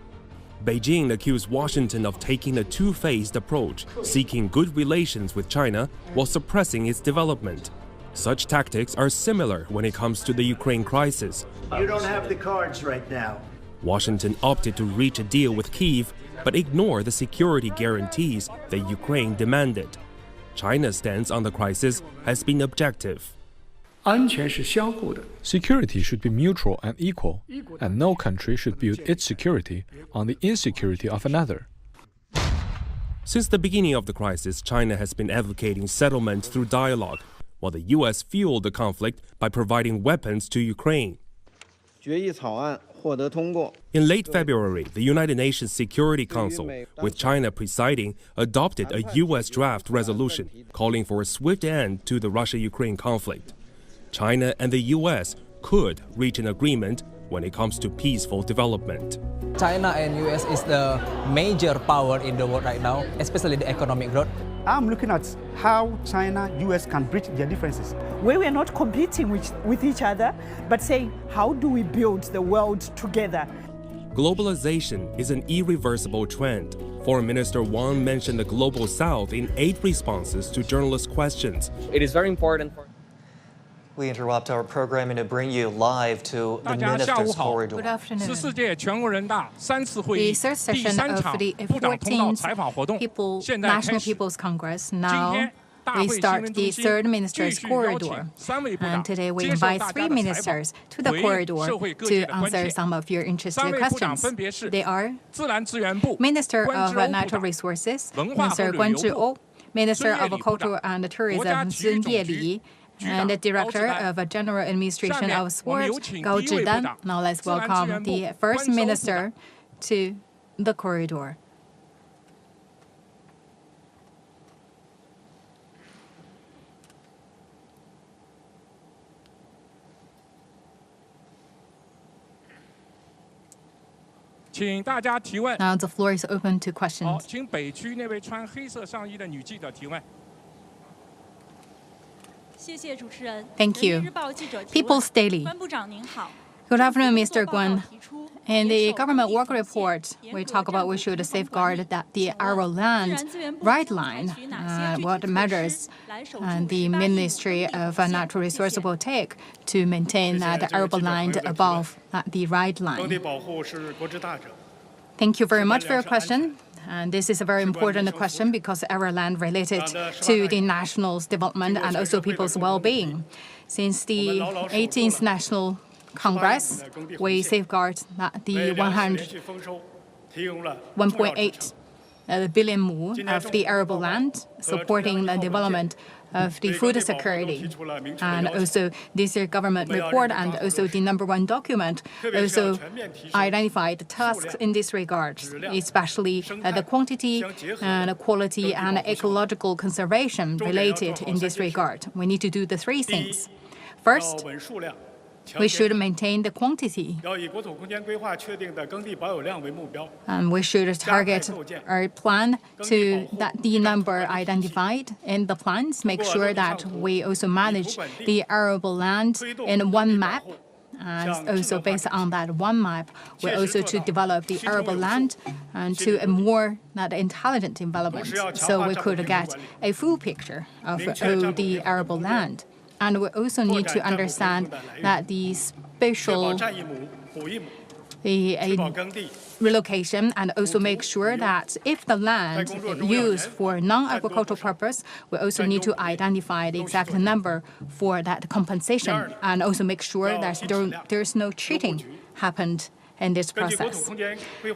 Beijing accused Washington of taking a two-phased approach, seeking good relations with China while suppressing its development. Such tactics are similar when it comes to the Ukraine crisis. You don't have the cards right now. Washington opted to reach a deal with Kyiv, but ignored the security guarantees that Ukraine demanded. China's stance on the crisis has been objective. Security should be mutual and equal, and no country should build its security on the insecurity of another. Since the beginning of the crisis, China has been advocating settlement through dialogue, while the U.S. fueled the conflict by providing weapons to Ukraine. In late February, the United Nations Security Council, with China presiding, adopted a U.S. draft resolution calling for a swift end to the Russia-Ukraine conflict. China and the U.S. could reach an agreement when it comes to peaceful development. China and U.S. is the major power in the world right now, especially the economic growth. I'm looking at how China, U.S. can bridge their differences. Where we are not competing with each other, but saying, how do we build the world together? Globalization is an irreversible trend. Foreign Minister Wang mentioned the Global South in 8 responses to journalists' questions. It is very important for... We interrupt our programming to bring you live to the Ministers' Corridor. Good afternoon. The third session of the 14th National People's Congress. Now we start the third Ministers' Corridor. And today we invite 3 ministers to the corridor to answer some of your interested questions. They are Minister of Natural Resources, Minister Guan Zhiou, Minister of Culture and Tourism, Sun Yeli, and the Director of General Administration of Sports, Gao Zhidan. Now let's welcome the First Minister to the corridor. Now the floor is open to questions. Thank you. People's Daily. Good afternoon, Mr. Guan. In the government work report, we talk about we should safeguard that the arable land right line. What measures the Ministry of Natural Resources will take to maintain that arable land above the right line? Thank you very much for your question. And this is a very important question because our land related to the national's development and also people's well-being. Since the 18th National Congress, we safeguard the 1.8 billion mu of the arable land, supporting the development of the food security. And also this government report and also the #1 document also identified the tasks in this regard, especially the quantity and quality and ecological conservation related in this regard. We need to do the 3 things. First, we should maintain the quantity. And we should target our plan to the number identified in the plans, make sure that we also manage the arable land in one map. And also based on that one map, we also to develop the arable land and to a more intelligent development, so we could get a full picture of all the arable land. And we also need to understand that the spatial relocation and also make sure that if the land is used for non-agricultural purpose, we also need to identify the exact number for that compensation and also make sure that there's no cheating happened in this process.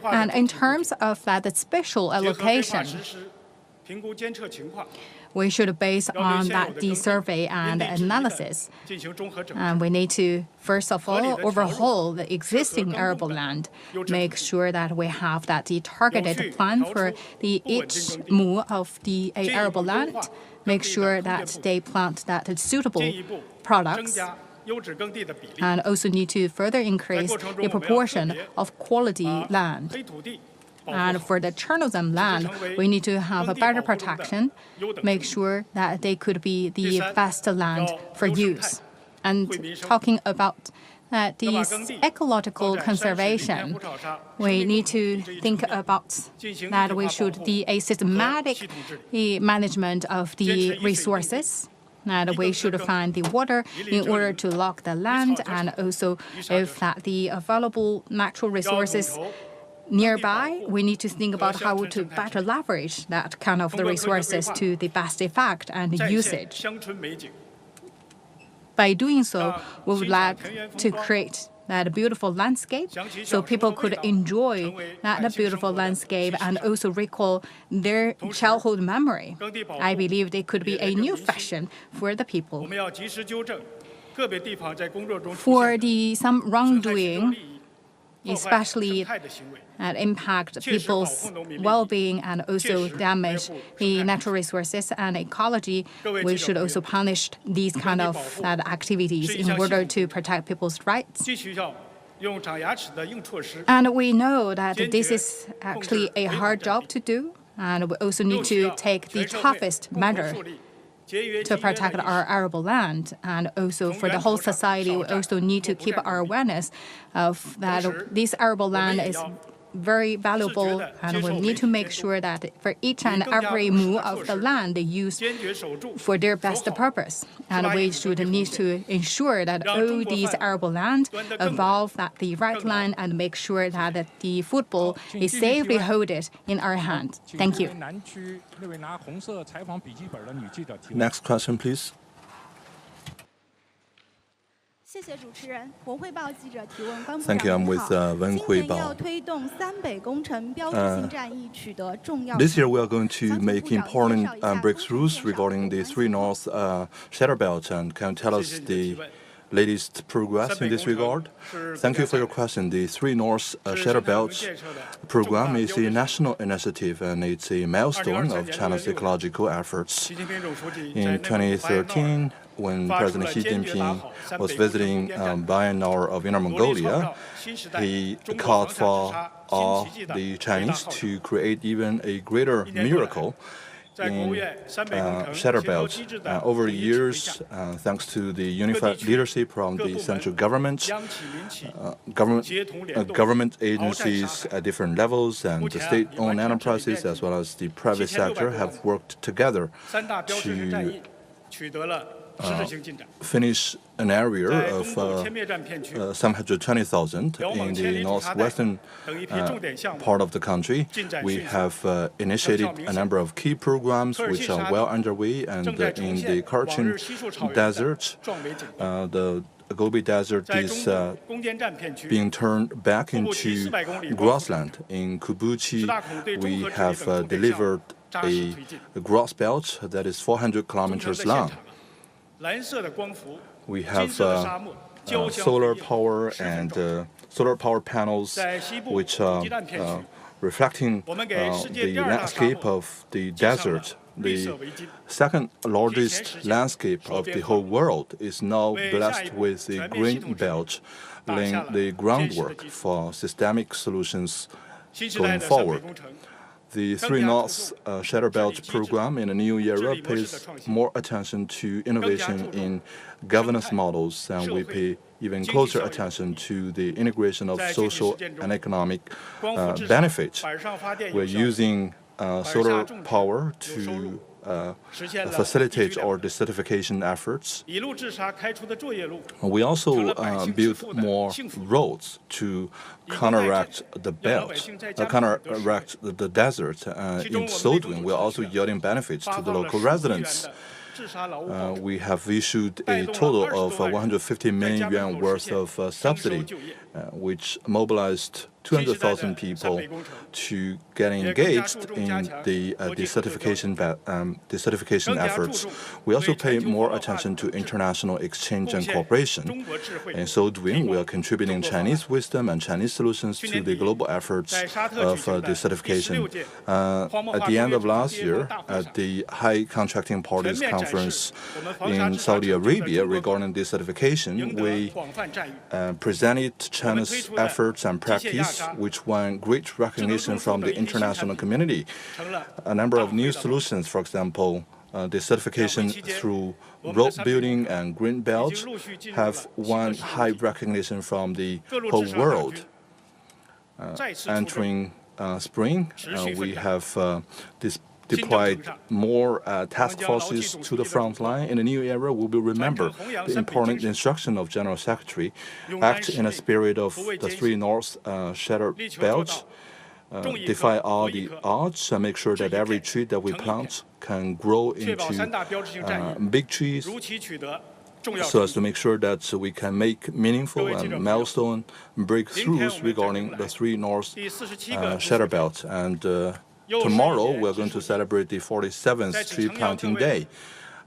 And in terms of that spatial allocation, we should base on the survey and analysis. And we need to, first of all, overhaul the existing arable land, make sure that we have the targeted plan for each mu of the arable land, make sure that they plant suitable products, and also need to further increase the proportion of quality land. And for the Chernobyl land, we need to have a better protection, make sure that they could be the best land for use. And talking about this ecological conservation, we need to think about that we should do a systematic management of the resources And we should find the water in order to lock the land, and also if that the available natural resources nearby, we need to think about how to better leverage that kind of the resources to the best effect and usage. By doing so, we would like to create that beautiful landscape so people could enjoy that beautiful landscape and also recall their childhood memory. I believe it could be a new fashion for the people. For some wrongdoing, especially that impact people's well-being and also damage the natural resources and ecology, we should also punish these kind of activities in order to protect people's rights. And we know that this is actually a hard job to do, and we also need to take the toughest measure to protect our arable land. And also for the whole society, we also need to keep our awareness of that this arable land is very valuable, and we need to make sure that for each and every move of the land they use for their best purpose. And we should need to ensure that all these arable land evolve at the right line and make sure that the football is safely held in our hands. Thank you. Next question, please. Thank you. I'm with Wen Huibao. This year we are going to make important breakthroughs regarding the Three North Shadow Belt, and can you tell us the latest progress in this regard? Thank you for your question. The Three North Shadow Belt program is a national initiative, and it's a milestone of China's ecological efforts. In 2013, when President Xi Jinping was visiting Bayernauer of Inner Mongolia, he called for all the Chinese to create even a greater miracle in Shadow Belt. Over years, thanks to the unified leadership from the central government, government agencies at different levels and the state-owned enterprises as well as the private sector have worked together to finish an area of 720,000 in the northwestern part of the country. We have initiated a number of key programs which are well underway, and in the Kachin Desert, the Gobi Desert is being turned back into grassland. In Kubuchi, we have delivered a grass belt that is 400 kilometers long. We have solar power and solar power panels which are reflecting the landscape of the desert. The second largest landscape of the whole world is now blessed with the green belt, laying the groundwork for systemic solutions going forward. The Three North Shadow Belt program in a new era pays more attention to innovation in governance models, and we pay even closer attention to the integration of social and economic benefits. We're using solar power to facilitate our desertification efforts. We also built more roads to counteract the belt, counteract the desert. In so doing, we are also yielding benefits to the local residents. We have issued a total of 150 million yuan worth of subsidy, which mobilized 200,000 people to get engaged in the desertification efforts. We also pay more attention to international exchange and cooperation. In so doing, we are contributing Chinese wisdom and Chinese solutions to the global efforts of desertification. At the end of last year, at the High Contracting Parties Conference in Saudi Arabia regarding desertification, we presented China's efforts and practice, which won great recognition from the international community. A number of new solutions, for example, desertification through road building and green belt, have won high recognition from the whole world. Entering spring, we have deployed more task forces to the front line. In the new era, we will remember the important instruction of General Secretary, act in a spirit of the three North shatter belts, defy all the odds, and make sure that every tree that we plant can grow into big trees, so as to make sure that we can make meaningful and milestone breakthroughs regarding the three North shatter belts. And tomorrow, we're going to celebrate the 47th tree planting day.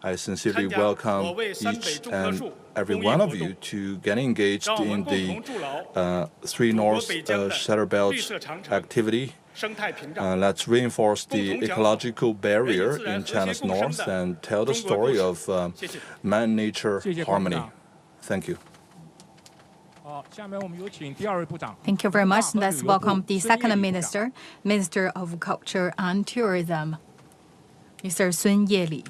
I sincerely welcome each and every one of you to get engaged in the three North shatter belts activity. Let's reinforce the ecological barrier in China's north and tell the story of man-nature harmony. Thank you. Thank you very much. Let's welcome the second minister, Minister of Culture and Tourism, Mr. Sun Yeli.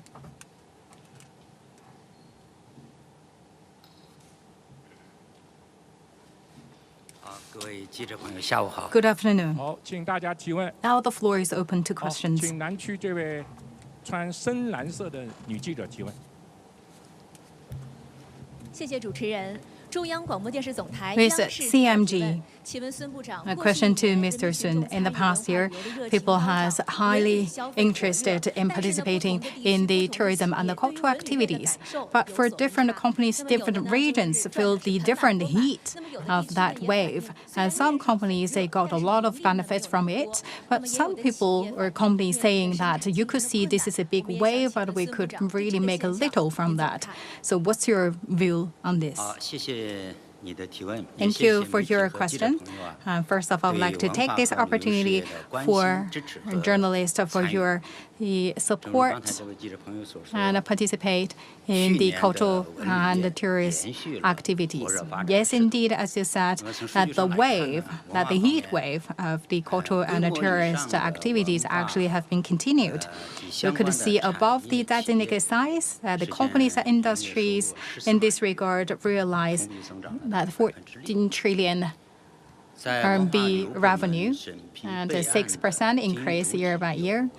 Good afternoon. Now the floor is open to questions. With CMG, a question to Mr. Sun. In the past year, people have highly interested in participating in the tourism and the cultural activities. But for different companies, different regions feel the different heat of that wave. And some companies, they got a lot of benefits from it. But some people or companies saying that you could see this is a big wave, but we could really make a little from that. So what's your view on this? Thank you for your question. First of all, I'd like to take this opportunity for journalists for your support and participate in the cultural and the tourist activities. Yes, indeed, as you said, that the heat wave of the cultural and the tourist activities actually have been continued. You could see above the designated size that the companies and industries in this regard realize that 14 trillion RMB revenue and a 6% increase year by year.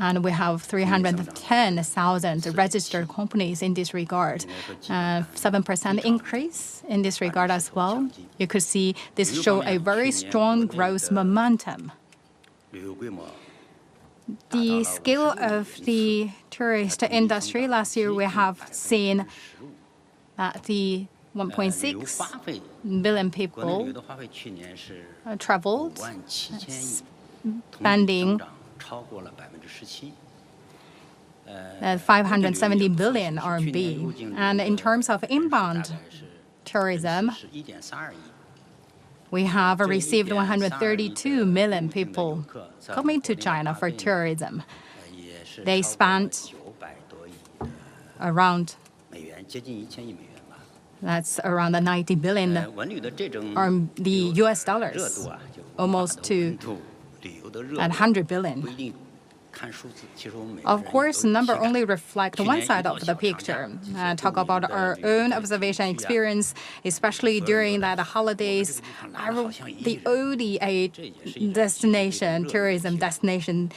And we have 310,000 registered companies in this regard, 7% increase in this regard as well. You could see this show a very strong growth momentum. The scale of the tourist industry last year, we have seen that the 1.6 billion people traveled, spending 570 billion RMB. And in terms of inbound tourism, we have received 132 million people coming to China for tourism. They spent around, that's around 90 billion the US dollars, almost to 100 billion. Of course, the number only reflects one side of the picture. Talk about our own observation experience, especially during the holidays. The ODA destination, tourism destination,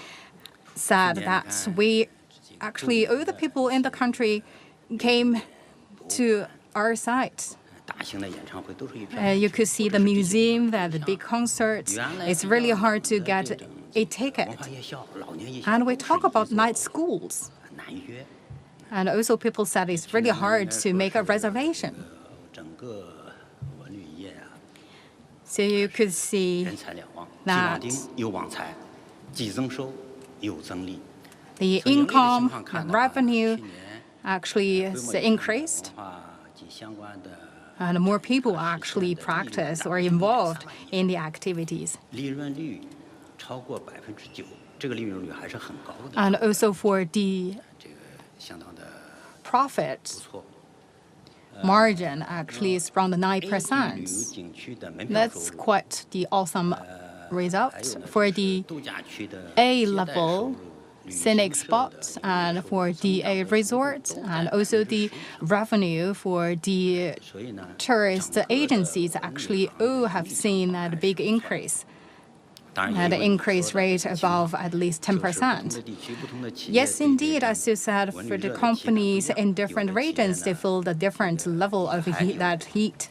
said that all the people in the country came to our site. You could see the museum, the big concerts. It's really hard to get a ticket. And we talk about night schools. And also people said it's really hard to make a reservation. So you could see that the income and revenue actually is increased. And more people actually practice or involved in the activities. And also for the profit margin actually is around 9%. That's quite the awesome result for the A-level scenic spots and for the resorts, and also the revenue for the tourist agencies actually all have seen that big increase. and the increase rate above at least 10%. Yes, indeed, as you said, for the companies in different regions, they feel the different level of heat.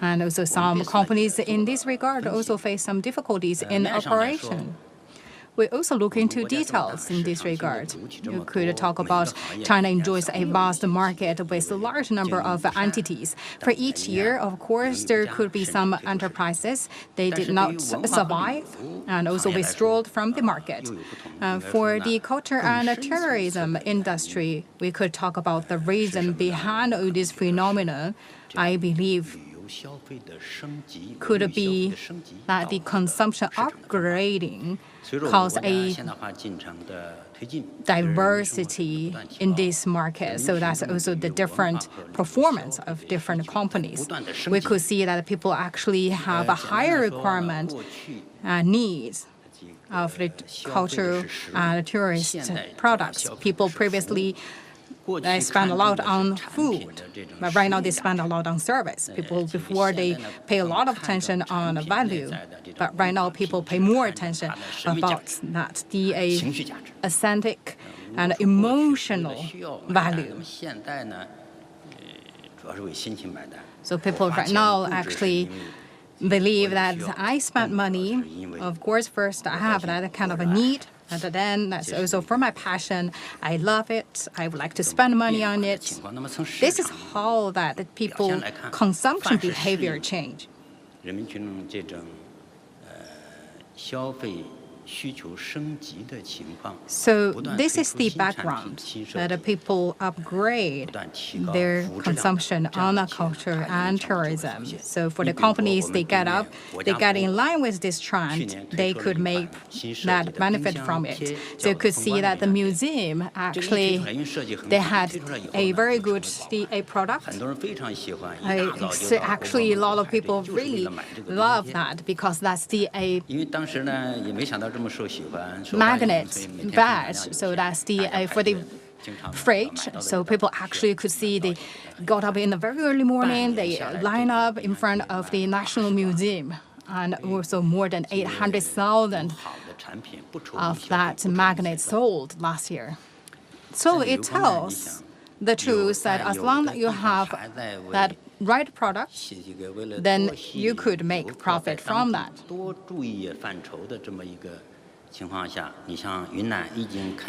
And also some companies in this regard also face some difficulties in operation. We also look into details in this regard. You could talk about China enjoys a vast market with a large number of entities. For each year, of course, there could be some enterprises. They did not survive and also withdrew from the market. For the culture and tourism industry, we could talk about the reason behind this phenomenon. I believe could be that the consumption upgrading cause a diversity in this market. So that's also the different performance of different companies. We could see that people actually have a higher requirement needs of the cultural and tourist products. People previously they spend a lot on food, but right now they spend a lot on service. People before they pay a lot of attention on value, but right now people pay more attention about that, the aesthetic and emotional value. So people right now actually believe that I spent money. Of course, first I have that kind of a need. And then that's also for my passion. I love it. I would like to spend money on it. This is how that the people consumption behavior change. So this is the background that people upgrade their consumption on culture and tourism. So for the companies, they get in line with this trend, they could make that benefit from it. So you could see that the museum actually, they had a very good product. Actually, a lot of people really love that because that's the magnet badge, so that's the for the freight. So people actually could see they got up in the very early morning, they line up in front of the National Museum, and also more than 800,000 of that magnet sold last year. So it tells the truth that as long as you have that right product, then you could make profit from that.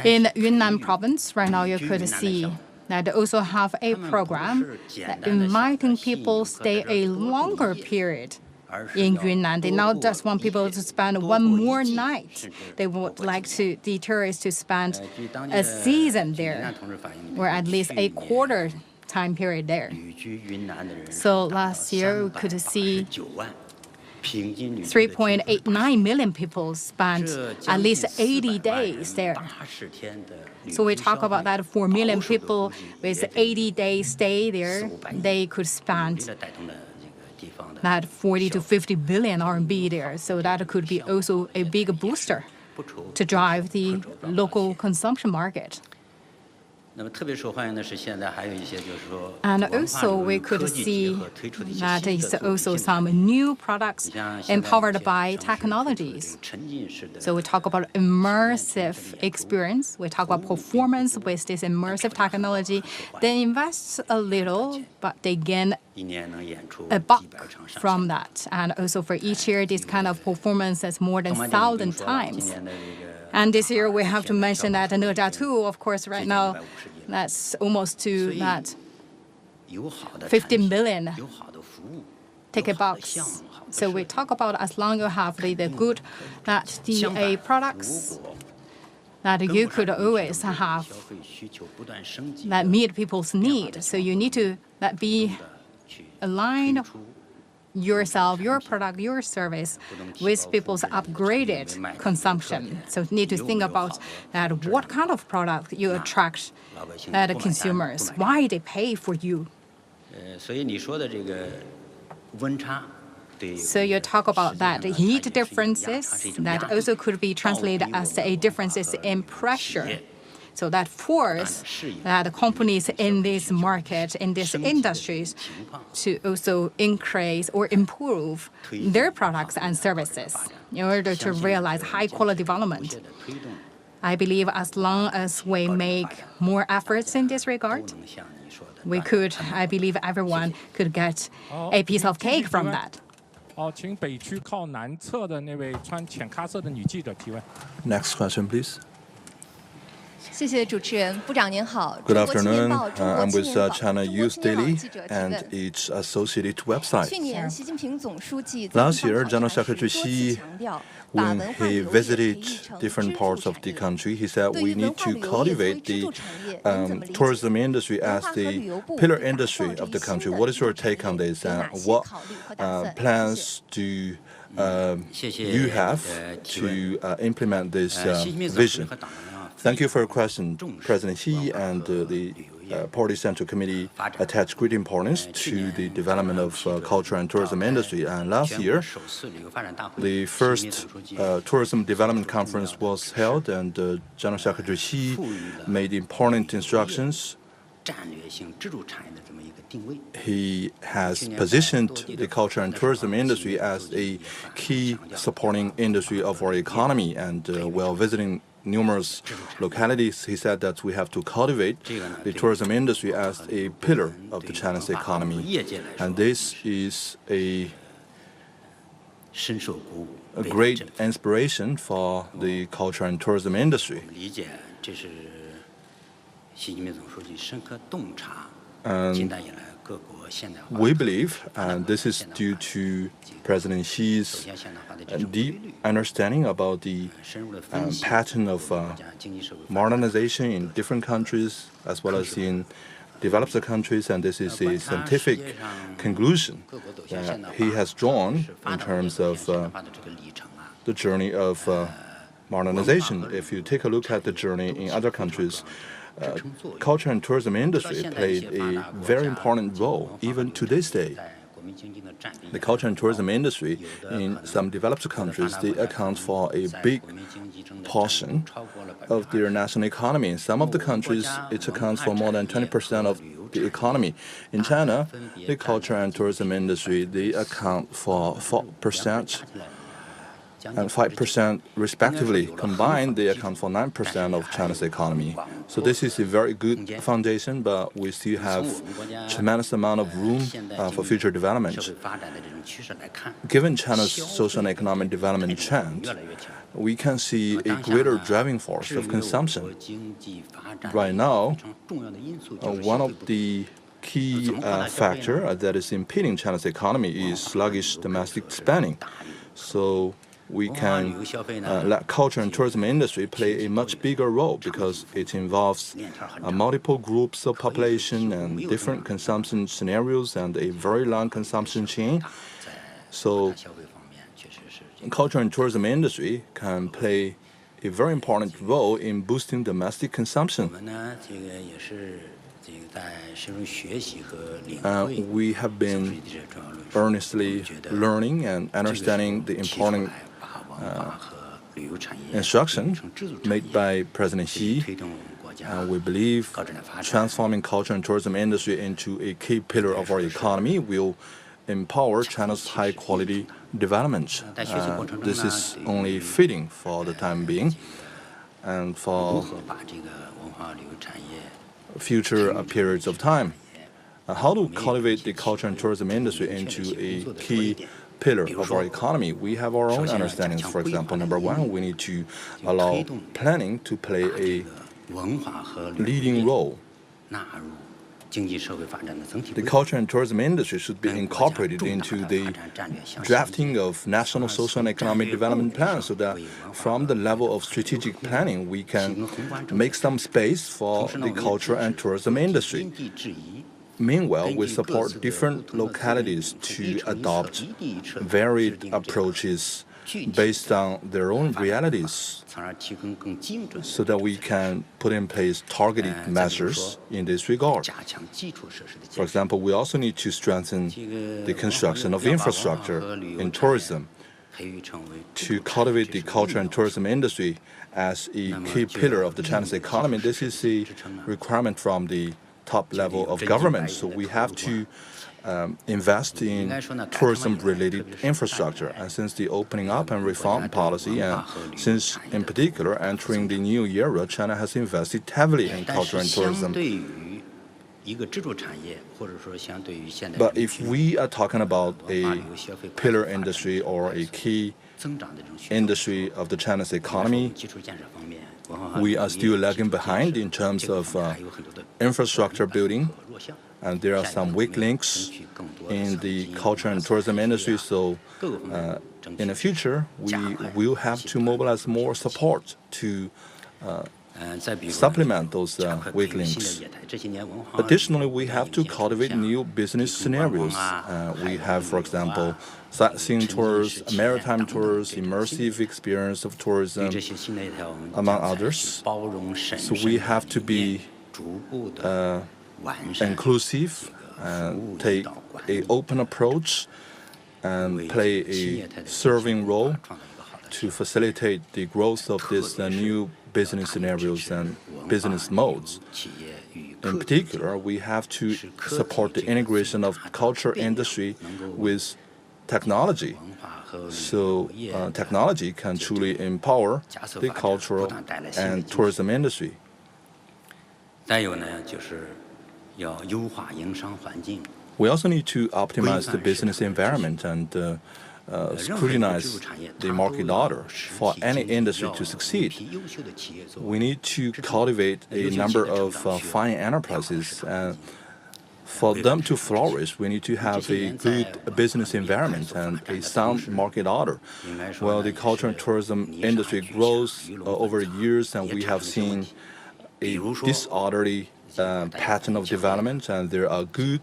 In Yunnan province, right now you could see that they also have a program that inviting people stay a longer period in Yunnan. They not just want people to spend one more night. They would like the tourists to spend a season there, or at least a quarter time period there. So last year we could see 3.89 million people spent at least 80 days there. So we talk about that 4 million people with 80 days stay there, they could spend that 40 to 50 billion RMB there. So that could be also a big booster to drive the local consumption market. And also we could see that there is also some new products empowered by technologies. So we talk about immersive experience, we talk about performance with this immersive technology. They invest a little, but they gain a buck from that. And also for each year, this kind of performance is more than 1,000 times. And this year we have to mention that Ne Jia 2, of course, right now, that's almost to that 15 billion ticket box. So we talk about as long as you have the good that the products that you could always have that meet people's need. So you need to be aligned yourself, your product, your service with people's upgraded consumption. So you need to think about that what kind of product you attract the consumers, why they pay for you. So you talk about that heat differences that also could be translated as a differences in pressure. So that force the companies in this market, in these industries, to also increase or improve their products and services in order to realize high-quality development. I believe as long as we make more efforts in this regard, we could, I believe everyone could get a piece of cake from that. Next question, please. 谢谢主持人，部长您好。 Good afternoon. I'm with China Youth Daily and its associated website. 去年，习近平总书记 Last year, General Secretary Xi, when he visited different parts of the country, he said we need to cultivate the tourism industry as the pillar industry of the country. What is your take on this? And what plans do you have to implement this vision? Thank you for your question. President Xi and the Party Central Committee attach great importance to the development of culture and tourism industry. And last year, the first tourism development conference was held, and General Secretary Xi made important instructions. He has positioned the culture and tourism industry as a key supporting industry of our economy. And while visiting numerous localities, he said that we have to cultivate the tourism industry as a pillar of the Chinese economy. And this is a great inspiration for the culture and tourism industry. And we believe, and this is due to President Xi's deep understanding about the pattern of modernization in different countries as well as in developed countries, and this is a scientific conclusion that he has drawn in terms of the journey of modernization. If you take a look at the journey in other countries, culture and tourism industry played a very important role even to this day. The culture and tourism industry in some developed countries, they account for a big portion of their national economy. In some of the countries, it accounts for more than 20% of the economy. In China, the culture and tourism industry, they account for 4% and 5% respectively. Combined, they account for 9% of China's economy. So this is a very good foundation, but we still have tremendous amount of room for future development. Given China's social and economic development trend, we can see a greater driving force of consumption. Right now, one of the key factor that is impeding China's economy is sluggish domestic spending. So we can let culture and tourism industry play a much bigger role because it involves multiple groups of population and different consumption scenarios and a very long consumption chain. So culture and tourism industry can play a very important role in boosting domestic consumption. We have been earnestly learning and understanding the important instruction made by President Xi. We believe transforming culture and tourism industry into a key pillar of our economy will empower China's high-quality development. This is only fitting for the time being and for future periods of time. How to cultivate the culture and tourism industry into a key pillar of our economy? We have our own understandings. For example, number one, we need to allow planning to play a leading role. The culture and tourism industry should be incorporated into the drafting of national social and economic development plans so that from the level of strategic planning, we can make some space for the culture and tourism industry. Meanwhile, we support different localities to adopt varied approaches based on their own realities so that we can put in place targeted measures in this regard. For example, we also need to strengthen the construction of infrastructure in tourism. to cultivate the culture and tourism industry as a key pillar of the Chinese economy. This is a requirement from the top level of government. So we have to invest in tourism-related infrastructure. And since the opening up and reform policy, and since in particular entering the new era, China has invested heavily in culture and tourism. But if we are talking about a pillar industry or a key industry of the Chinese economy, we are still lagging behind in terms of infrastructure building, and there are some weak links in the culture and tourism industry. So in the future, we will have to mobilize more support to supplement those weak links. Additionally, we have to cultivate new business scenarios. We have, for example, sightseeing tours, maritime tours, immersive experience of tourism, among others. So we have to be inclusive, take an open approach, and play a serving role to facilitate the growth of these new business scenarios and business modes. In particular, we have to support the integration of culture industry with technology. So technology can truly empower the cultural and tourism industry. We also need to optimize the business environment and scrutinize the market order for any industry to succeed. We need to cultivate a number of fine enterprises. For them to flourish, we need to have a good business environment and a sound market order. Well, the culture and tourism industry grows over years, and we have seen a disorderly pattern of development, and there are good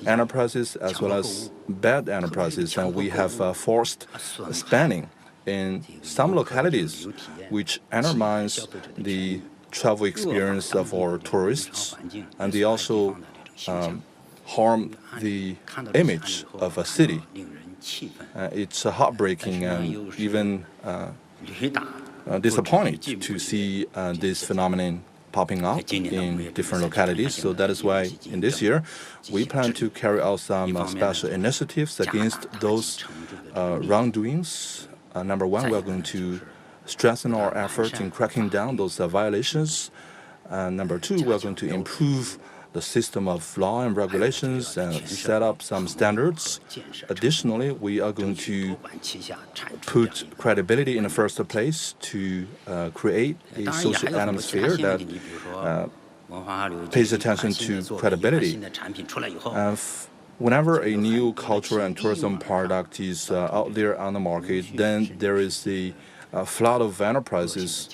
enterprises as well as bad enterprises, and we have forced spending in some localities, which undermines the travel experience of our tourists, and they also harm the image of a city. It's heartbreaking and even disappointing to see this phenomenon popping up in different localities. So that is why in this year we plan to carry out some special initiatives against those wrongdoings. Number one, we are going to strengthen our efforts in cracking down those violations. Number two, we are going to improve the system of law and regulations and set up some standards. Additionally, we are going to put credibility in the first place to create a social atmosphere that pays attention to credibility. Whenever a new cultural and tourism product is out there on the market, then there is a flood of enterprises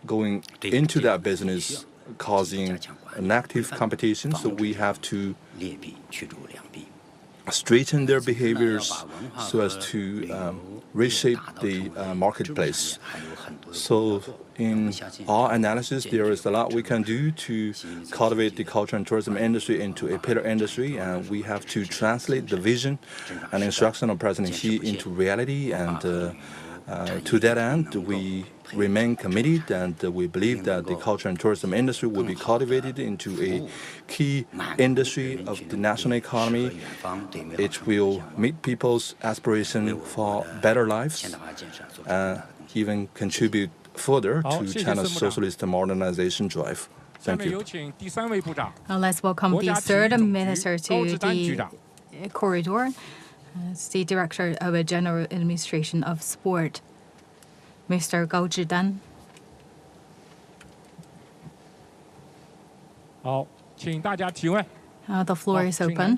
going into that business, causing negative competition. So we have to straighten their behaviors so as to reshape the marketplace. So in our analysis, there is a lot we can do to cultivate the culture and tourism industry into a pillar industry, and we have to translate the vision and instruction of President Xi into reality. And to that end, we remain committed, and we believe that the culture and tourism industry will be cultivated into a key industry of the national economy. It will meet people's aspiration for better lives, even contribute further to China's socialist modernization drive. Thank you. Let's welcome the third minister to the corridor. It's the Director of the General Administration of Sport, Mr. Gao Zhidan. The floor is open.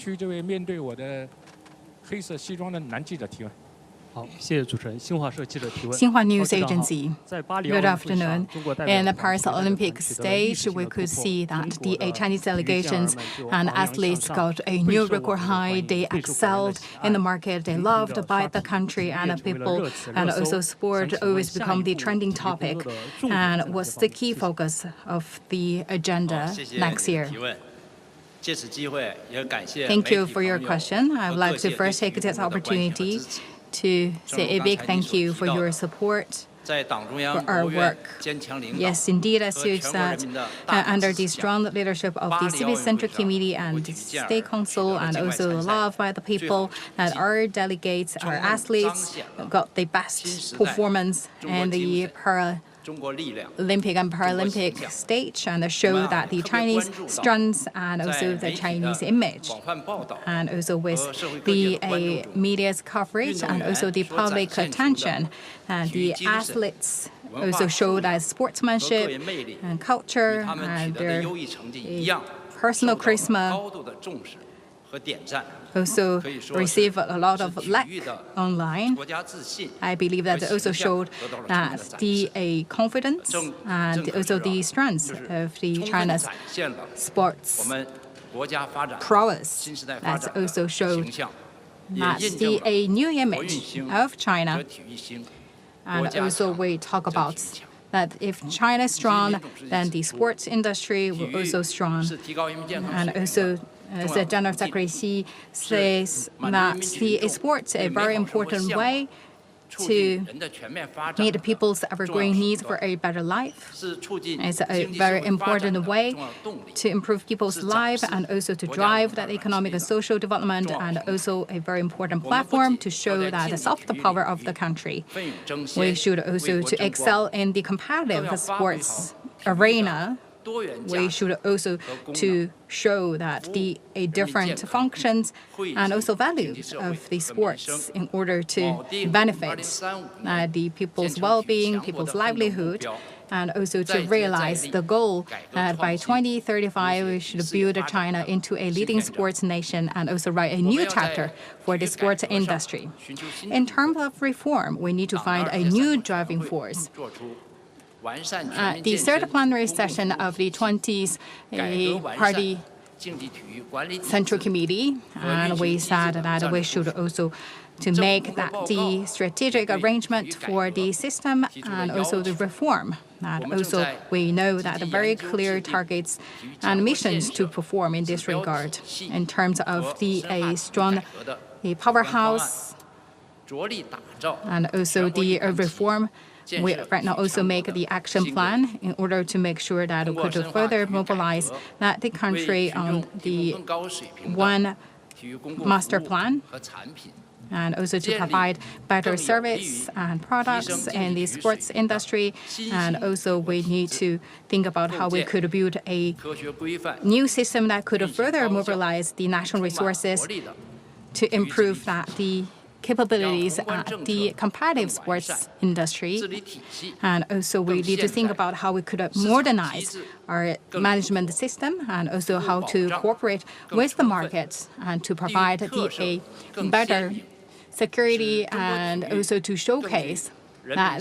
Xinhua News Agency. Good afternoon. In the Paris Olympic stage, we could see that the Chinese delegations and athletes got a new record high. They excelled in the market. They loved by the country and the people. And also sport always become the trending topic. And what's the key focus of the agenda next year? Thank you for your question. I would like to first take this opportunity to say a big thank you for your support for our work. Yes, indeed, as you said, under the strong leadership of the Civic Central Committee and the State Council, and also loved by the people, that our delegates, our athletes, got the best performance in the Olympic and Paralympic stage, and show that the Chinese strengths and also the Chinese image, and also with the media's coverage and also the public attention, and the athletes also show that sportsmanship and culture and their personal charisma also receive a lot of like online. I believe that also showed that the confidence and also the strength of the China's sports prowess. That also showed that a new image of China. And also we talk about that if China is strong, then the sports industry will also strong. And also, as the General Secretary Xi says, that the sports is a very important way to meet people's evergreen needs for a better life. It's a very important way to improve people's life and also to drive that economic and social development, and also a very important platform to show that the soft power of the country. We should also to excel in the competitive sports arena. We should also to show that the different functions and also values of the sports in order to benefit the people's well-being, people's livelihood, and also to realize the goal that by 2035 we should build China into a leading sports nation and also write a new chapter for the sports industry. In terms of reform, we need to find a new driving force. The third plenary session of the 20th Party Central Committee, and we said that we should also to make that the strategic arrangement for the system and also the reform. And also we know that the very clear targets and missions to perform in this regard in terms of the strong powerhouse and also the reform. We right now also make the action plan in order to make sure that we could further mobilize that the country on the one master plan, and also to provide better service and products in the sports industry. And also we need to think about how we could build a new system that could further mobilize the national resources to improve that the capabilities at the competitive sports industry. And also we need to think about how we could modernize our management system and also how to cooperate with the market and to provide a better security and also to showcase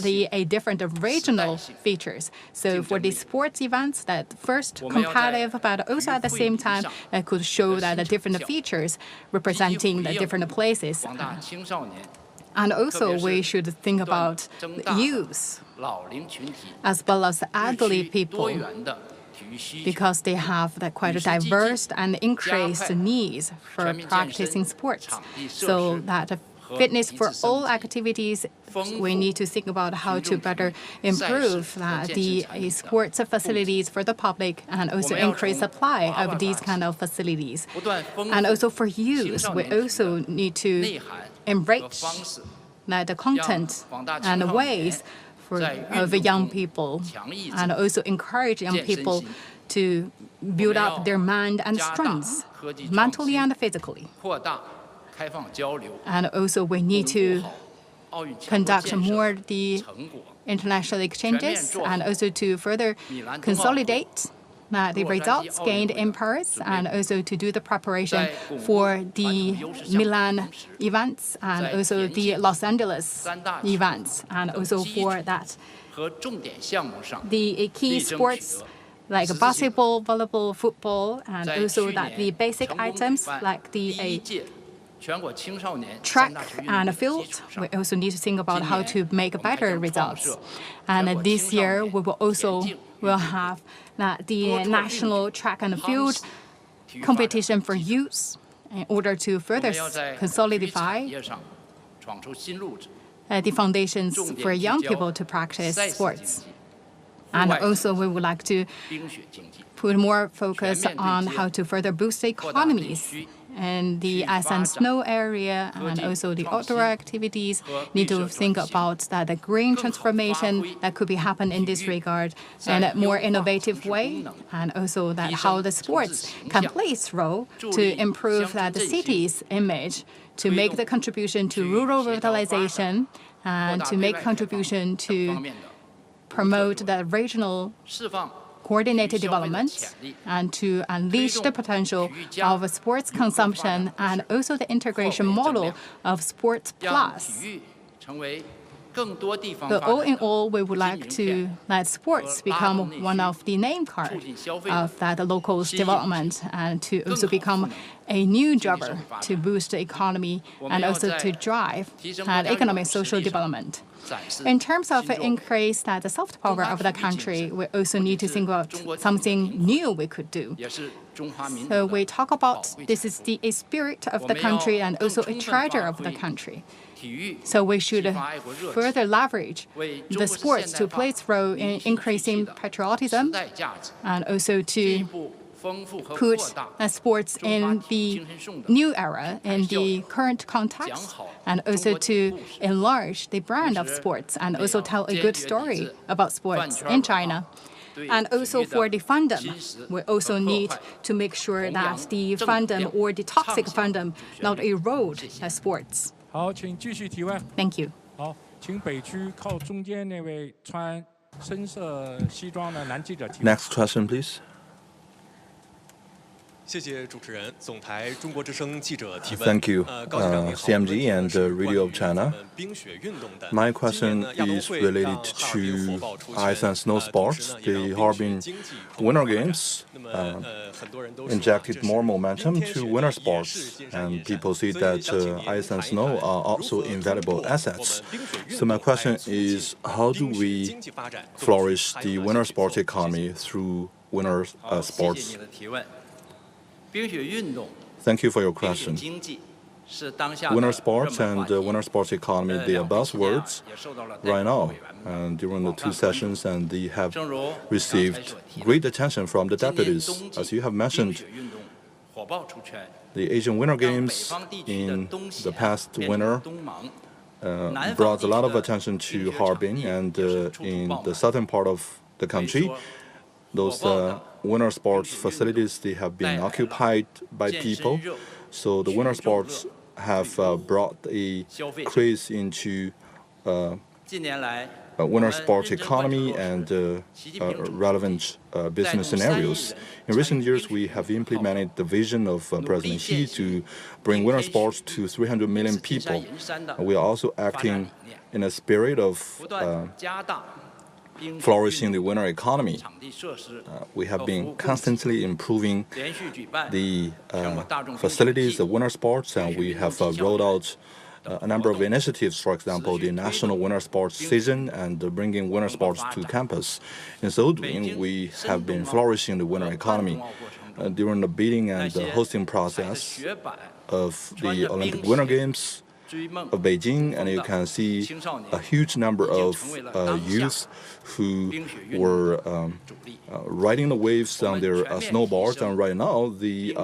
the different regional features. So for the sports events, that first competitive, but also at the same time, it could show that the different features representing the different places. And also we should think about youth as well as elderly people, because they have quite a diverse and increased needs for practicing sports. So that fitness for all activities, we need to think about how to better improve the sports facilities for the public and also increase supply of these kind of facilities. And also for youth, we also need to enrich the content and ways of young people, and also encourage young people to build up their mind and strengths, mentally and physically. And also we need to conduct more the international exchanges and also to further consolidate the results gained in Paris, and also to do the preparation for the Milan events and also the Los Angeles events, and also for that the key sports like basketball, volleyball, football, and also that the basic items like the track and field. We also need to think about how to make better results. And this year we will have the national track and field competition for youth in order to further consolidate the foundations for young people to practice sports. And also, we would like to put more focus on how to further boost the economies. And the ice and snow area and also the outdoor activities need to think about that the green transformation that could be happen in this regard in a more innovative way, and also that how the sports can play its role to improve that the city's image, to make the contribution to rural revitalization, and to make contribution to promote the regional coordinated development, and to unleash the potential of sports consumption and also the integration model of Sports Plus. So all in all, we would like to let sports become one of the name cards of that local's development, and to also become a new driver to boost the economy and also to drive economic social development. In terms of increase the soft power of the country, we also need to think about something new we could do. So we talk about this is a spirit of the country and also a treasure of the country. So we should further leverage the sports to play its role in increasing patriotism, and also to put sports in the new era, in the current context, and also to enlarge the brand of sports and also tell a good story about sports in China. And also for the fandom, we also need to make sure that the fandom or the toxic fandom not erode sports. Thank you. 好，请北区靠中间那位穿深色西装的男记者提问。 Next question, please. 谢谢主持人，总台中国之声记者提问。 Thank you, CMG and Radio of China. My question is related to ice and snow sports. The Harbin Winter Games injected more momentum to winter sports, and people see that ice and snow are also invaluable assets. So my question is, how do we flourish the winter sports economy through winter sports? Thank you for your question. Winter sports and winter sports economy, they are buzzwords right now. And during the two sessions, and they have received great attention from the deputies. As you have mentioned, the Asian Winter Games in the past winter brought a lot of attention to Harbin, and in the southern part of the country, those winter sports facilities, they have been occupied by people. So the winter sports have brought a craze into winter sports economy and relevant business scenarios. In recent years, we have implemented the vision of President Xi to bring winter sports to 300 million people. We are also acting in a spirit of flourishing the winter economy. We have been constantly improving the facilities of winter sports, and we have rolled out a number of initiatives, for example, the National Winter Sports Season and bringing winter sports to campus. In so doing, we have been flourishing the winter economy. During the bidding and the hosting process of the Olympic Winter Games of Beijing, and you can see a huge number of youth who were riding the waves on their snowboards, and right now the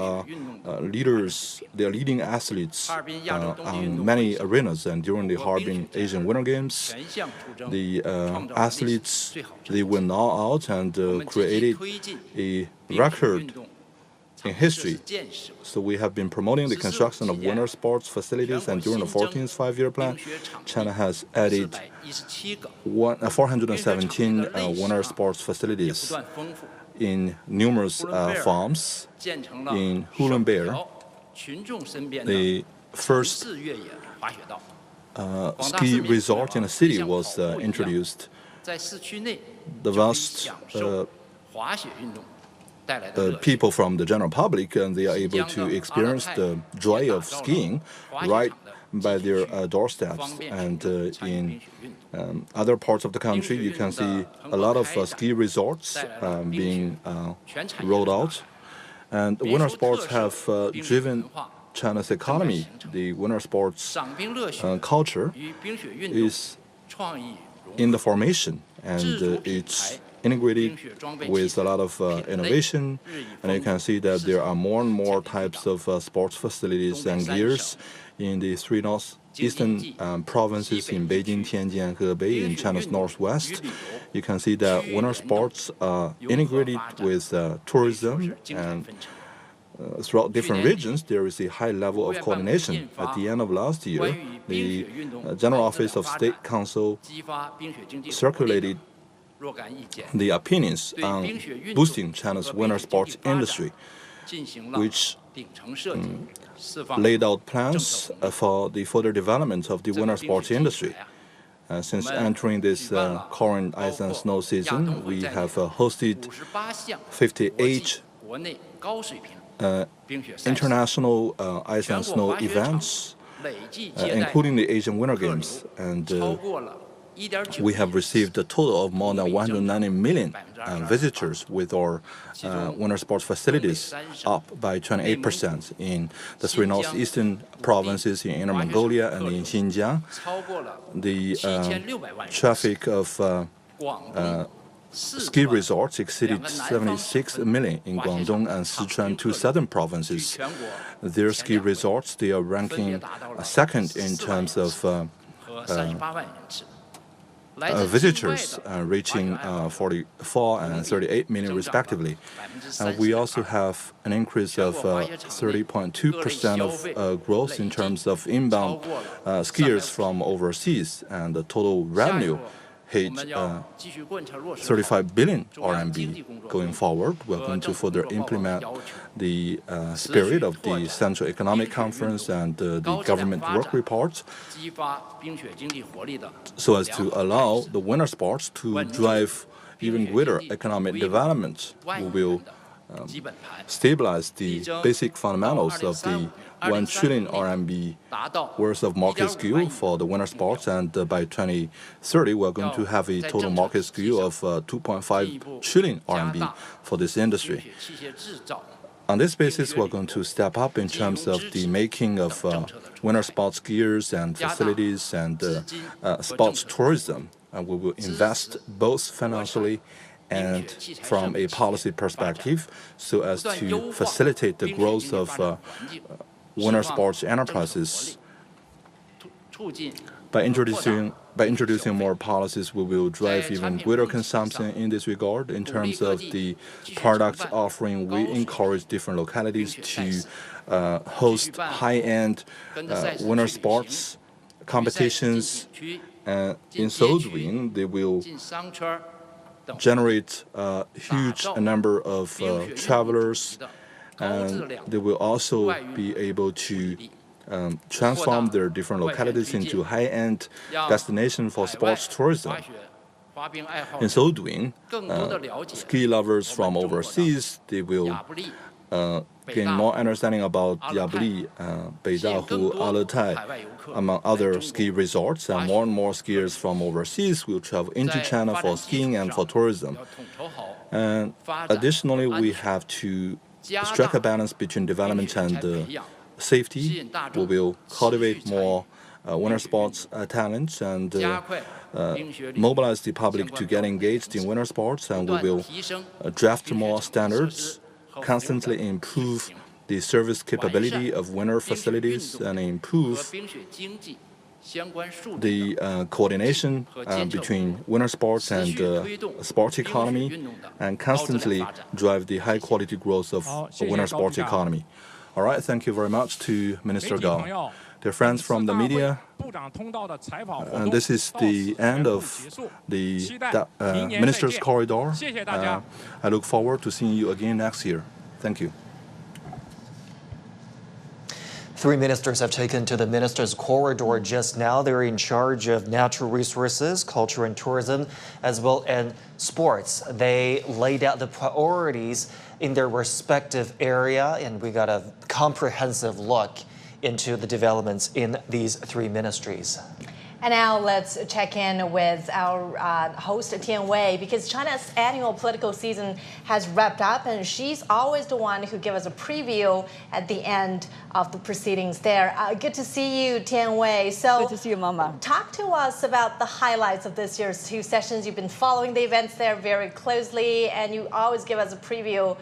leaders, they are leading athletes on many arenas. And during the Harbin Asian Winter Games, the athletes, they went all out and created a record in history. So we have been promoting the construction of winter sports facilities, and during the 14th five-year plan, China has added 417 winter sports facilities in numerous farms. In Hulunbuir, the first ski resort in the city was introduced. The vast people from the general public, and they are able to experience the joy of skiing right by their doorsteps. And in other parts of the country, you can see a lot of ski resorts being rolled out. And winter sports have driven China's economy, the winter sports culture is in the formation, and it's integrated with a lot of innovation, and you can see that there are more and more types of sports facilities and gears in the three northeastern provinces in Beijing, Tianjin, and Hebei in China's northwest. You can see that winter sports are integrated with tourism, and throughout different regions, there is a high level of coordination. At the end of last year, the General Office of State Council circulated the opinions on boosting China's winter sports industry, which laid out plans for the further development of the winter sports industry. Since entering this current ice and snow season, we have hosted 58 international ice and snow events, including the Asian Winter Games, and we have received a total of more than 190 million visitors with our winter sports facilities, up by 28% in the three northeastern provinces in Inner Mongolia and in Xinjiang. The traffic of ski resorts exceeded 76 million in Guangdong and Sichuan, two southern provinces. Their ski resorts, they are ranking second in terms of visitors, reaching 44 and 38 million respectively. And we also have an increase of 30.2% of growth in terms of inbound skiers from overseas, and the total revenue hit 35 billion RMB. Going forward, we're going to further implement the spirit of the Central Economic Conference and the government work reports so as to allow the winter sports to drive even greater economic development. We will stabilize the basic fundamentals of the 1 trillion RMB worth of market scale for the winter sports, and by 2030 we're going to have a total market scale of 2.5 trillion RMB for this industry. On this basis, we're going to step up in terms of the making of winter sports gears and facilities and sports tourism, and we will invest both financially and from a policy perspective so as to facilitate the growth of winter sports enterprises. By introducing more policies, we will drive even greater consumption in this regard. In terms of the product offering, we encourage different localities to host high-end winter sports competitions. In so doing, they will generate a huge number of travelers, and they will also be able to transform their different localities into high-end destinations for sports tourism. In so doing, ski lovers from overseas, they will gain more understanding about Yabli, Beidahu, Aletai, among other ski resorts, and more skiers from overseas will travel into China for skiing and for tourism. And additionally, we have to strike a balance between development and safety. We will cultivate more winter sports talents and mobilize the public to get engaged in winter sports, and we will draft more standards, constantly improve the service capability of winter facilities, and improve the coordination between winter sports and sports economy, and constantly drive the high-quality growth of the winter sports economy. All right, thank you very much to Minister Gao. Dear friends from the media, and this is the end of the Minister's Corridor. I look forward to seeing you again next year. Thank you. 3 ministers have taken to the Minister's Corridor just now. They're in charge of natural resources, culture and tourism, as well as sports. They laid out the priorities in their respective area, and we got a comprehensive look into the developments in these 3 ministries. And now let's check in with our host, Tian Wei, because China's annual political season has wrapped up, and she's always the one who gives us a preview at the end of the proceedings there. Good to see you, Tian Wei. So, good to see you, Mama. Talk to us about the highlights of this year's two sessions. You've been following the events there very closely, and you always give us a preview,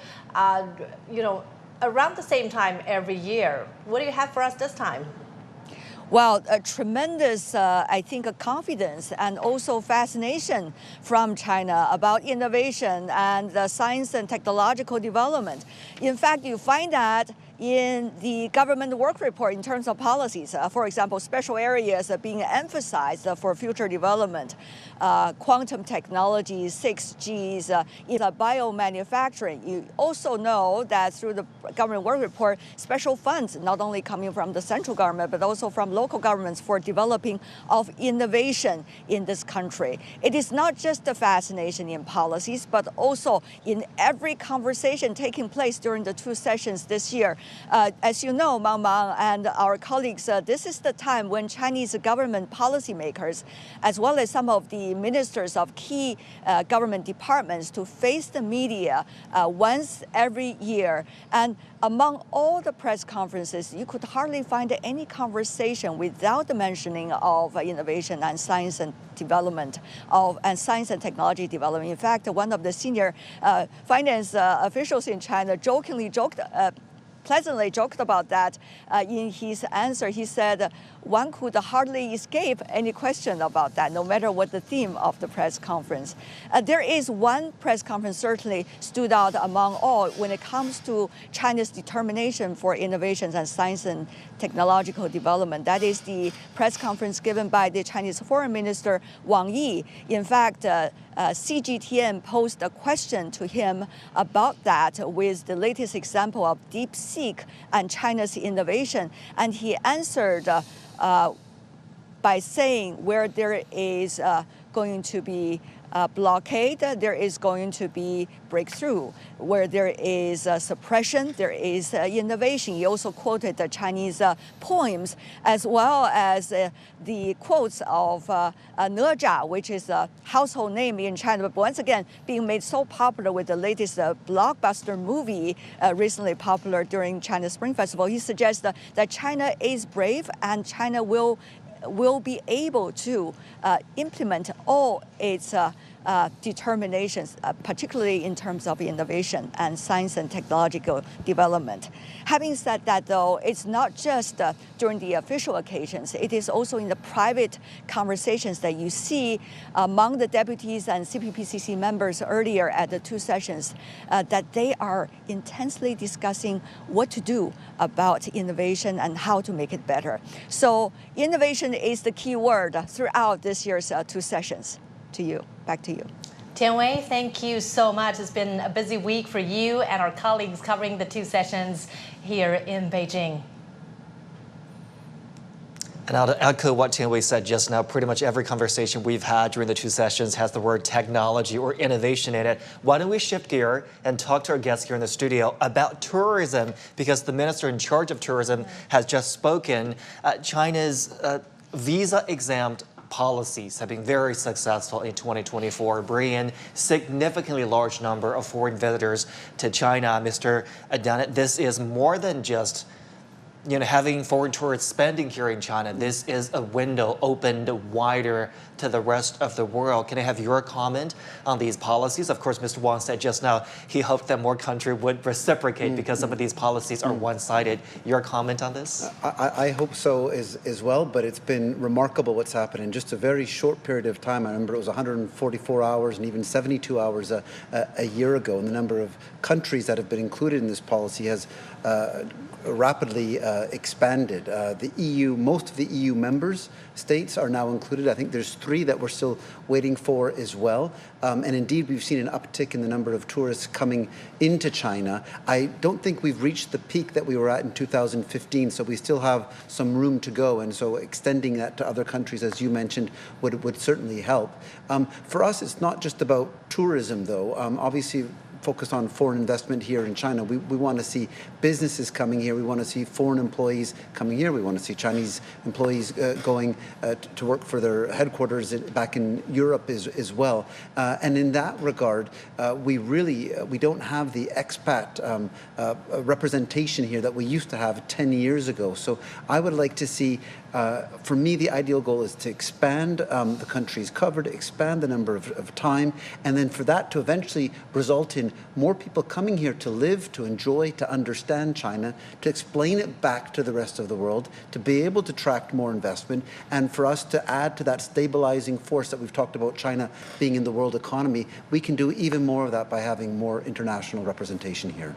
around the same time every year. What do you have for us this time? Well, a tremendous, I think, confidence and also fascination from China about innovation and science and technological development. In fact, you find that in the government work report in terms of policies. For example, special areas are being emphasized for future development. Quantum technology, 6Gs, biomanufacturing. You also know that through the government work report, special funds not only coming from the central government, but also from local governments for developing of innovation in this country. It is not just the fascination in policies, but also in every conversation taking place during the two sessions this year. As you know, Mang Mang and our colleagues, this is the time when Chinese government policymakers, as well as some of the ministers of key government departments, to face the media once every year. And among all the press conferences, you could hardly find any conversation without the mentioning of innovation and science and development and science and technology development. In fact, one of the senior finance officials in China pleasantly joked about that in his answer. He said one could hardly escape any question about that, no matter what the theme of the press conference. There is one press conference certainly stood out among all when it comes to China's determination for innovations and science and technological development. That is the press conference given by the Chinese Foreign Minister Wang Yi. In fact, CGTN posed a question to him about that with the latest example of DeepSeek and China's innovation. And he answered by saying where there is going to be blockade, there is going to be breakthrough. Where there is suppression, there is innovation. He also quoted the Chinese poems, as well as the quotes of Naja, which is a household name in China, but once again being made so popular with the latest blockbuster movie recently popular during China Spring Festival. He suggests that China is brave and China will be able to implement all its determinations, particularly in terms of innovation and science and technological development. Having said that, though, it's not just during the official occasions. It is also in the private conversations that you see among the deputies and CPPCC members earlier at the two sessions, that they are intensely discussing what to do about innovation and how to make it better. So innovation is the key word throughout this year's two sessions. Back to you. Tian Wei, thank you so much. It's been a busy week for you and our colleagues covering the two sessions here in Beijing. And now to echo what Tian Wei said just now, pretty much every conversation we've had during the two sessions has the word technology or innovation in it. Why don't we shift gear and talk to our guests here in the studio about tourism, because the minister in charge of tourism has just spoken. China's visa-exempt policies have been very successful in 2024, bringing in significantly large number of foreign visitors to China. Mr. Adanit, this is more than just having foreign tourists spending here in China. This is a window opened wider to the rest of the world. Can I have your comment on these policies? Of course, Mr. Wang said just now he hoped that more countries would reciprocate because some of these policies are one-sided. Your comment on this? I hope so as well, but it's been remarkable what's happened in just a very short period of time. I remember it was 144 hours and even 72 hours a year ago, and the number of countries that have been included in this policy has rapidly expanded. The EU, most of the EU members states are now included. I think there's 3 that we're still waiting for as well. And indeed, we've seen an uptick in the number of tourists coming into China. I don't think we've reached the peak that we were at in 2015, so we still have some room to go. And so extending that to other countries, as you mentioned, would certainly help. For us, it's not just about tourism, though. Obviously, focused on foreign investment here in China. We want to see businesses coming here. We want to see foreign employees coming here. We want to see Chinese employees going to work for their headquarters back in Europe as well. And in that regard, we don't have the expat representation here that we used to have 10 years ago. So I would like to see, for me, the ideal goal is to expand the countries covered, expand the number of time, and then for that to eventually result in more people coming here to live, to enjoy, to understand China, to explain it back to the rest of the world, to be able to attract more investment, and for us to add to that stabilizing force that we've talked about China being in the world economy. We can do even more of that by having more international representation here.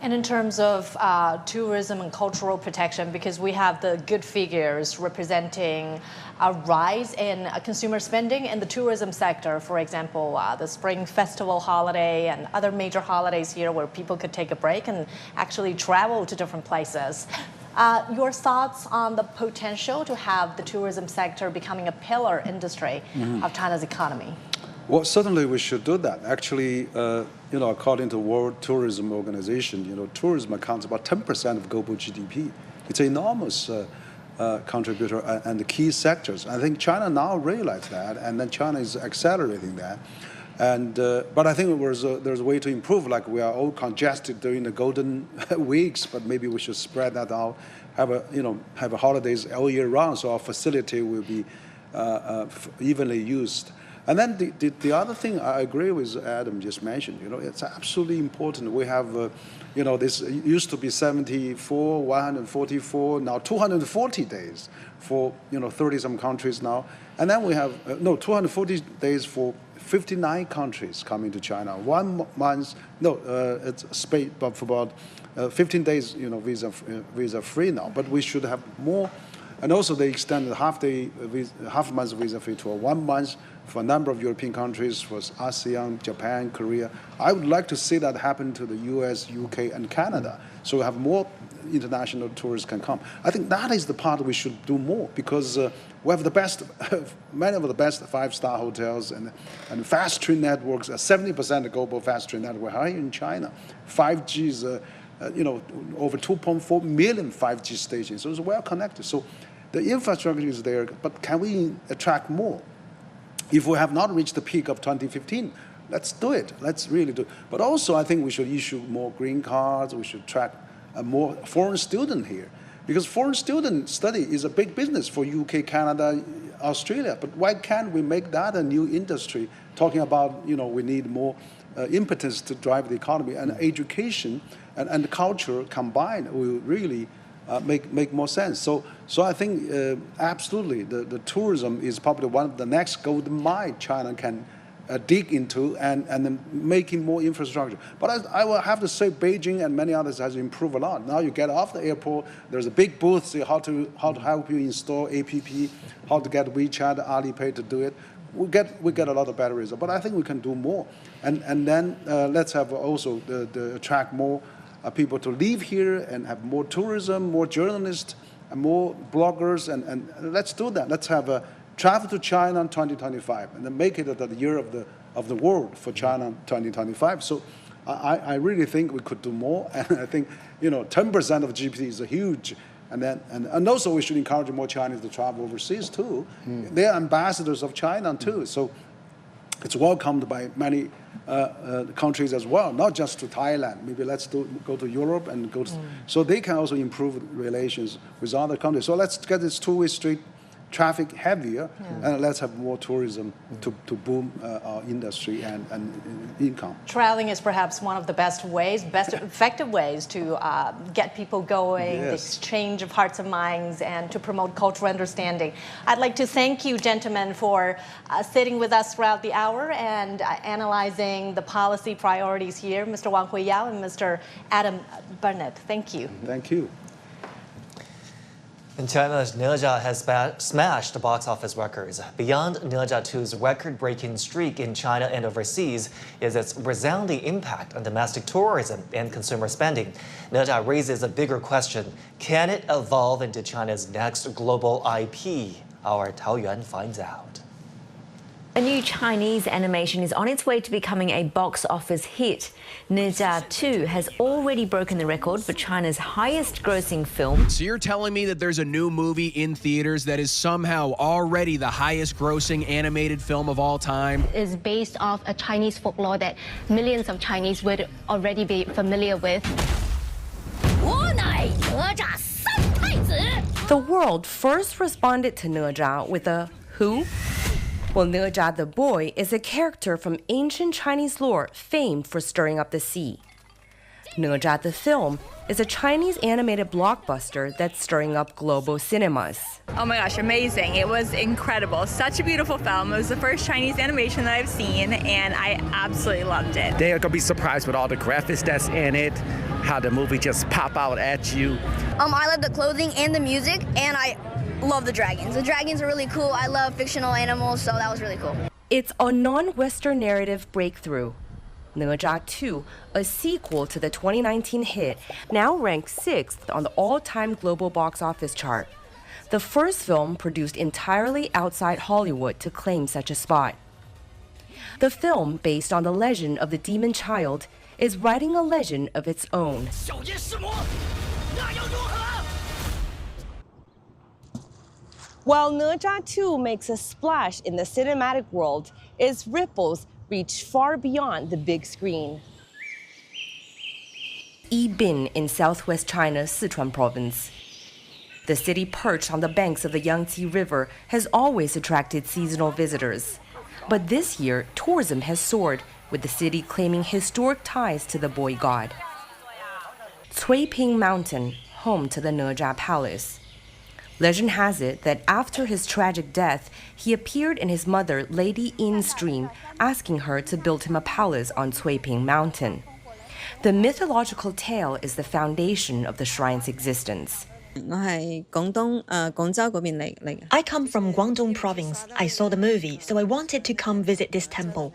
And in terms of tourism and cultural protection, because we have the good figures representing a rise in consumer spending in the tourism sector, for example, the Spring Festival holiday and other major holidays here where people could take a break and actually travel to different places. Your thoughts on the potential to have the tourism sector becoming a pillar industry of China's economy? Well, certainly we should do that. Actually, according to World Tourism Organization, tourism accounts about 10% of global GDP. It's an enormous contributor and the key sectors. I think China now realized that, and then China is accelerating that. And but I think there's a way to improve. Like we are all congested during the golden weeks, but maybe we should spread that out. Have holidays all year round, so our facility will be evenly used. And then the other thing I agree with Adam just mentioned, it's absolutely important. We have, this used to be 74, 144, now 240 days for, 30-some countries now. And then we have, 240 days for 59 countries coming to China. 1 month, it's space, but for about 15 days, visa free now. But we should have more. And also they extended half month visa free to 1 month for a number of European countries, for ASEAN, Japan, Korea. I would like to see that happen to the US, UK, and Canada. So we have more international tourists can come. I think that is the part we should do more, because we have the best, many of the best 5-star hotels and fast train networks. 70% of global fast train network are in China. 5G is, over 2.4 million 5G stations. So it's well connected. So the infrastructure is there, but can we attract more? If we have not reached the peak of 2015, let's do it. Let's really do it. But also, I think we should issue more green cards. We should attract more foreign students here, because foreign student study is a big business for UK, Canada, Australia. But why can't we make that a new industry? Talking about, we need more impetus to drive the economy, and education and culture combined will really make more sense. So I think absolutely the tourism is probably one of the next golden mine China can dig into and then making more infrastructure. But I will have to say Beijing and many others has improved a lot. Now you get off the airport, there's a big booth, see how to help you install APP, how to get WeChat, Alipay to do it. We get a lot of better results. But I think we can do more. And then let's have also the attract more people to live here and have more tourism, more journalists, and more bloggers, and let's do that. Let's have a travel to China in 2025, and then make it the year of the world for China 2025. So I really think we could do more, and I think 10% of GDP is a huge. And also we should encourage more Chinese to travel overseas too. They are ambassadors of China too. So it's welcomed by many countries as well, not just to Thailand. Maybe let's go to Europe and go to, so they can also improve relations with other countries. So let's get this two-way street traffic heavier, and let's have more tourism to boom our industry and income. Traveling is perhaps one of the best effective ways to get people going, the exchange of hearts and minds, and to promote cultural understanding. I'd like to thank you, gentlemen, for sitting with us throughout the hour and analyzing the policy priorities here, Mr. Wang Huiyao and Mr. Adam Burnett. Thank you. Thank you. And China's Ne Zha has smashed box office records. Beyond Ne Zha 2's record-breaking streak in China and overseas is its resounding impact on domestic tourism and consumer spending. Ne Zha raises a bigger question: can it evolve into China's next global IP? Our Tao Yuan finds out. A new Chinese animation is on its way to becoming a box office hit. Ne Zha 2 has already broken the record for China's highest grossing film. So you're telling me that there's a new movie in theaters that is somehow already the highest grossing animated film of all time? It's based off a Chinese folklore that millions of Chinese would already be familiar with. The world first responded to Ne Zha with a who? Well, Ne Zha the boy is a character from ancient Chinese lore famed for stirring up the sea. Ne Zha the film is a Chinese animated blockbuster that's stirring up global cinemas. Oh my gosh, amazing. It was incredible. Such a beautiful film. It was the first Chinese animation that I've seen, and I absolutely loved it. They're going to be surprised with all the graphics that's in it, how the movie just pop out at you. I love the clothing and the music, and I love the dragons. The dragons are really cool. I love fictional animals, so that was really cool. It's a non-Western narrative breakthrough. Ne Zha 2, a sequel to the 2019 hit, now ranks 6th on the all-time global box office chart. The first film produced entirely outside Hollywood to claim such a spot. The film, based on the legend of the demon child, is writing a legend of its own. While Ne Zha 2 makes a splash in the cinematic world, its ripples reach far beyond the big screen. Yibin in southwest China's Sichuan province. The city perched on the banks of the Yangtze River has always attracted seasonal visitors. But this year, tourism has soared, with the city claiming historic ties to the boy god. Cuiping Mountain, home to the Ne Zha Palace. Legend has it that after his tragic death, he appeared in his mother Lady Yin's dream, asking her to build him a palace on Cuiping Mountain. The mythological tale is the foundation of the shrine's existence. I come from Guangdong province. I saw the movie, so I wanted to come visit this temple.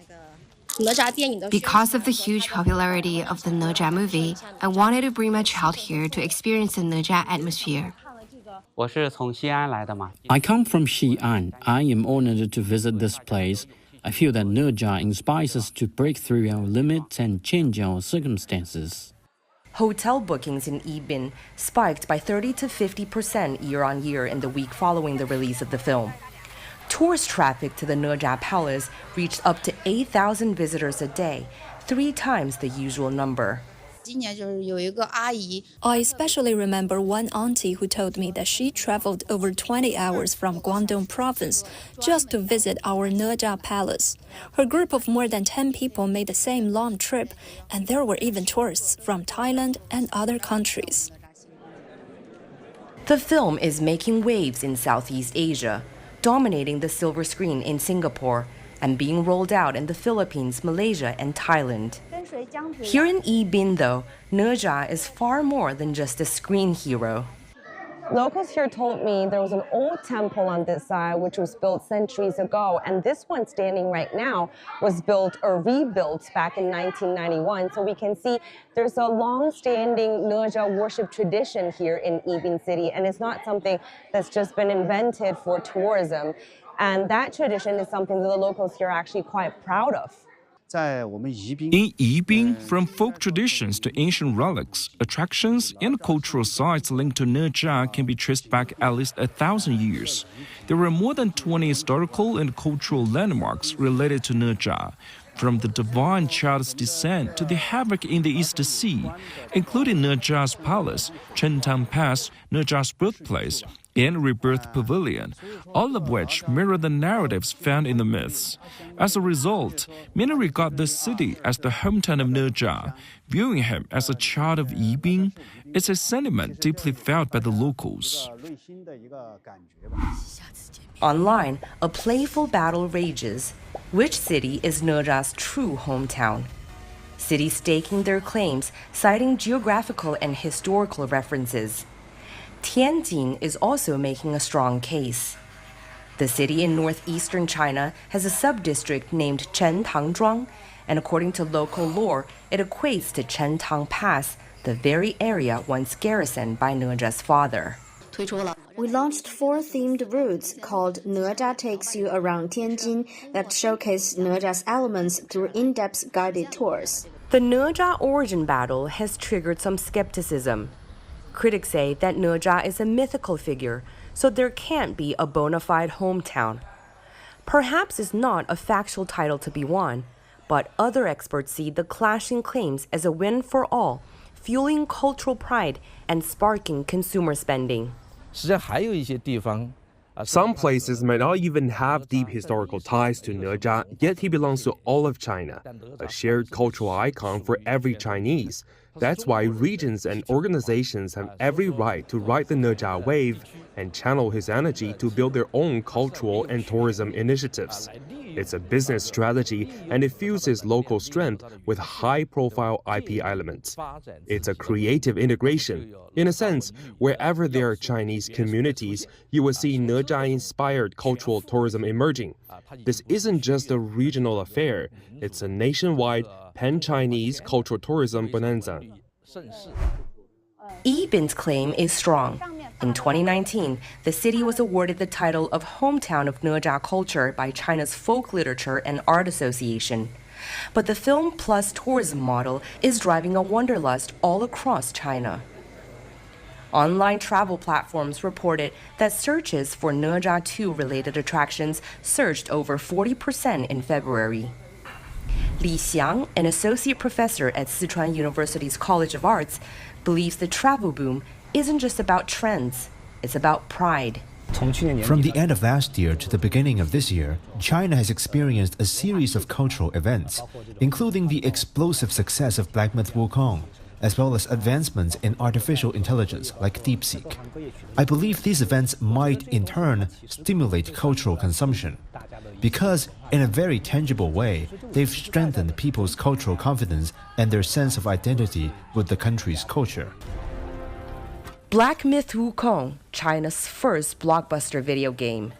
Because of the huge popularity of the Ne Zha movie, I wanted to bring my child here to experience the Ne Zha atmosphere. I come from Xi'an. I am honored to visit this place. I feel that Ne Zha inspires us to break through our limits and change our circumstances. Hotel bookings in Yibin spiked by 30 to 50% year-on-year in the week following the release of the film. Tourist traffic to the Ne Zha Palace reached up to 8,000 visitors a day, 3 times the usual number. I especially remember one auntie who told me that she traveled over 20 hours from Guangdong province just to visit our Ne Zha Palace. Her group of more than 10 people made the same long trip, and there were even tourists from Thailand and other countries. The film is making waves in Southeast Asia, dominating the silver screen in Singapore and being rolled out in the Philippines, Malaysia, and Thailand. Here in Yibin, though, Ne Zha is far more than just a screen hero. Locals here told me there was an old temple on this side which was built centuries ago, and this one standing right now was built or rebuilt back in 1991. So we can see there's a long-standing Ne Zha worship tradition here in Yibin City, and it's not something that's just been invented for tourism. And that tradition is something that the locals here are actually quite proud of. In Yibin, from folk traditions to ancient relics, attractions and cultural sites linked to Ne Zha can be traced back at least 1,000 years. There are more than 20 historical and cultural landmarks related to Ne Zha, from the divine child's descent to the havoc in the East Sea, including Ne Zha's palace, Chentang Pass, Ne Zha's birthplace, and Rebirth Pavilion, all of which mirror the narratives found in the myths. As a result, many regard this city as the hometown of Ne Zha, viewing him as a child of Yibin. It's a sentiment deeply felt by the locals. Online, a playful battle rages. Which city is Ne Zha's true hometown? Cities staking their claims, citing geographical and historical references. Tianjin is also making a strong case. The city in northeastern China has a sub-district named Chentangzhuang, and according to local lore, it equates to Chentang Pass, the very area once garrisoned by Ne Zha's father. We we launched 4 themed routes called Nezha Takes You Around Tianjin that showcase Nezha's elements through in-depth guided tours. The Nezha origin battle has triggered some skepticism. Critics say that Nezha is a mythical figure, so there can't be a bona fide hometown. Perhaps it's not a factual title to be won, but other experts see the clashing claims as a win for all, fueling cultural pride and sparking consumer spending. Some places may not even have deep historical ties to Nezha, yet he belongs to all of China, a shared cultural icon for every Chinese. That's why regions and organizations have every right to ride the Nezha wave and channel his energy to build their own cultural and tourism initiatives. It's a business strategy, and it fuses local strength with high-profile IP elements. It's a creative integration. In a sense, wherever there are Chinese communities, you will see Nezha-inspired cultural tourism emerging. This isn't just a regional affair. It's a nationwide, pan-Chinese cultural tourism bonanza. Yibin's claim is strong. In 2019, the city was awarded the title of Hometown of Nezha Culture by China's Folk Literature and Art Association. But the film plus tourism model is driving a wanderlust all across China. Online travel platforms reported that searches for Nezha 2 related attractions surged over 40% in February. Li Xiang, an associate professor at Sichuan University's College of Arts, believes the travel boom isn't just about trends, it's about pride. From the end of last year to the beginning of this year, China has experienced a series of cultural events, including the explosive success of Black Myth Wukong, as well as advancements in artificial intelligence like DeepSeek. I believe these events might, in turn, stimulate cultural consumption, because, in a very tangible way, they've strengthened people's cultural confidence and their sense of identity with the country's culture. Black Myth Wukong, China's first blockbuster video game.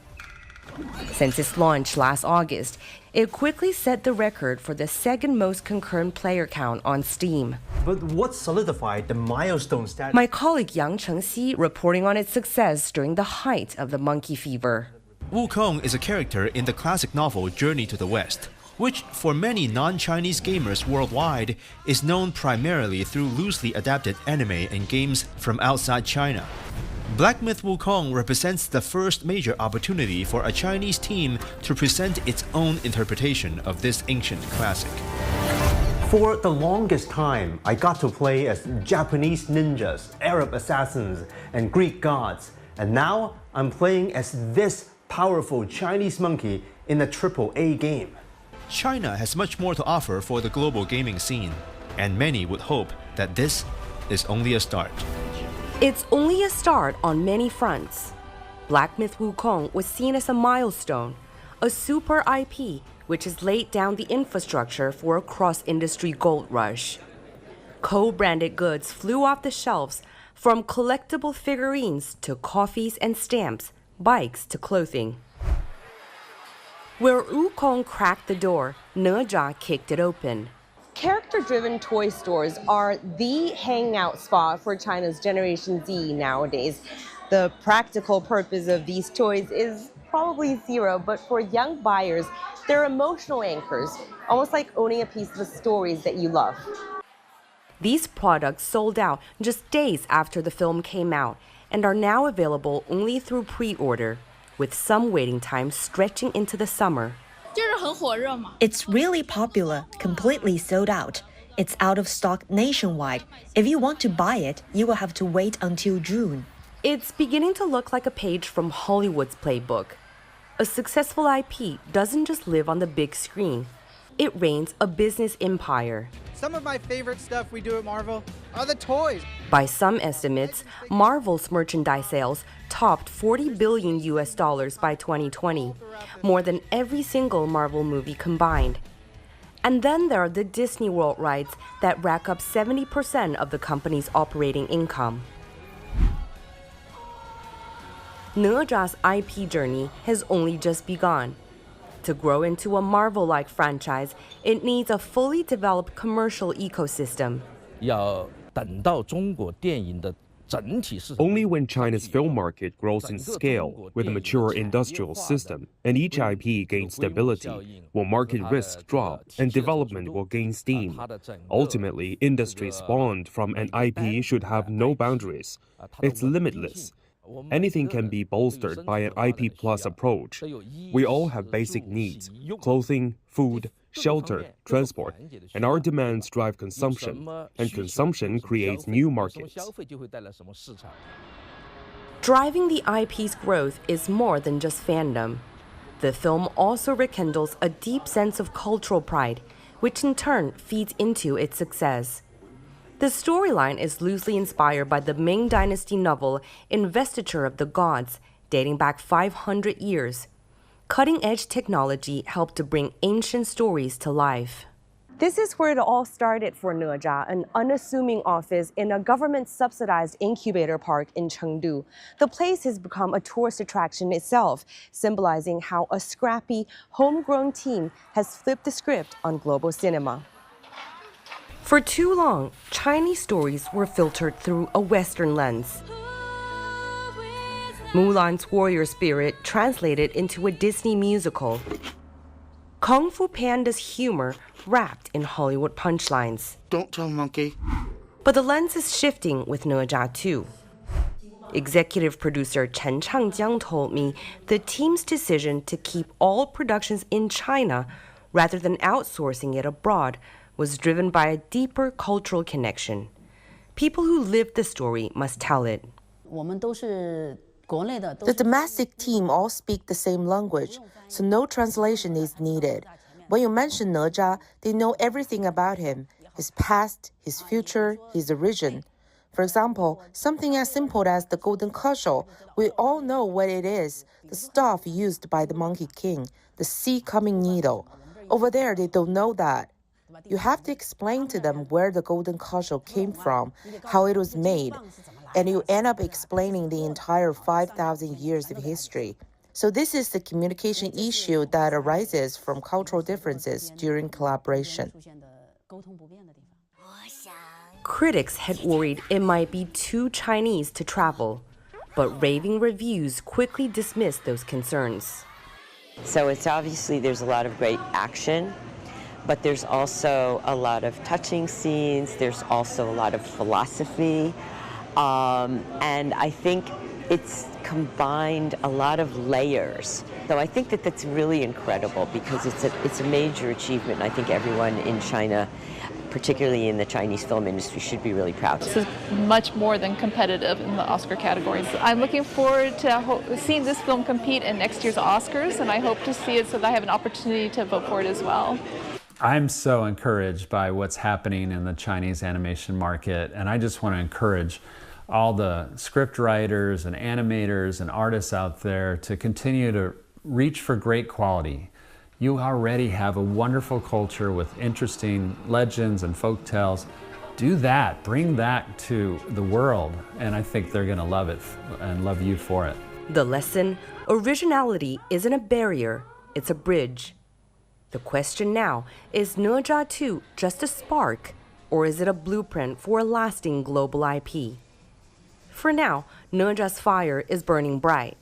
Since its launch last August, it quickly set the record for the second most concurrent player count on Steam. But what solidified the milestone status? My colleague Yang Chengxi reporting on its success during the height of the monkey fever. Wukong is a character in the classic novel Journey to the West, which for many non-Chinese gamers worldwide is known primarily through loosely adapted anime and games from outside China. Black Myth Wukong represents the first major opportunity for a Chinese team to present its own interpretation of this ancient classic. For the longest time, I got to play as Japanese ninjas, Arab assassins, and Greek gods. And now I'm playing as this powerful Chinese monkey in a AAA game. China has much more to offer for the global gaming scene, and many would hope that this is only a start. It's only a start on many fronts. Black Myth Wukong was seen as a milestone, a super IP which has laid down the infrastructure for a cross-industry gold rush. Co-branded goods flew off the shelves, from collectible figurines to coffees and stamps, bikes to clothing. Where Wukong cracked the door, Nezha kicked it open. Character-driven toy stores are the hangout spot for China's Generation Z nowadays. The practical purpose of these toys is probably zero, but for young buyers, they're emotional anchors, almost like owning a piece of the stories that you love. These products sold out just days after the film came out and are now available only through pre-order, with some waiting times stretching into the summer. It's really popular, completely sold out. It's out of stock nationwide. If you want to buy it, you will have to wait until June. It's beginning to look like a page from Hollywood's playbook. A successful IP doesn't just live on the big screen. It reigns a business empire. Some of my favorite stuff we do at Marvel are the toys. By some estimates, Marvel's merchandise sales topped $40 billion by 2020, more than every single Marvel movie combined. And then there are the Disney World rides that rack up 70% of the company's operating income. Nezha's IP journey has only just begun. To grow into a Marvel-like franchise, it needs a fully developed commercial ecosystem. Only when China's film market grows in scale with a mature industrial system and each IP gains stability will market risks drop and development will gain steam. Ultimately, industry spawned from an IP should have no boundaries. It's limitless. Anything can be bolstered by an IP plus approach. We all have basic needs: clothing, food, shelter, transport, and our demands drive consumption, and consumption creates new markets. Driving the IP's growth is more than just fandom. The film also rekindles a deep sense of cultural pride, which in turn feeds into its success. The storyline is loosely inspired by the Ming Dynasty novel Investiture of the Gods, dating back 500 years. Cutting-edge technology helped to bring ancient stories to life. This is where it all started for Ne Zha, an unassuming office in a government-subsidized incubator park in Chengdu. The place has become a tourist attraction itself, symbolizing how a scrappy, homegrown team has flipped the script on global cinema. For too long, Chinese stories were filtered through a Western lens. Mulan's warrior spirit translated into a Disney musical. Kung Fu Panda's humor wrapped in Hollywood punchlines. Don't tell monkey. But the lens is shifting with Ne Zha too. Executive producer Chen Changjiang told me the team's decision to keep all productions in China rather than outsourcing it abroad was driven by a deeper cultural connection. People who lived the story must tell it. The domestic team all speak the same language, so no translation is needed. When you mention Ne Zha, they know everything about him, his past, his future, his origin. For example, something as simple as the golden cudgel, we all know what it is, the staff used by the Monkey King, the sea-coming needle. Over there, they don't know that. You have to explain to them where the golden cudgel came from, how it was made, and you end up explaining the entire 5,000 years of history. So this is the communication issue that arises from cultural differences during collaboration. Critics had worried it might be too Chinese to travel, but raving reviews quickly dismissed those concerns. So it's obviously there's a lot of great action, but there's also a lot of touching scenes. There's also a lot of philosophy. And I think it's combined a lot of layers. So I think that that's really incredible because it's a major achievement. I think everyone in China, particularly in the Chinese film industry, should be really proud. This is much more than competitive in the Oscar categories. I'm looking forward to seeing this film compete in next year's Oscars, and I hope to see it so that I have an opportunity to vote for it as well. I'm so encouraged by what's happening in the Chinese animation market, and I just want to encourage all the script writers and animators and artists out there to continue to reach for great quality. You already have a wonderful culture with interesting legends and folk tales. Do that, bring that to the world, and I think they're going to love it and love you for it. The lesson: originality isn't a barrier, it's a bridge. The question now, is Ne Zha 2 just a spark, or is it a blueprint for a lasting global IP? For now, Ne Zha's fire is burning bright.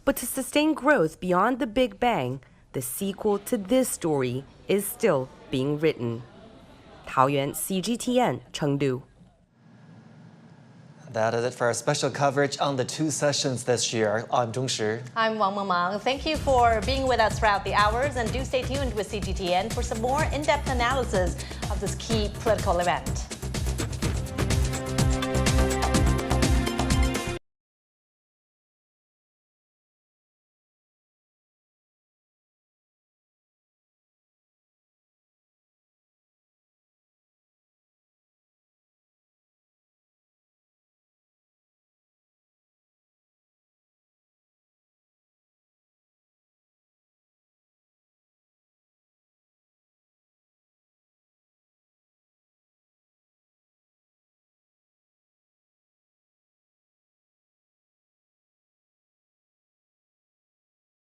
But to sustain growth beyond the Big Bang, the sequel to this story is still being written. Taoyuan, CGTN, Chengdu. That is it for our special coverage on the 2 sessions this year. I'm Zhongshi. I'm Wang Mengmang. Thank you for being with us throughout the hours, and do stay tuned with CGTN for some more in-depth analysis of this key political event.